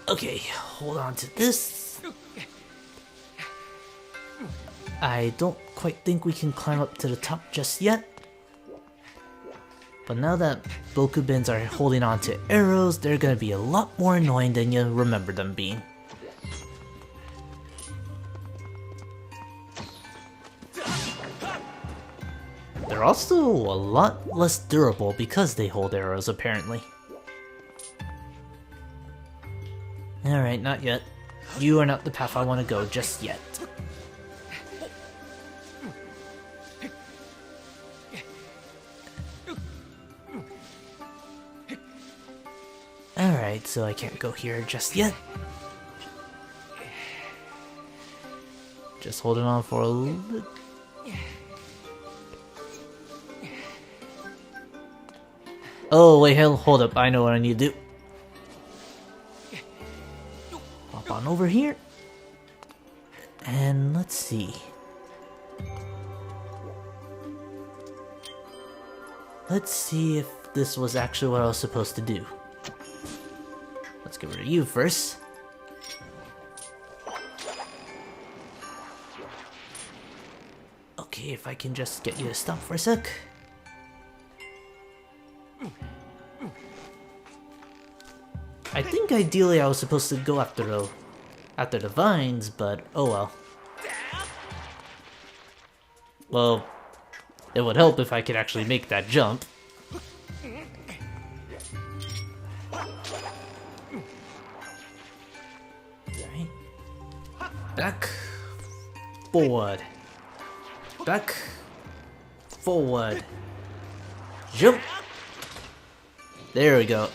Okay, hold on to this. I don't quite think we can climb up to the top just yet. But now that Bokubins are holding on to arrows, they're gonna be a lot more annoying than you remember them being. They're also a lot less durable because they hold arrows, apparently. Alright, not yet. You are not the path I want to go just yet. Alright, so I can't go here just yet. Just holding on for a little bit. Oh, wait, hell, hold up. I know what I need to do. Hop on over here. And let's see. Let's see if this was actually what I was supposed to do. Let's get rid of you first. Okay, if I can just get you to stop for a sec. I think ideally I was supposed to go after the vines, but oh well. Well, it would help if I could actually make that jump. Alright. Back, forward. Back, forward. Jump! There we go.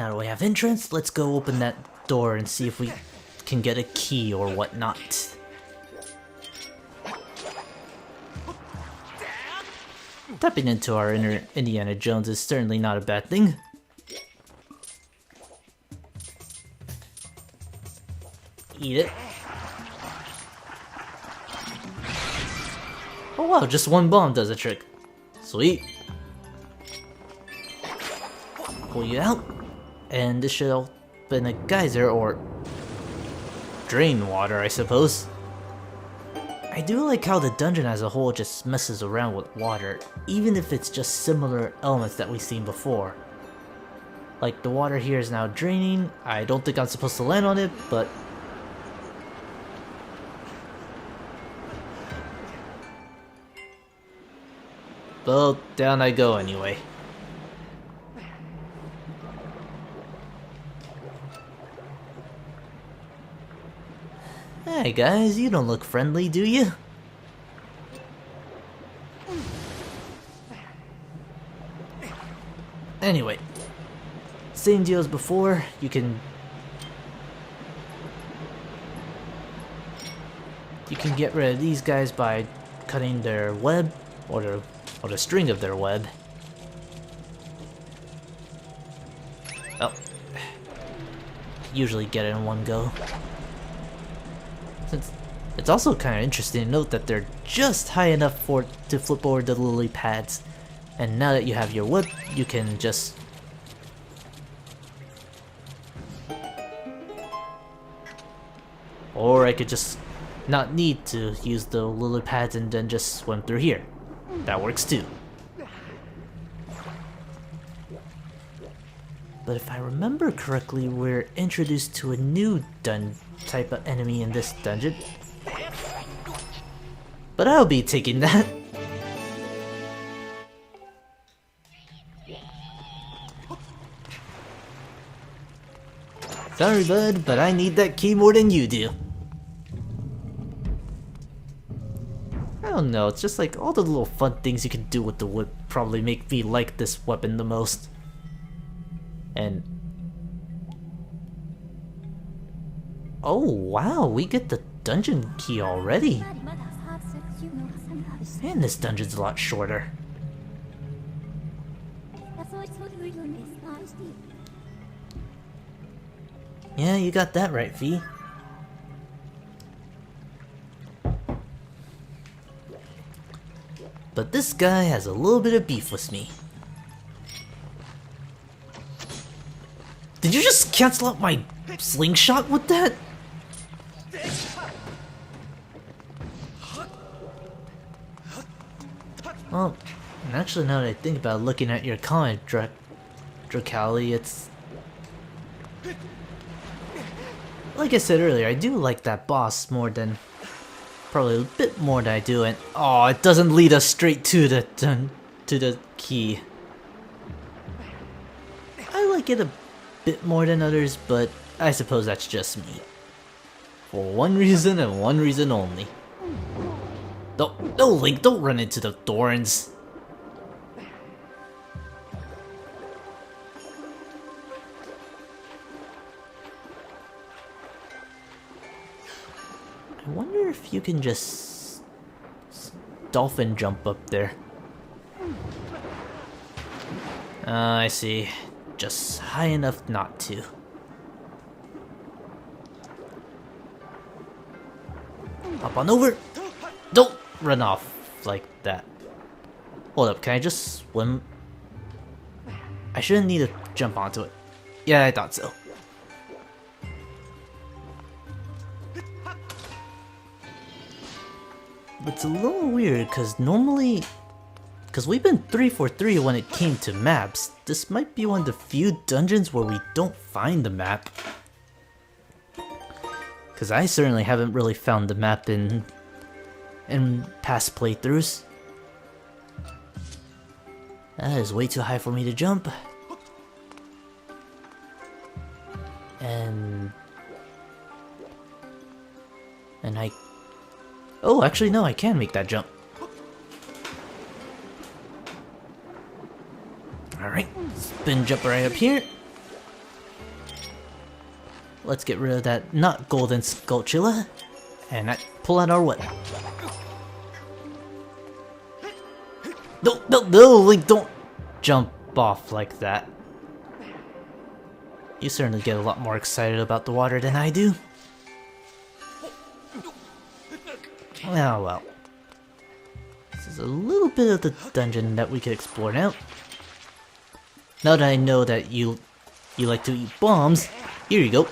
now that we have entrance, let's go open that door and see if we can get a key or whatnot. Tapping into our inner Indiana Jones is certainly not a bad thing. Eat it. Oh wow, just one bomb does a trick. Sweet. Pull you out, and this should open a geyser or drain water, I suppose. I do like how the dungeon as a whole just messes around with water, even if it's just similar elements that we've seen before. Like the water here is now draining. I don't think I'm supposed to land on it, but well, down I go anyway. Hey guys, you don't look friendly, do you? Anyway, same deal as before, you can get rid of these guys by cutting their web or the string of their web. Oh, usually get it in one go. It's also kind of interesting to note that they're just high enough to flip over the lily pads, and now that you have your whip, you can just or I could just not need to use the lily pads and then just swim through here. That works too. But if I remember correctly, we're introduced to a new type of enemy in this dungeon. But I'll be taking that. Sorry bud, but I need that key more than you do. I don't know, it's just like all the little fun things you can do with the whip probably make me like this weapon the most. And oh wow, we get the dungeon key already. Man, this dungeon's a lot shorter. Yeah, you got that right, V. But this guy has a little bit of beef with me. Did you just cancel out my slingshot with that? Well, actually now that I think about looking at your comment, Drakali, it's... like I said earlier, I do like that boss more than... probably a bit more than I do, and... oh, it doesn't lead us straight to the key. I like it a bit more than others, but I suppose that's just me. For one reason and one reason only. No, Link, don't run into the thorns. I wonder if you can just dolphin jump up there. I see. Just high enough not to. Hop on over. Don't run off like that. Hold up, can I just swim? I shouldn't need to jump onto it. Yeah, I thought so. It's a little weird because normally, because we've been 3 for 3 when it came to maps, this might be one of the few dungeons where we don't find the map. Because I certainly haven't really found the map in past playthroughs. That is way too high for me to jump. And I... oh, actually no, I can make that jump. Alright, spin jump right up here. let's get rid of that not golden Skulltula and pull out our weapon. No, Link, don't jump off like that. You certainly get a lot more excited about the water than I do. Oh well. This is a little bit of the dungeon that we could explore now. Now that I know that you like to eat bombs, here you go.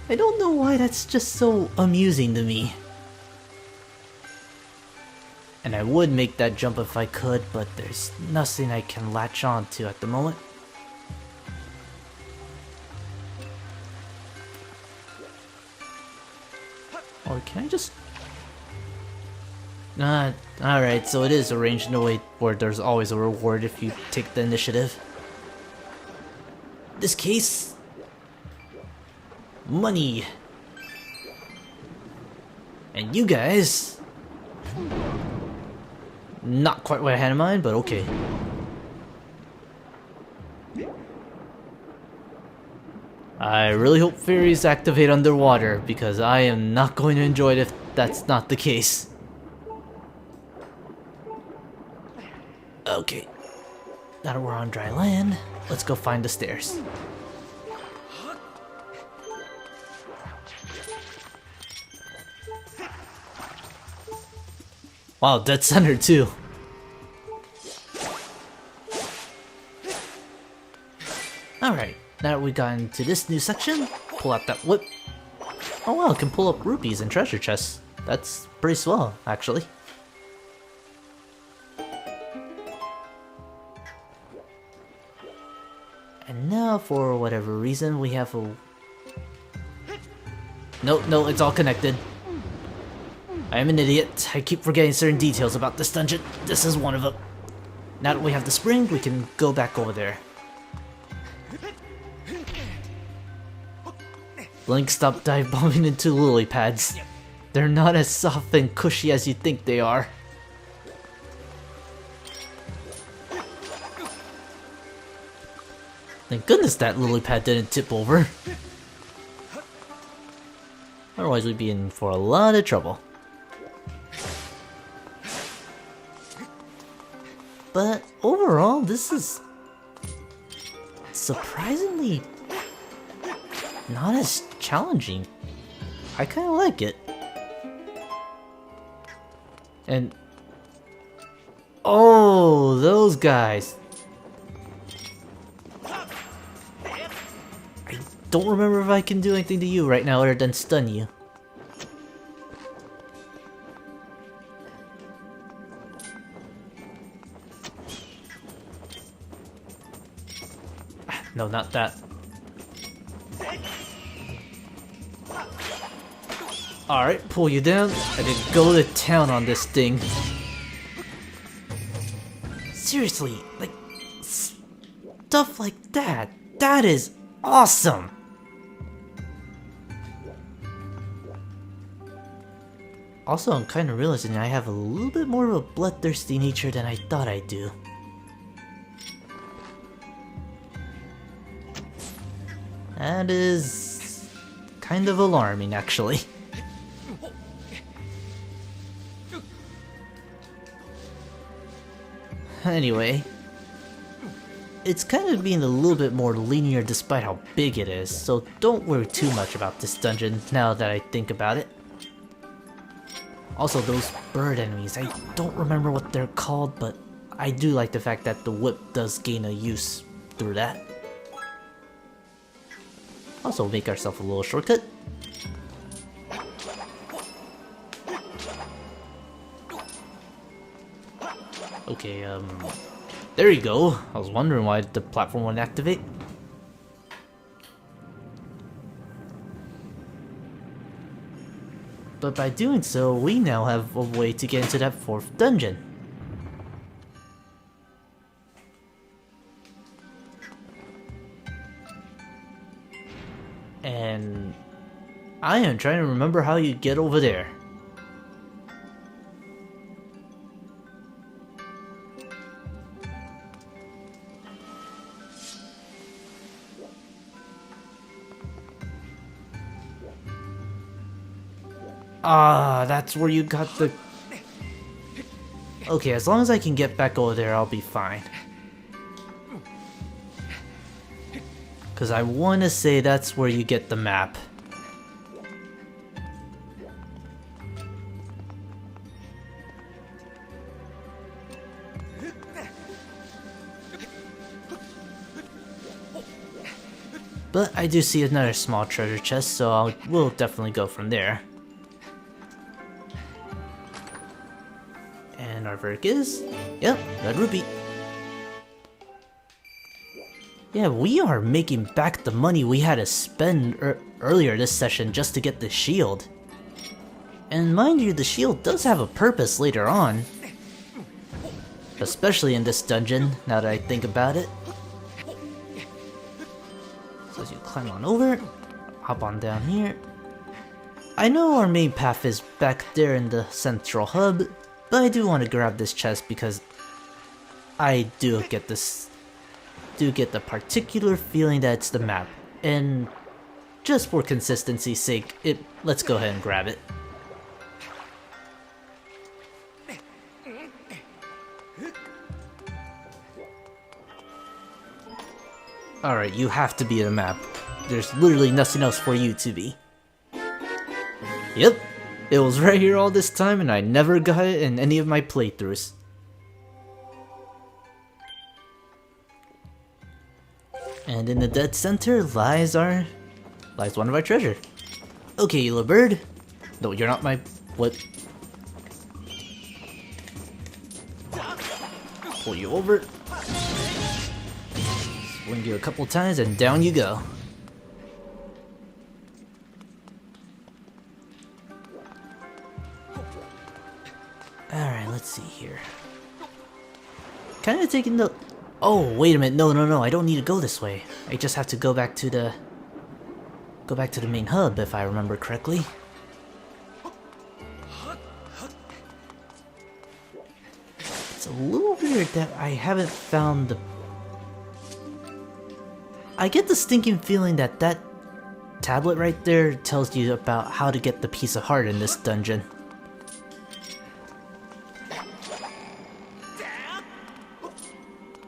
I don't know why that's just so amusing to me. And I would make that jump if I could, but there's nothing I can latch on to at the moment. Or can I just... alright, so it is arranged in a way where there's always a reward if you take the initiative. In this case... money! And you guys... not quite what I had in mind, but okay. I really hope fairies activate underwater, because I am not going to enjoy it if that's not the case. Okay. Now that we're on dry land, let's go find the stairs. Wow, dead center too. Alright, now that we got into this new section, pull out that whip. Oh wow, it can pull up rupees and treasure chests. That's pretty swell, actually. And now, for whatever reason, we have a... No, it's all connected. I am an idiot. I keep forgetting certain details about this dungeon. This is one of them. Now that we have the spring, we can go back over there. Link, stop dive bombing into lily pads. They're not as soft and cushy as you think they are. Thank goodness that lily pad didn't tip over. Otherwise we'd be in for a lot of trouble. But overall, this is surprisingly not as challenging. I kind of like it. And oh, those guys. I don't remember if I can do anything to you right now other than stun you. No, not that. Alright, pull you down, and then go to town on this thing. Seriously, like, stuff like that. That is awesome! Also, I'm kind of realizing I have a little bit more of a bloodthirsty nature than I thought I do. That is kind of alarming, actually. Anyway, it's kind of being a little bit more linear despite how big it is, so don't worry too much about this dungeon now that I think about it. Also, those bird enemies, I don't remember what they're called, but I do like the fact that the whip does gain a use through that. Also, make ourselves a little shortcut. Okay, there you go. I was wondering why the platform wouldn't activate. But by doing so, we now have a way to get into that fourth dungeon. And I am trying to remember how you get over there. Ah, that's where you got the... Okay, as long as I can get back over there, I'll be fine. Because I want to say that's where you get the map. But I do see another small treasure chest, so we'll definitely go from there. And our verdict is... Yep, red rupee. Yeah, we are making back the money we had to spend earlier this session just to get the shield. And mind you, the shield does have a purpose later on. Especially in this dungeon, now that I think about it. So as you climb on over, hop on down here. I know our main path is back there in the central hub, but I do want to grab this chest because I do get the particular feeling that it's the map, and just for consistency's sake, let's go ahead and grab it. Alright, you have to be the map. There's literally nothing else for you to be. Yep, it was right here all this time and I never got it in any of my playthroughs. And in the dead center lies one of our treasure. Okay, you little bird. No, you're not my... What? Pull you over. Swing you a couple times and down you go. Alright, let's see here. Kinda taking the... Oh, wait a minute, no, I don't need to go this way. I just have to go back to the... main hub, if I remember correctly. It's a little weird that I haven't found the... I get the stinking feeling that that tablet right there tells you about how to get the piece of heart in this dungeon.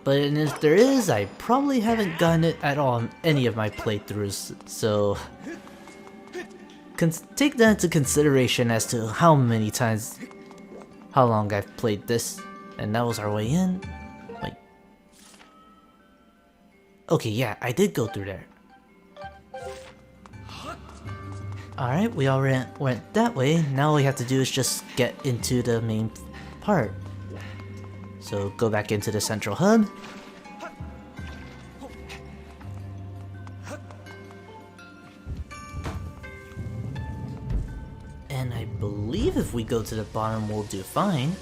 But if there is, I probably haven't gotten it at all in any of my playthroughs, so... take that into consideration as to how long I've played this. And that was our way in. Wait. Okay, yeah, I did go through there. Alright, we all went that way. Now all we have to do is just get into the main part. So go back into the central hub. And I believe if we go to the bottom, we'll do fine.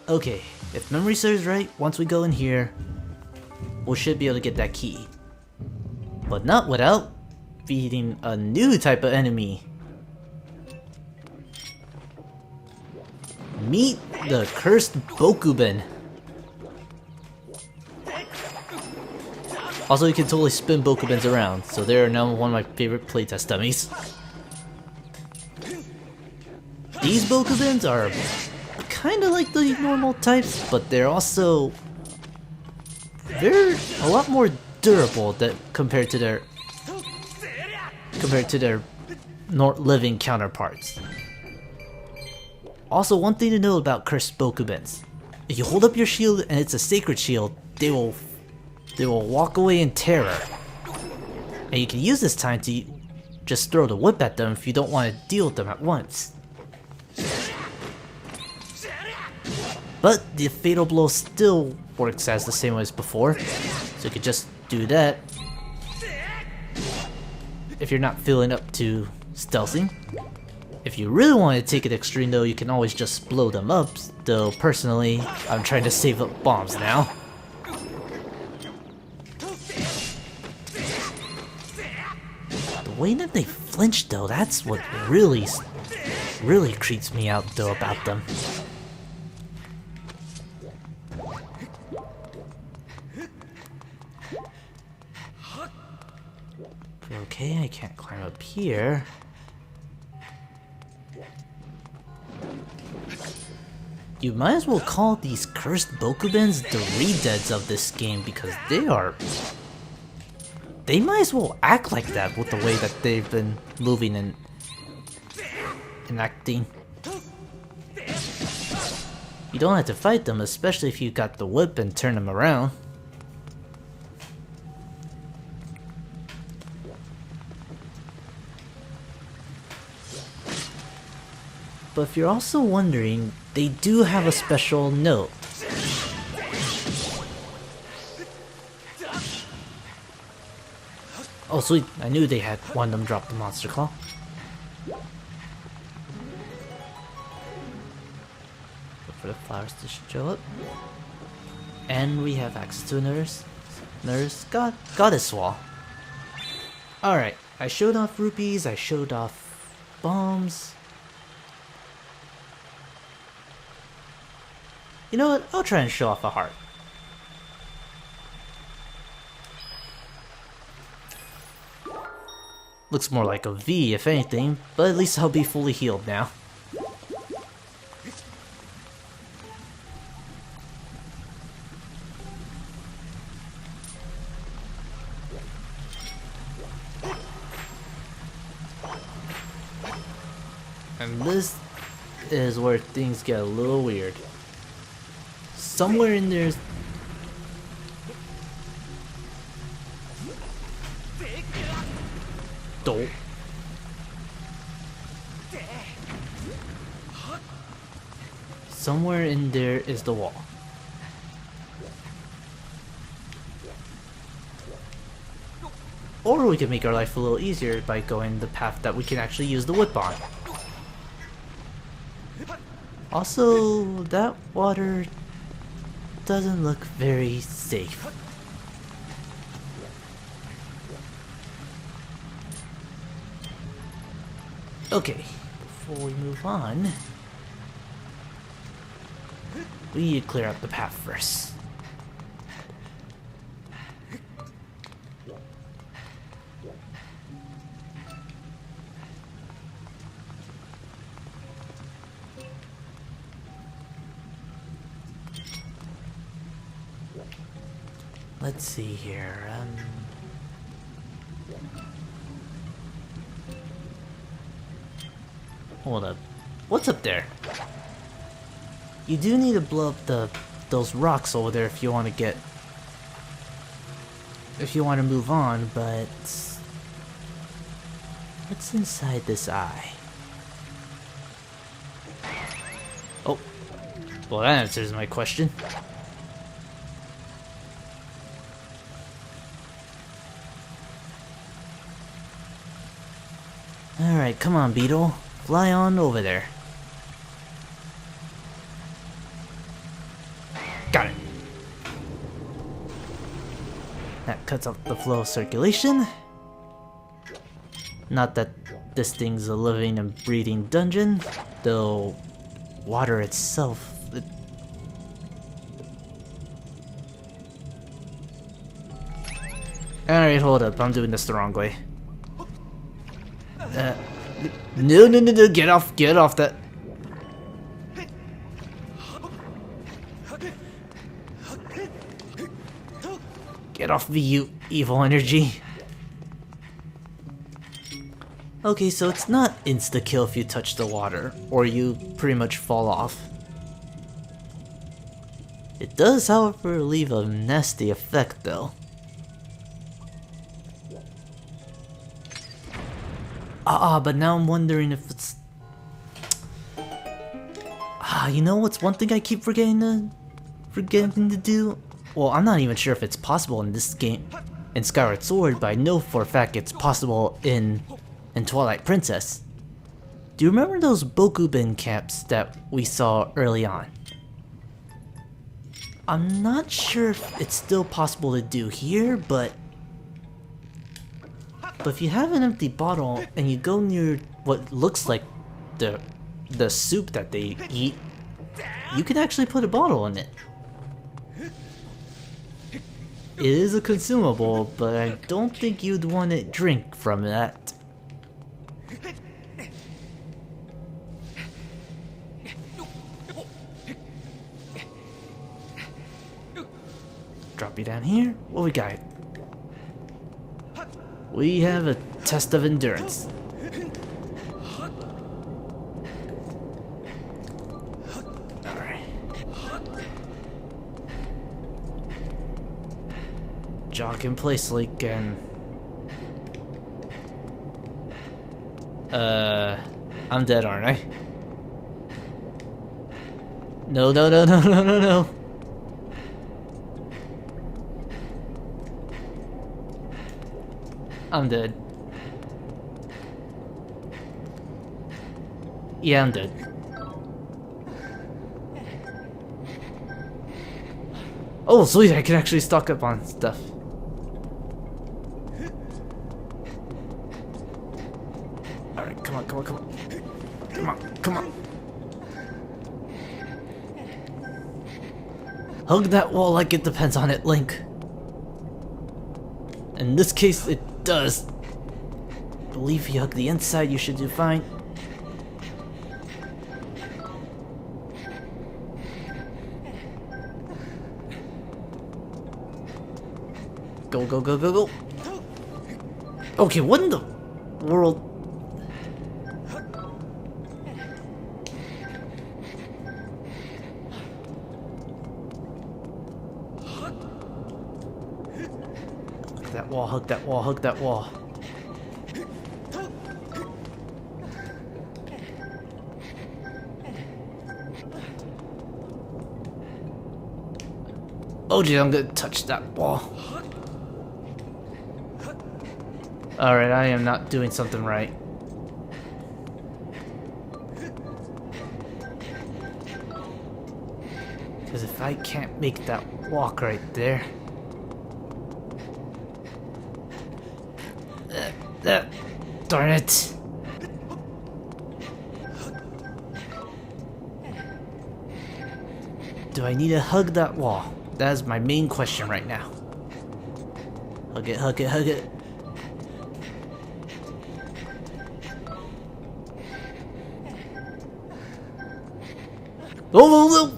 Okay, if memory serves right, once we go in here, we should be able to get that key. But not without beating a new type of enemy. Meet the cursed Bokuben. Also, you can totally spin Bokubens around, so they are now one of my favorite playtest dummies. These Bokubens are kinda like the normal types, but they're also a lot more durable compared to their living counterparts. Also, one thing to know about cursed Bokubens: if you hold up your shield and it's a sacred shield, they will walk away in terror. And you can use this time to just throw the whip at them if you don't want to deal with them at once. But the fatal blow still works as the same way as before, so you could just do that if you're not feeling up to stealthing. If you really want to take it extreme though, you can always just blow them up, though personally, I'm trying to save up bombs now. The way that they flinch though, that's what really creeps me out though about them. I can't climb up here. You might as well call these cursed Bokubens the re-deads of this game because they might as well act like that with the way that they've been moving and acting. You don't have to fight them, especially if you got the whip and turn them around. But if you're also wondering, they do have a special note. Oh sweet, I knew they had one of them drop the monster claw. Look for the flowers to show up. And we have access to another goddess wall. Alright, I showed off rupees, I showed off bombs. You know what? I'll try and show off a heart. Looks more like a V if anything, but at least I'll be fully healed now. And this is where things get a little weird. Somewhere in there's... Dope. Somewhere in there is the wall. Or we could make our life a little easier by going the path that we can actually use the whip on. Also, that water doesn't look very safe. Okay, before we move on, we need to clear out the path first. Let's see here, hold up. What's up there? You do need to blow up those rocks over there if you want to move on, but what's inside this eye? Oh, well that answers my question. Alright, come on, Beetle. Fly on over there. Got it. That cuts off the flow of circulation. Not that this thing's a living and breathing dungeon, though water itself... Alright, hold up. I'm doing this the wrong way. No, get off that. Get off me, you evil energy. Okay, so it's not insta-kill if you touch the water, or you pretty much fall off. It does, however, leave a nasty effect though. But now I'm wondering if it's... you know what's one thing I keep forgetting to do? Well, I'm not even sure if it's possible in this game, in Skyward Sword, but I know for a fact it's possible in Twilight Princess. Do you remember those Bokuben camps that we saw early on? I'm not sure if it's still possible to do here, but if you have an empty bottle and you go near what looks like the soup that they eat, you can actually put a bottle in it. It is a consumable, but I don't think you'd want to drink from that. Drop you down here. What we got? We have a test of endurance. Alright. Jog in place, Link, and... I'm dead, aren't I? No, no, no, no, no, no, no. I'm dead. Yeah, I'm dead. Oh, sweet, I can actually stock up on stuff. Alright, come on, come on, come on. Come on, come on. Hug that wall like it depends on it, Link. In this case, it does. Believe if you hug the inside, you should do fine. Go, go, go, go, go. Okay, what in the world? Hug that wall, hug that wall, hug that wall. Oh gee, I'm gonna touch that wall. Alright, I am not doing something right. Because if I can't make that walk right there... darn it. Do I need to hug that wall? That is my main question right now. Hug it, hug it, hug it. Oh, no, no.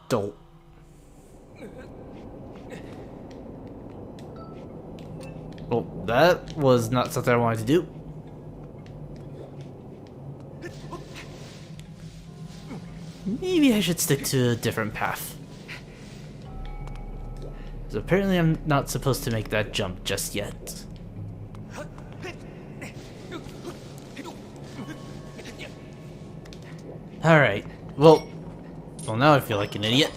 Don't. Well, that was not something I wanted to do. Maybe I should stick to a different path. So apparently I'm not supposed to make that jump just yet. Alright, well now I feel like an idiot.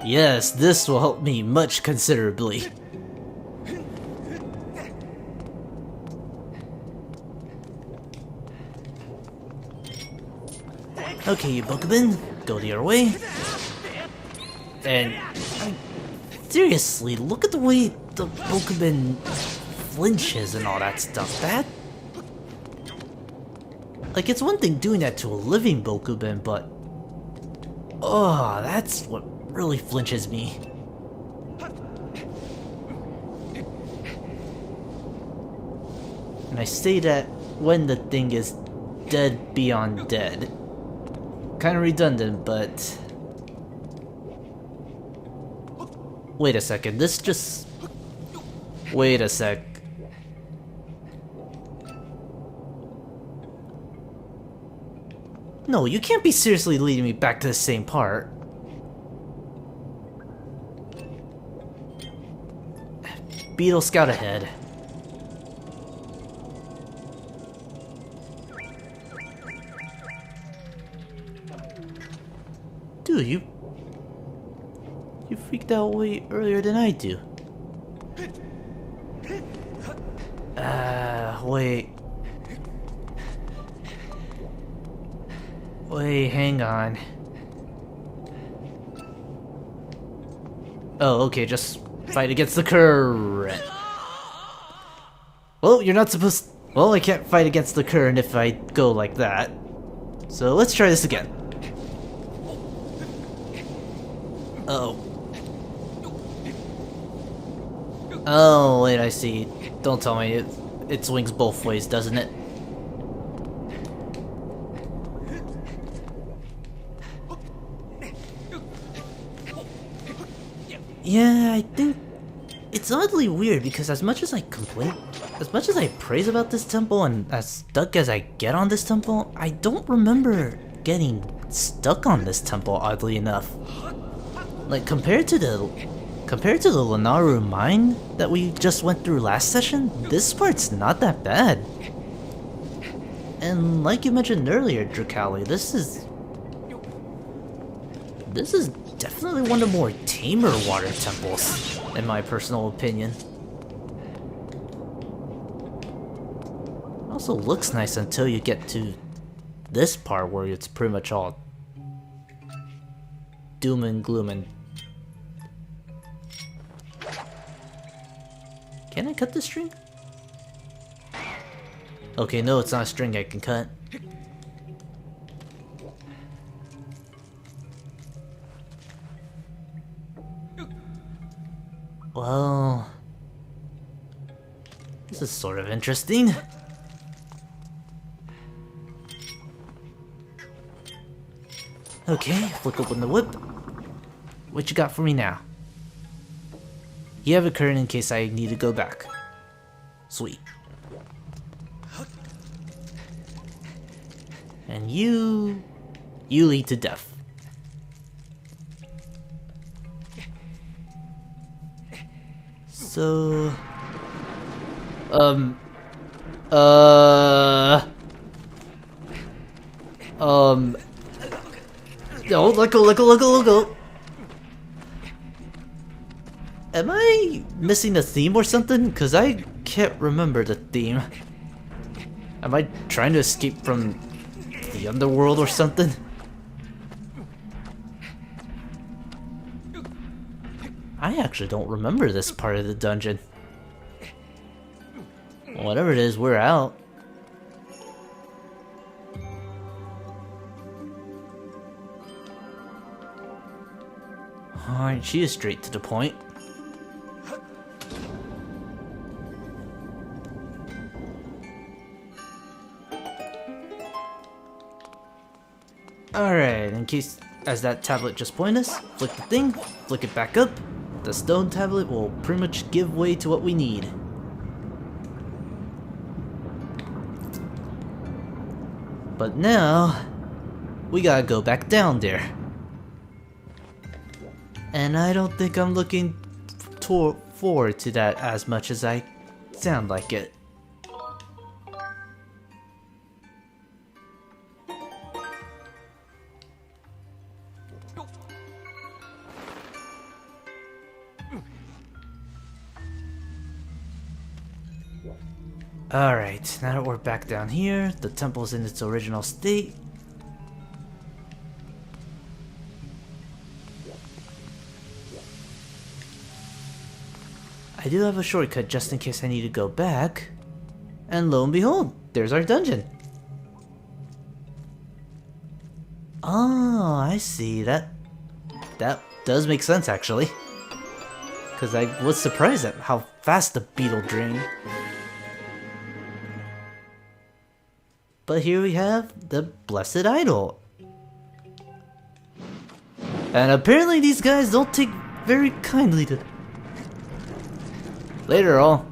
Yes, this will help me much considerably. Okay, you Bookman, go to your way. And seriously, look at the way the Bookman flinches and all that stuff. That, like, it's one thing doing that to a living Bokuben, but oh, that's what really flinches me. And I say that when the thing is dead beyond dead. Kind of redundant, but wait a second, this just... Wait a sec. No, you can't be seriously leading me back to the same part. Beetle Scout ahead. Dude, you freaked out way earlier than I do. Wait. Wait, hang on. Oh, okay, just fight against the current. Well, you're not supposed... Well, I can't fight against the current if I go like that. So let's try this again. Oh. Oh, wait, I see. Don't tell me it swings both ways, doesn't it? Yeah, I think it's oddly weird because as much as I praise about this temple and as stuck as I get on this temple, I don't remember getting stuck on this temple, oddly enough. Like compared to the Lanaru mine that we just went through last session, this part's not that bad. And like you mentioned earlier, Drakali, this is definitely one of the more tamer water temples, in my personal opinion. It also looks nice until you get to this part where it's pretty much all doom and gloom and... Can I cut this string? Okay, no, it's not a string I can cut. Well, this is sort of interesting. Okay, flick open the whip. What you got for me now? You have a current in case I need to go back. Sweet. And you lead to death. So... No, let go. Am I missing a theme or something? Cause I can't remember the theme. Am I trying to escape from the underworld or something? I actually don't remember this part of the dungeon. Whatever it is, we're out. Alright, she is straight to the point. Alright, in case as that tablet just pointed us, flick the thing, flick it back up. The stone tablet will pretty much give way to what we need. But now, we gotta go back down there. And I don't think I'm looking forward to that as much as I sound like it. Alright, now that we're back down here, the temple's in its original state. I do have a shortcut just in case I need to go back. And lo and behold, there's our dungeon. Oh, I see. That does make sense actually. Because I was surprised at how fast the beetle drained. But here we have the Blessed Idol. And apparently these guys don't take very kindly to... Later all.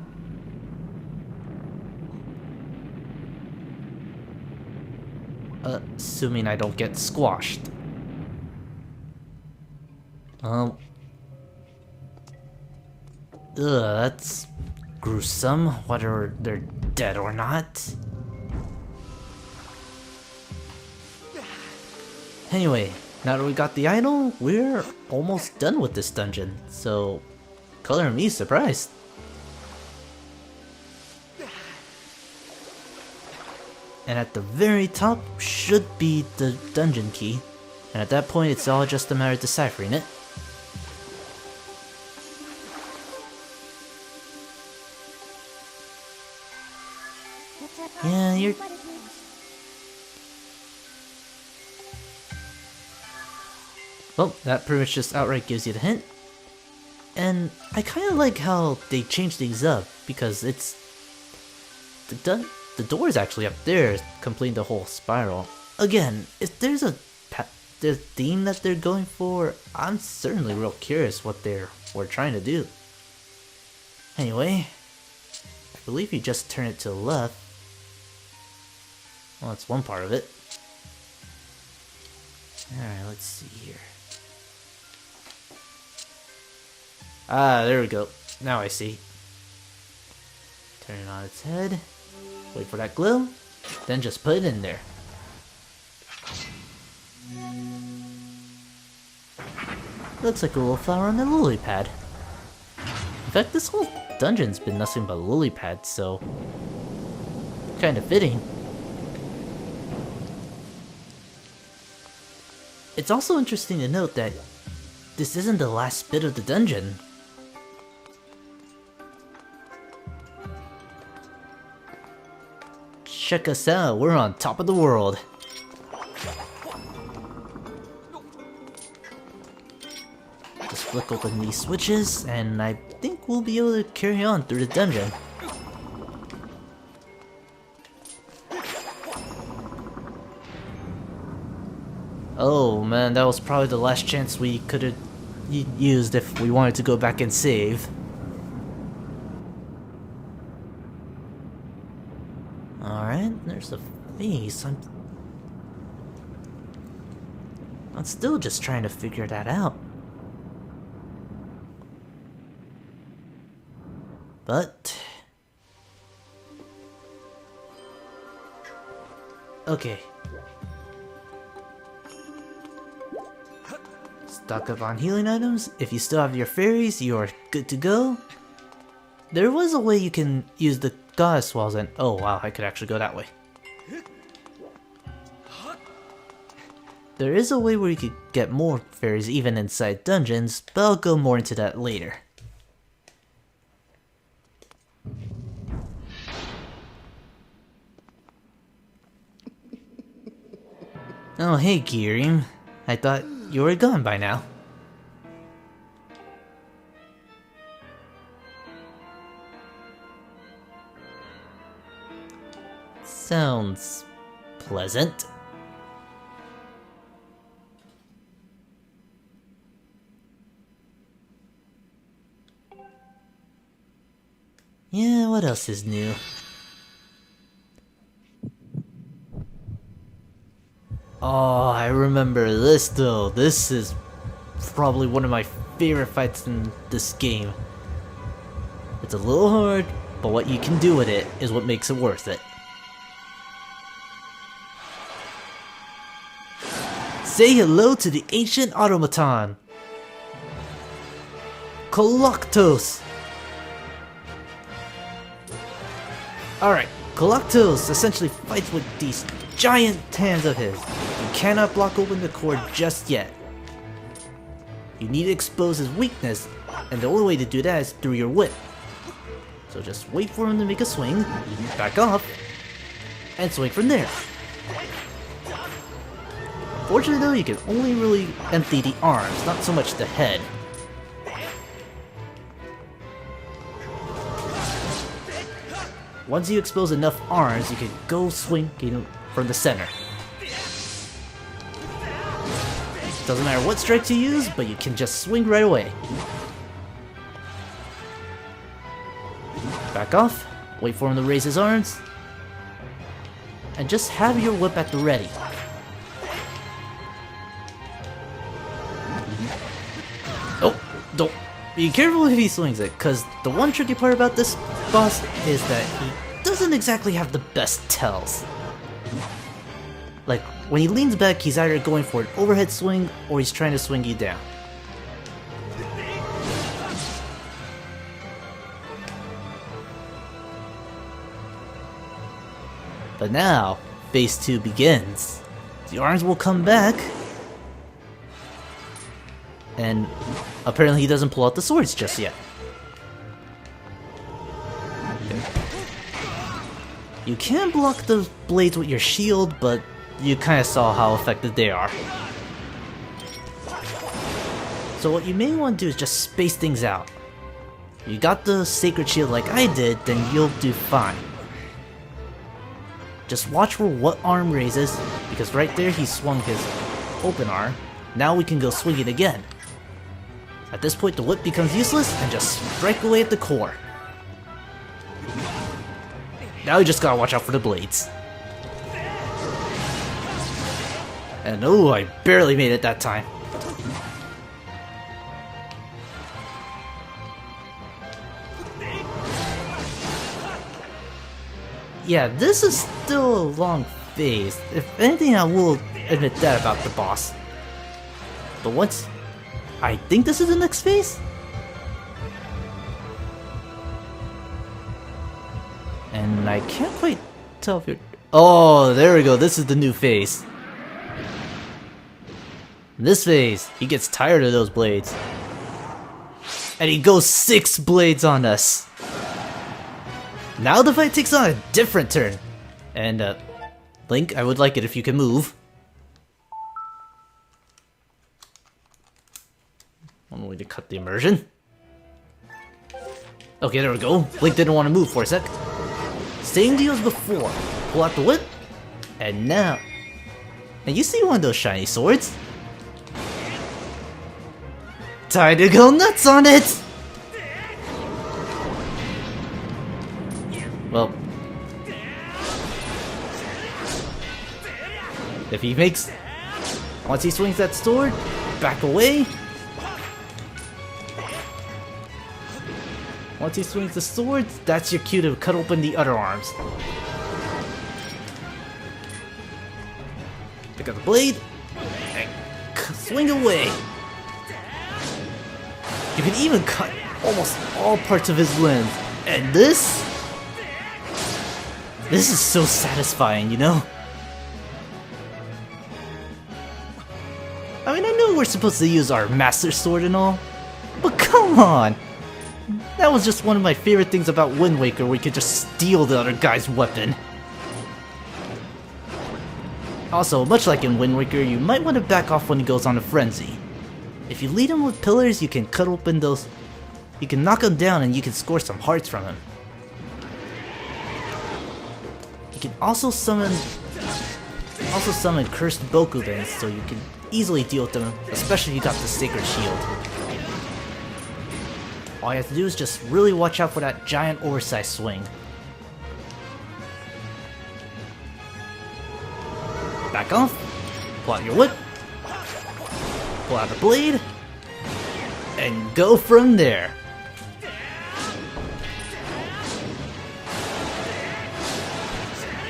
Assuming I don't get squashed. That's gruesome, whether they're dead or not. Anyway, now that we got the idol, we're almost done with this dungeon, so color me surprised. And at the very top should be the dungeon key, and at that point it's all just a matter of deciphering it. Well, that pretty much just outright gives you the hint. And I kind of like how they changed things up, because it's... The door is actually up there, completing the whole spiral. Again, if there's a the theme that they're going for, I'm certainly real curious what we're trying to do. Anyway, I believe you just turn it to the left. Well, that's one part of it. Alright, let's see here. Ah, there we go. Now I see. Turn it on its head. Wait for that glow. Then just put it in there. Looks like a little flower on the lily pad. In fact, this whole dungeon's been nothing but lily pads, so... kinda fitting. It's also interesting to note that this isn't the last bit of the dungeon. Check us out, we're on top of the world. Just flick open these switches, and I think we'll be able to carry on through the dungeon. Oh man, that was probably the last chance we could have used if we wanted to go back and save. Alright, there's a face. I'm still just trying to figure that out. But... okay. Stock up on healing items. If you still have your fairies, you are good to go. There was a way you can use the goddess walls and... oh wow, I could actually go that way. There is a way where you could get more fairies even inside dungeons, but I'll go more into that later. Oh hey Kirim, I thought you were gone by now. Sounds pleasant. Yeah, what else is new? Oh, I remember this though. This is probably one of my favorite fights in this game. It's a little hard, but what you can do with it is what makes it worth it. Say hello to the ancient automaton, Koloktos. Alright, Koloktos essentially fights with these giant hands of his. You cannot block open the core just yet. You need to expose his weakness, and the only way to do that is through your whip. So just wait for him to make a swing, back off, and swing from there. Fortunately though, you can only really empty the arms, not so much the head. Once you expose enough arms, you can go swing from the center. Doesn't matter what strikes you use, but you can just swing right away. Back off, wait for him to raise his arms, and just have your whip at the ready. Oh, don't be careful if he swings it, because the one tricky part about this boss is that he doesn't exactly have the best tells. Like, when he leans back, he's either going for an overhead swing, or he's trying to swing you down. But now, phase 2 begins. The arms will come back, and apparently he doesn't pull out the swords just yet. You can block the blades with your shield, but you kinda saw how effective they are. So what you may want to do is just space things out. If you got the Sacred Shield like I did, then you'll do fine. Just watch for what arm raises, because right there he swung his open arm. Now we can go swing it again. At this point the whip becomes useless and just strike away at the core. Now you just gotta watch out for the blades. And oh, I barely made it that time. Yeah, this is still a long phase. If anything, I will admit that about the boss. But once... I think this is the next phase? And I can't quite tell if you're... Oh, there we go, this is the new phase. In this phase, he gets tired of those blades. And he goes 6 blades on us. Now the fight takes on a different turn. And, Link, I would like it if you can move. One way to cut the immersion. Okay, there we go. Link didn't want to move for a sec. Same deal as before. Pull out the whip. And now... And you see one of those shiny swords? Time to go nuts on it! Well, if he makes... Once he swings that sword, back away. Once he swings the sword, that's your cue to cut open the other arms. Pick up the blade, and swing away. You can even cut almost all parts of his limbs. And this is so satisfying, you know? I mean, I know we're supposed to use our Master Sword and all, but come on! That was just one of my favorite things about Wind Waker, where you could just steal the other guy's weapon. Also, much like in Wind Waker, you might want to back off when he goes on a frenzy. If you lead him with pillars, you can cut open those... You can knock him down and you can score some hearts from him. You can also summon cursed Bokubens, so you can easily deal with them, especially if you got the Sacred Shield. All you have to do is just really watch out for that giant oversized swing. Back off, pull out your whip, pull out the blade, and go from there.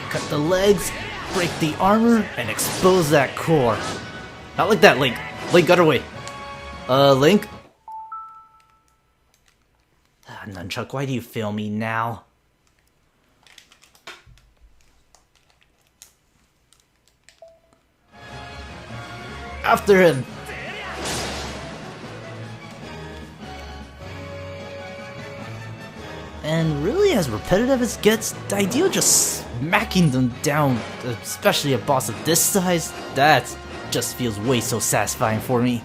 Cut the legs, break the armor, and expose that core. Not like that, Link. Link, other way. Link? Nunchuck, why do you fail me now? After him! And really, as repetitive as it gets, the idea of just smacking them down, especially a boss of this size, that just feels way so satisfying for me.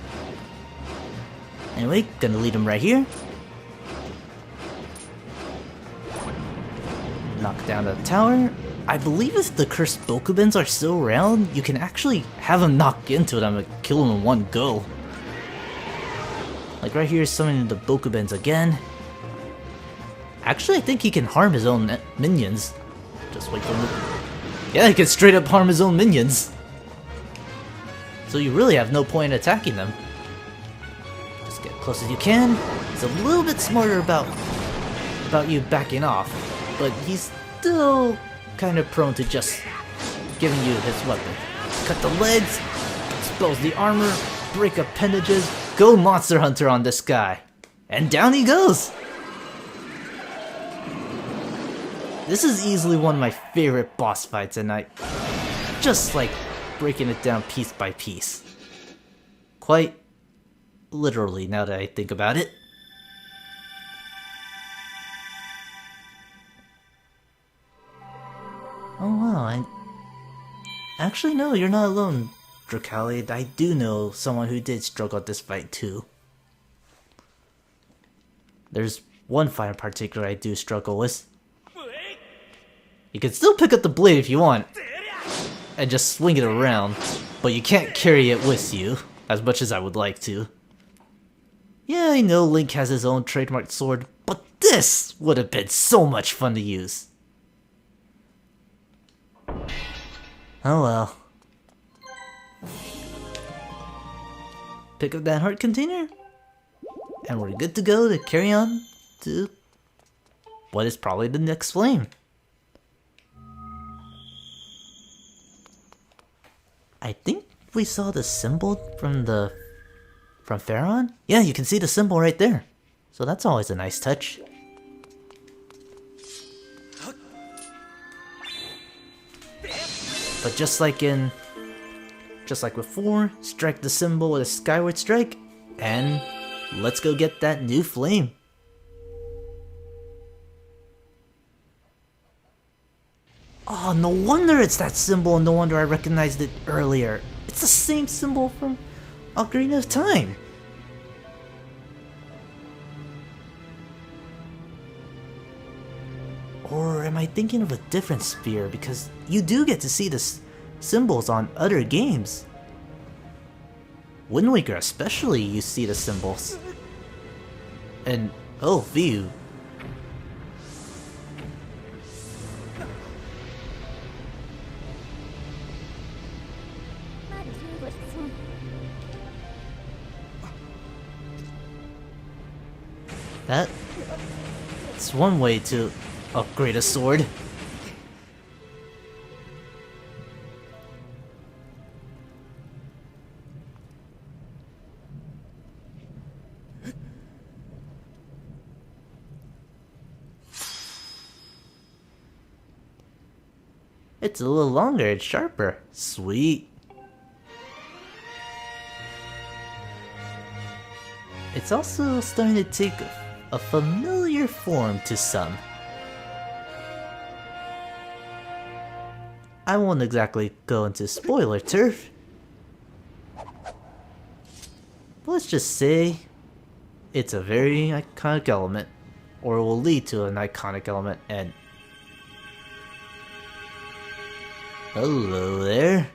Anyway, gonna lead him right here. Knock down the tower. I believe if the cursed Bokubens are still around, you can actually have him knock into them and kill him in one go. Like right here, summoning the Bokubens again. Actually, I think he can harm his own minions. Just wait for him to... Yeah, he can straight up harm his own minions. So you really have no point in attacking them. Just get as close as you can. He's a little bit smarter about you backing off, but he's still kind of prone to just giving you his weapon. Cut the legs, expose the armor, break appendages, go Monster Hunter on this guy. And down he goes! This is easily one of my favorite boss fights, and I just like breaking it down piece by piece. Quite literally, now that I think about it. Oh wow, actually no, you're not alone, Dracali. I do know someone who did struggle at this fight too. There's one fight in particular I do struggle with. You can still pick up the blade if you want, and just swing it around, but you can't carry it with you, as much as I would like to. Yeah, I know Link has his own trademark sword, but this would have been so much fun to use. Oh well. Pick up that heart container, and we're good to go to carry on to what is probably the next flame. I think we saw the symbol from Faron? Yeah, you can see the symbol right there. So that's always a nice touch. But just like before, strike the symbol with a Skyward strike, and let's go get that new flame. Oh, no wonder it's that symbol, and no wonder I recognized it earlier. It's the same symbol from Ocarina of Time. Or am I thinking of a different sphere? Because you do get to see the symbols on other games. Wind Waker especially, you see the symbols. And, oh, View. That's one way to upgrade a sword. It's a little longer and sharper. Sweet. It's also starting to take a familiar form to some. I won't exactly go into spoiler turf. But let's just say it's a very iconic element, or will lead to an iconic element, and hello there.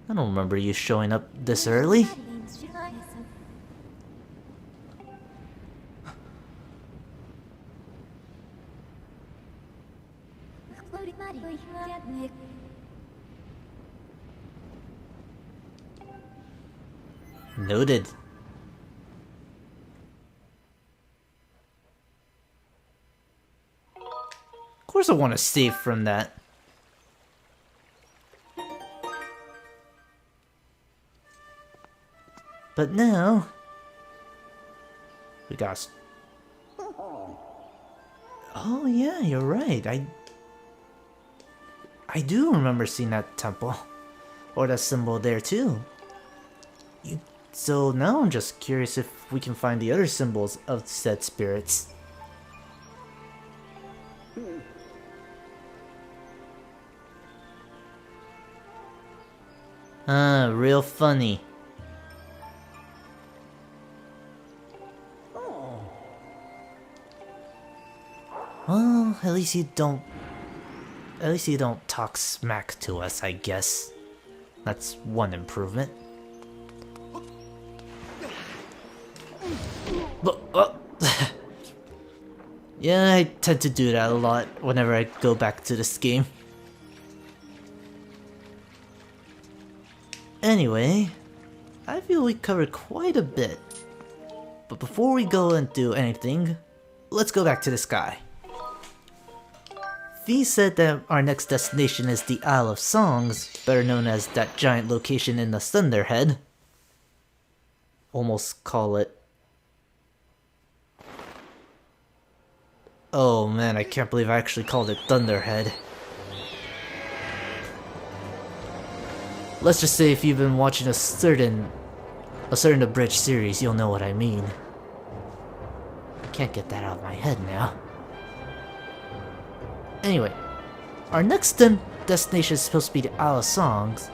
I don't remember you showing up this early. Noted. Of course I want to save from that. But now we got. Oh yeah, you're right. I do remember seeing that temple, or that symbol there too. So now I'm just curious if we can find the other symbols of said spirits. Real funny. Well, at least you don't talk smack to us, I guess. That's one improvement. Yeah, I tend to do that a lot whenever I go back to this game. Anyway, I feel we covered quite a bit. But before we go and do anything, let's go back to the sky. V said that our next destination is the Isle of Songs, better known as that giant location in the Thunderhead. Almost call it... Oh man, I can't believe I actually called it Thunderhead. Let's just say if you've been watching a certain abridged series, you'll know what I mean. I can't get that out of my head now. Anyway, our next destination is supposed to be the Isle of Songs,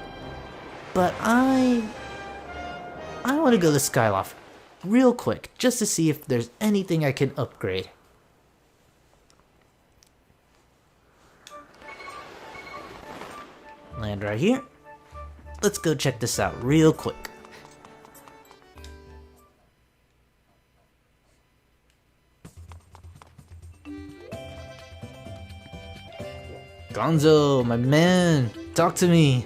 but I I want to go to Skyloft real quick just to see if there's anything I can upgrade. Land right here. Let's go check this out real quick. Gonzo, my man, talk to me.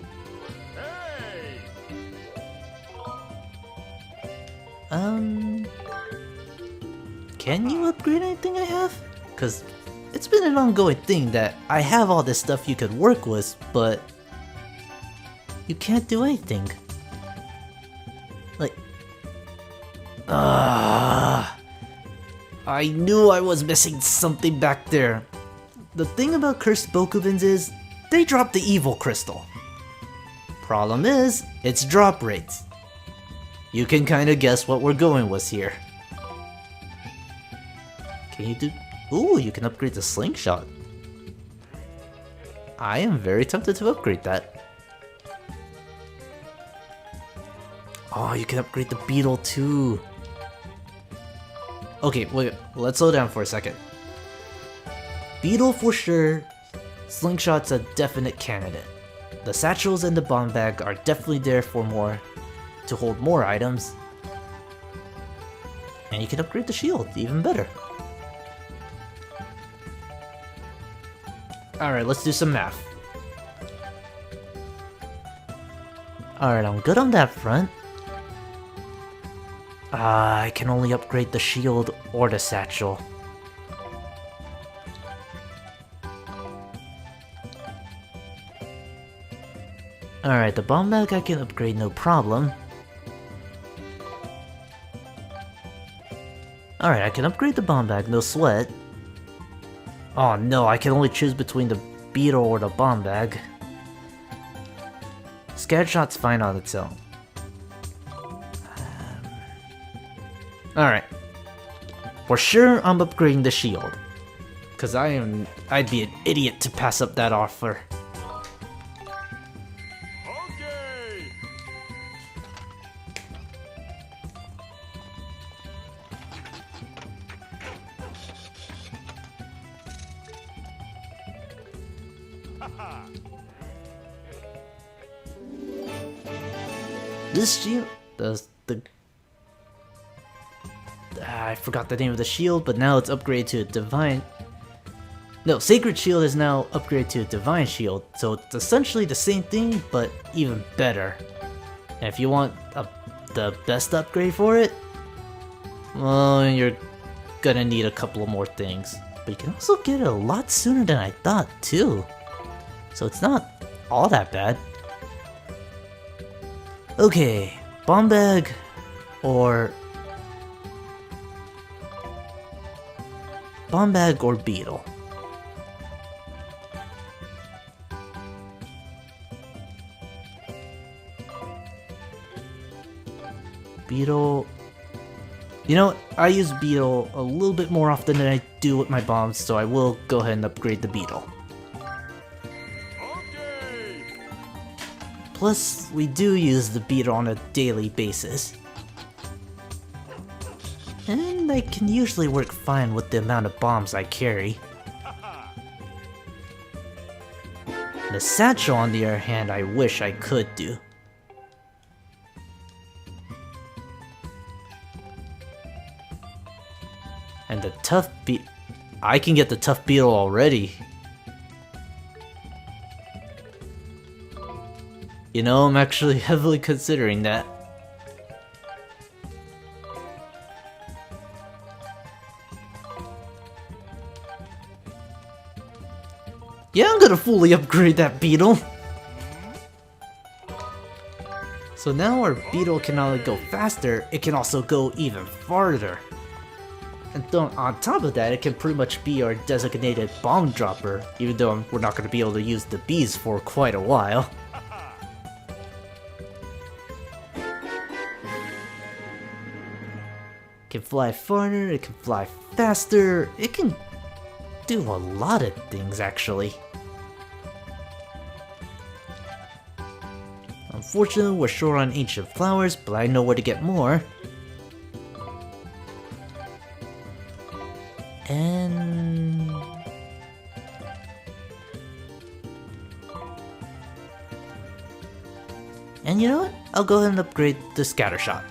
Can you upgrade anything I have? Cause it's been an ongoing thing that I have all this stuff you could work with, but you can't do anything. Like, I knew I was missing something back there. The thing about cursed Bokubins is, they drop the evil crystal. Problem is, its drop rates. You can kinda guess what we're going with here. Can you do... Ooh, you can upgrade the slingshot. I am very tempted to upgrade that. Oh, you can upgrade the beetle too. Okay, wait, let's slow down for a second. Beetle for sure, slingshot's a definite candidate. The satchels and the bomb bag are definitely there for more, to hold more items. And you can upgrade the shield, even better. Alright, let's do some math. Alright, I'm good on that front. I can only upgrade the shield or the satchel. Alright, the bomb bag I can upgrade no problem. Alright, I can upgrade the bomb bag, no sweat. Oh no, I can only choose between the beetle or the bomb bag. Scared shot's fine on its own. Alright. For sure, I'm upgrading the shield. Cause I'd be an idiot to pass up that offer. Okay. This shield does the... I forgot the name of the shield, but now it's upgraded to a divine... No, Sacred Shield is now upgraded to a Divine Shield, so it's essentially the same thing, but even better. And if you want the best upgrade for it, well, you're gonna need a couple of more things. But you can also get it a lot sooner than I thought, too. So it's not all that bad. Okay, bomb bag or beetle. Beetle. You know what? I use beetle a little bit more often than I do with my bombs, so I will go ahead and upgrade the beetle. Plus, we do use the beetle on a daily basis. And I can usually work fine with the amount of bombs I carry. The satchel, on the other hand, I wish I could do. And the tough I can get the tough beetle already. You know, I'm actually heavily considering that. Yeah, I'm gonna fully upgrade that beetle. So now our beetle can not only go faster, it can also go even farther. And then on top of that, it can pretty much be our designated bomb dropper, even though we're not going to be able to use the bees for quite a while. It can fly farther, it can fly faster, it can do a lot of things actually. Unfortunately, we're short on ancient flowers, but I know where to get more. And... you know what? I'll go ahead and upgrade the Scattershot.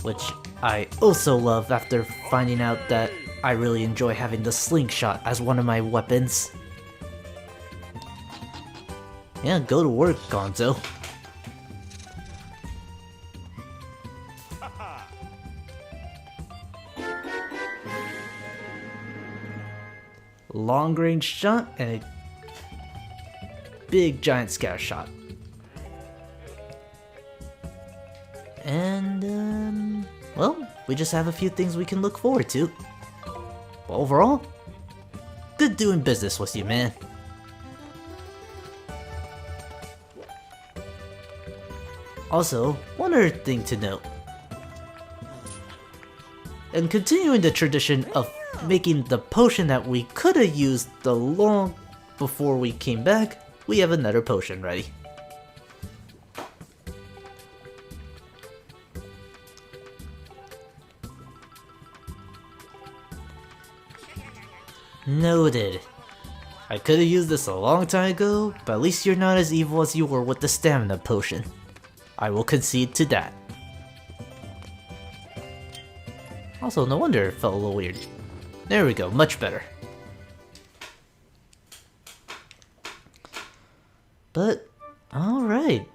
Which I also love after finding out that I really enjoy having the Slingshot as one of my weapons. Yeah, go to work, Gonzo. Long range shot and a big giant scatter shot. And, well, we just have a few things we can look forward to. Overall, good doing business with you, man. Also, one other thing to note. And continuing the tradition of making the potion that we could have used the long before we came back, we have another potion ready. Noted. I could have used this a long time ago, but at least you're not as evil as you were with the stamina potion. I will concede to that. Also, no wonder it felt a little weird. There we go, much better. But, alright.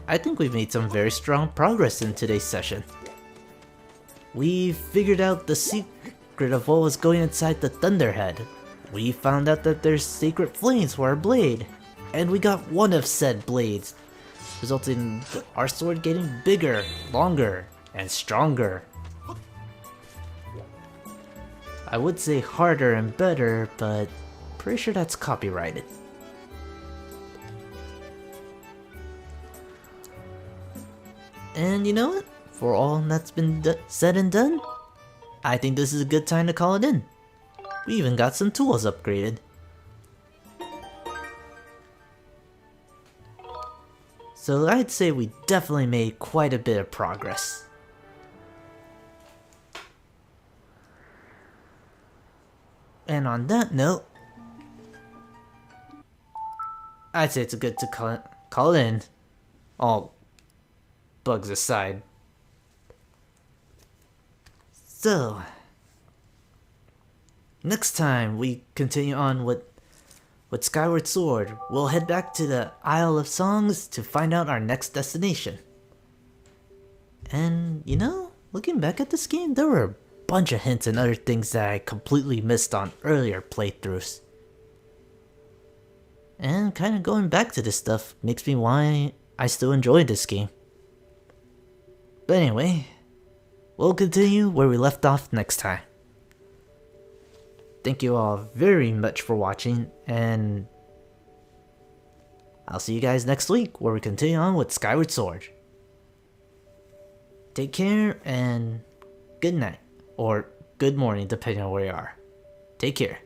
I think we've made some very strong progress in today's session. We figured out the secret of what was going inside the Thunderhead. We found out that there's sacred flames for our blade. And we got one of said blades, resulting in our sword getting bigger, longer, and stronger. I would say harder and better, but pretty sure that's copyrighted. And you know what? For all that's been said and done, I think this is a good time to call it in. We even got some tools upgraded. So I'd say we definitely made quite a bit of progress. And on that note, I'd say it's good to call in, all bugs aside. So, next time we continue on with Skyward Sword, we'll head back to the Isle of Songs to find out our next destination. And, you know, looking back at this game, there were a bunch of hints and other things that I completely missed on earlier playthroughs. And kind of going back to this stuff makes me why I still enjoy this game. But anyway, we'll continue where we left off next time. Thank you all very much for watching, and I'll see you guys next week where we continue on with Skyward Sword. Take care and good night, or good morning depending on where you are. Take care.